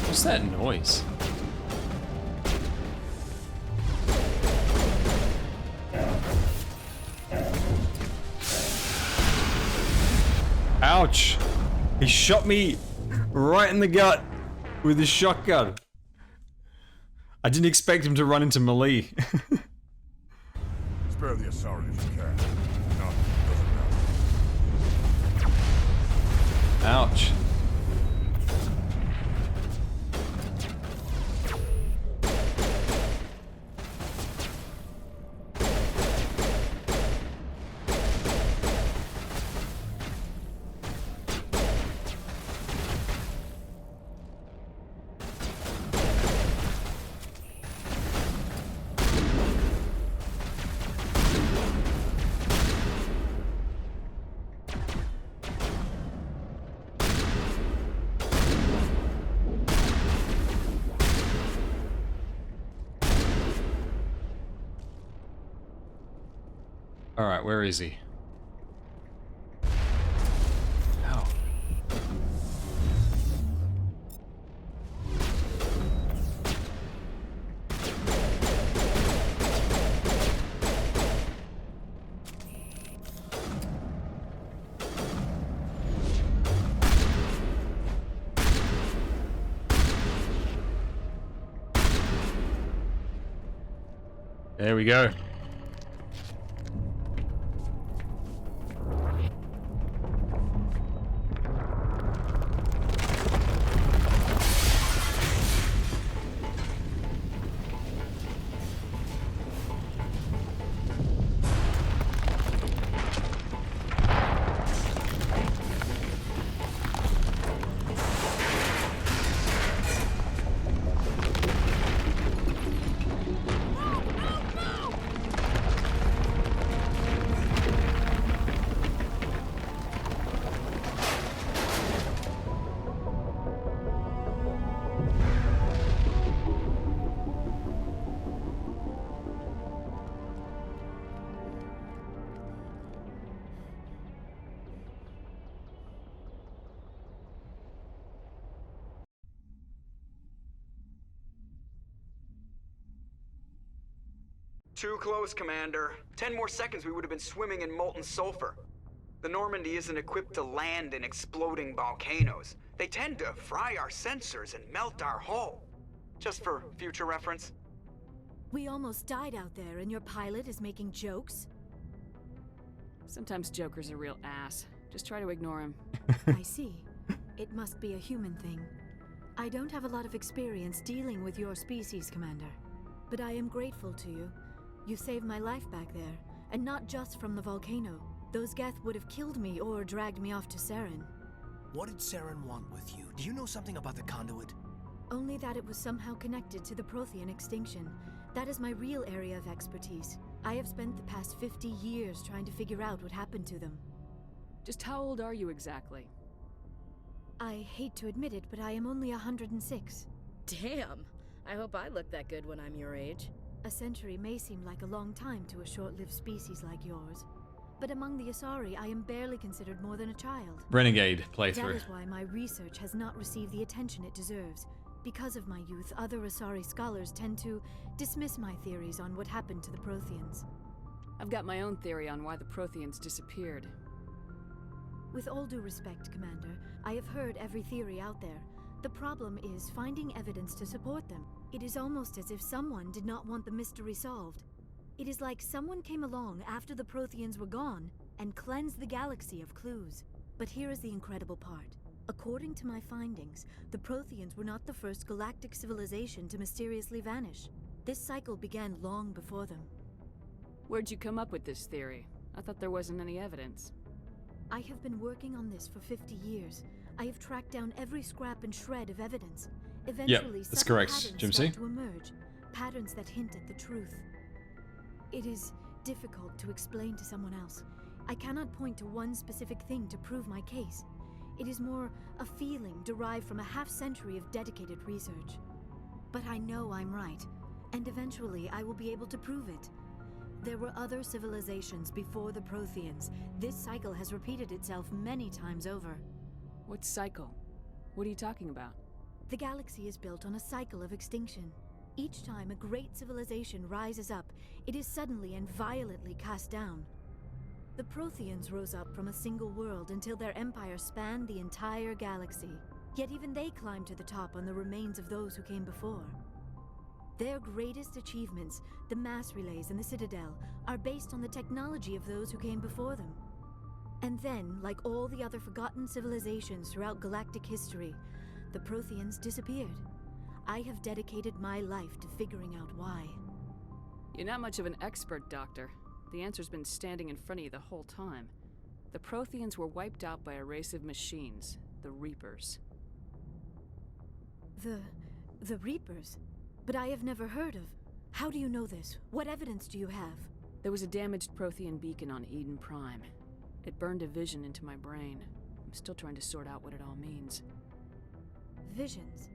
What's that noise? Ouch! He shot me right in the gut with his shotgun. I didn't expect him to run into melee. Spare the Asari if you can. No, doesn't matter. Ouch. Alright, where is he? Ow. There we go. Too close, Commander. 10 more seconds we would have been swimming in molten sulfur. The Normandy isn't equipped to land in exploding volcanoes. They tend to fry our sensors and melt our hull. Just for future reference. We almost died out there, and your pilot is making jokes? Sometimes Joker's a real ass. Just try to ignore him. I see. It must be a human thing. I don't have a lot of experience dealing with your species, Commander. But I am grateful to you. You saved my life back there, and not just from the volcano. Those Geth would have killed me or dragged me off to Saren. What did Saren want with you? Do you know something about the conduit? Only that it was somehow connected to the Prothean extinction. That is my real area of expertise. I have spent the past 50 years trying to figure out what happened to them. Just how old are you exactly? I hate to admit it, but I am only 106. Damn! I hope I look that good when I'm your age. A century may seem like a long time to a short-lived species like yours. But among the Asari, I am barely considered more than a child. Renegade playthrough. That is why my research has not received the attention it deserves. Because of my youth, other Asari scholars tend to dismiss my theories on what happened to the Protheans. I've got my own theory on why the Protheans disappeared. With all due respect, Commander, I have heard every theory out there. The problem is finding evidence to support them. It is almost as if someone did not want the mystery solved. It is like someone came along after the Protheans were gone and cleansed the galaxy of clues. But here is the incredible part. According to my findings, the Protheans were not the first galactic civilization to mysteriously vanish. This cycle began long before them. Where'd you come up with this theory? I thought there wasn't any evidence. I have been working on this for 50 years. I have tracked down every scrap and shred of evidence. Eventually, that's correct, patterns Jimsy. start to emerge, patterns that hint at the truth. It is difficult to explain to someone else. I cannot point to one specific thing to prove my case. It is more a feeling derived from a half-century of dedicated research. But I know I'm right, and eventually I will be able to prove it. There were other civilizations before the Protheans. This cycle has repeated itself many times over. What cycle? What are you talking about? The galaxy is built on a cycle of extinction. Each time a great civilization rises up, it is suddenly and violently cast down. The Protheans rose up from a single world until their empire spanned the entire galaxy. Yet even they climbed to the top on the remains of those who came before. Their greatest achievements, the mass relays and the Citadel, are based on the technology of those who came before them. And then, like all the other forgotten civilizations throughout galactic history, the Protheans disappeared. I have dedicated my life to figuring out why. You're not much of an expert, Doctor. The answer's been standing in front of you the whole time. The Protheans were wiped out by a race of machines, the Reapers. The Reapers? But I have never heard of. How do you know this? What evidence do you have? There was a damaged Prothean beacon on Eden Prime. It burned a vision into my brain. I'm still trying to sort out what it all means. Visions?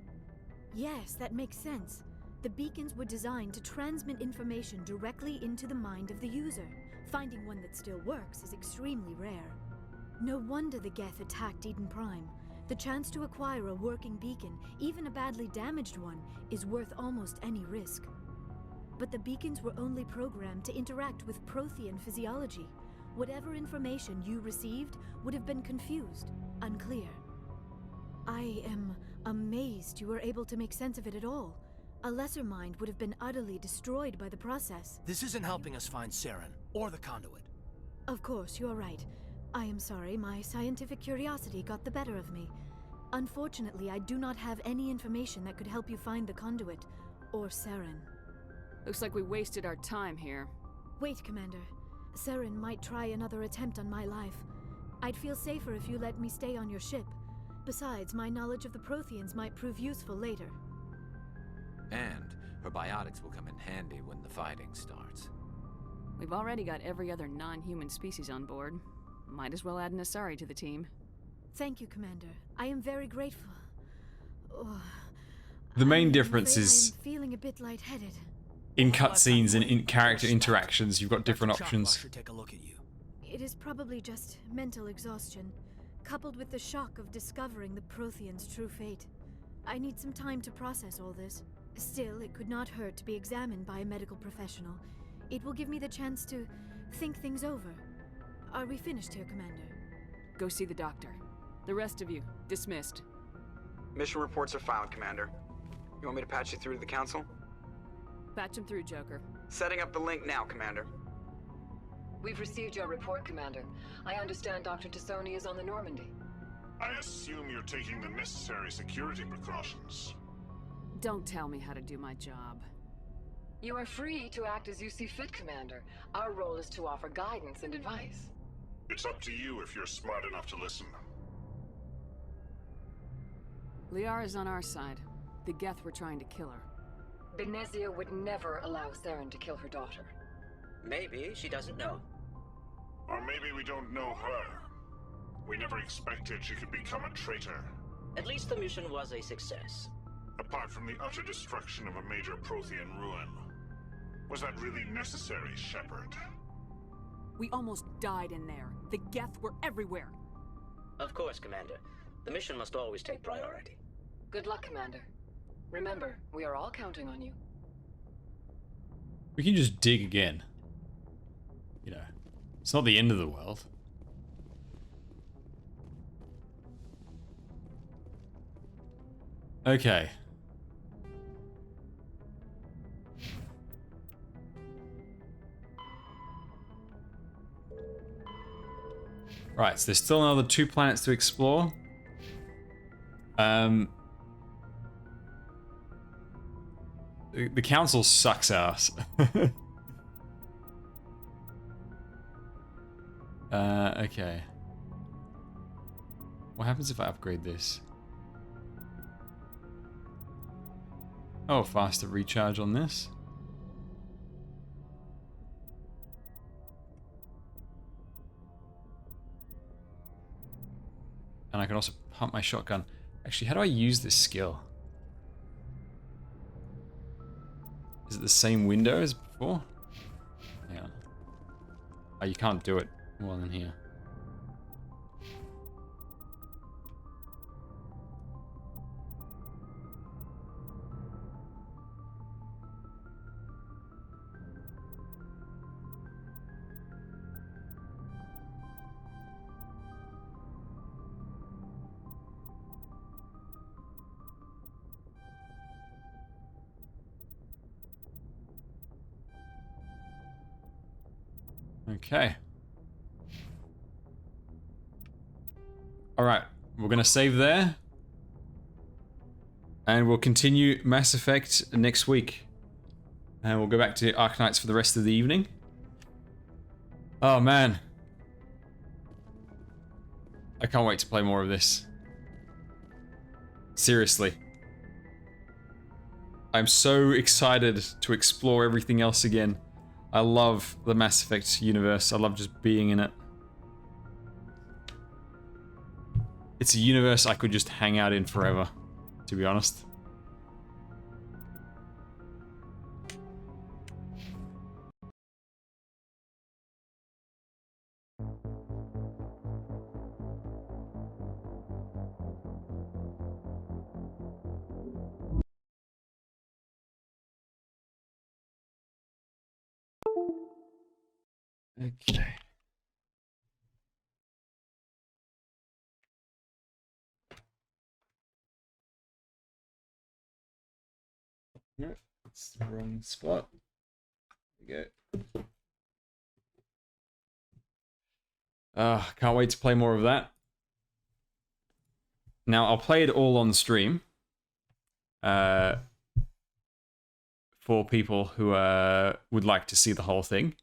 Yes, that makes sense. The beacons were designed to transmit information directly into the mind of the user. Finding one that still works is extremely rare. No wonder the Geth attacked Eden Prime. The chance to acquire a working beacon, even a badly damaged one, is worth almost any risk. But the beacons were only programmed to interact with Prothean physiology. Whatever information you received would have been confused, unclear. I am amazed you were able to make sense of it at all. A lesser mind would have been utterly destroyed by the process. This isn't helping us find Saren, or the conduit. Of course, you're right. I am sorry, my scientific curiosity got the better of me. Unfortunately, I do not have any information that could help you find the conduit, or Saren. Looks like we wasted our time here. Wait, Commander. Saren might try another attempt on my life. I'd feel safer if you let me stay on your ship. Besides, my knowledge of the Protheans might prove useful later. And her biotics will come in handy when the fighting starts. We've already got every other non-human species on board. Might as well add an Asari to the team. Thank you, Commander. I am very grateful. Oh, The main difference is I'm feeling a bit lightheaded. in cutscenes and in character interactions, you've got different options. Take a look at you. It is probably just mental exhaustion, coupled with the shock of discovering the Protheans' true fate. I need some time to process all this. Still, it could not hurt to be examined by a medical professional. It will give me the chance to think things over. Are we finished here, Commander? Go see the doctor. The rest of you, dismissed. Mission reports are filed, Commander. You want me to patch you through to the Council? Patch him through, Joker. Setting up the link now, Commander. We've received your report, Commander. I understand Dr. Tassoni is on the Normandy. I assume you're taking the necessary security precautions. Don't tell me how to do my job. You are free to act as you see fit, Commander. Our role is to offer guidance and advice. It's up to you if you're smart enough to listen. Liara's on our side. The Geth were trying to kill her. Benezia would never allow Saren to kill her daughter. Maybe she doesn't know. Or maybe we don't know her. We never expected she could become a traitor. At least the mission was a success. Apart from the utter destruction of a major Prothean ruin. Was that really necessary, Shepard? We almost died in there. The Geth were everywhere. Of course, Commander. The mission must always take priority. Good luck, Commander. Remember, we are all counting on you. We can just dig again. You know, it's not the end of the world. Okay. Right, so there's still another 2 planets to explore. The council sucks ass. Okay. What happens if I upgrade this? Oh, faster recharge on this. And I can also pump my shotgun. Actually, how do I use this skill? Is it the same window as before? Yeah. Oh, you can't do it while in here. Okay. Alright, we're gonna save there. And we'll continue Mass Effect next week. And we'll go back to Arknights for the rest of the evening. Oh man. I can't wait to play more of this. Seriously. I'm so excited to explore everything else again. I love the Mass Effect universe. I love just being in it. It's a universe I could just hang out in forever, to be honest. Okay. No, it's the wrong spot. There we go. Can't wait to play more of that. Now, I'll play it all on stream. For people who would like to see the whole thing.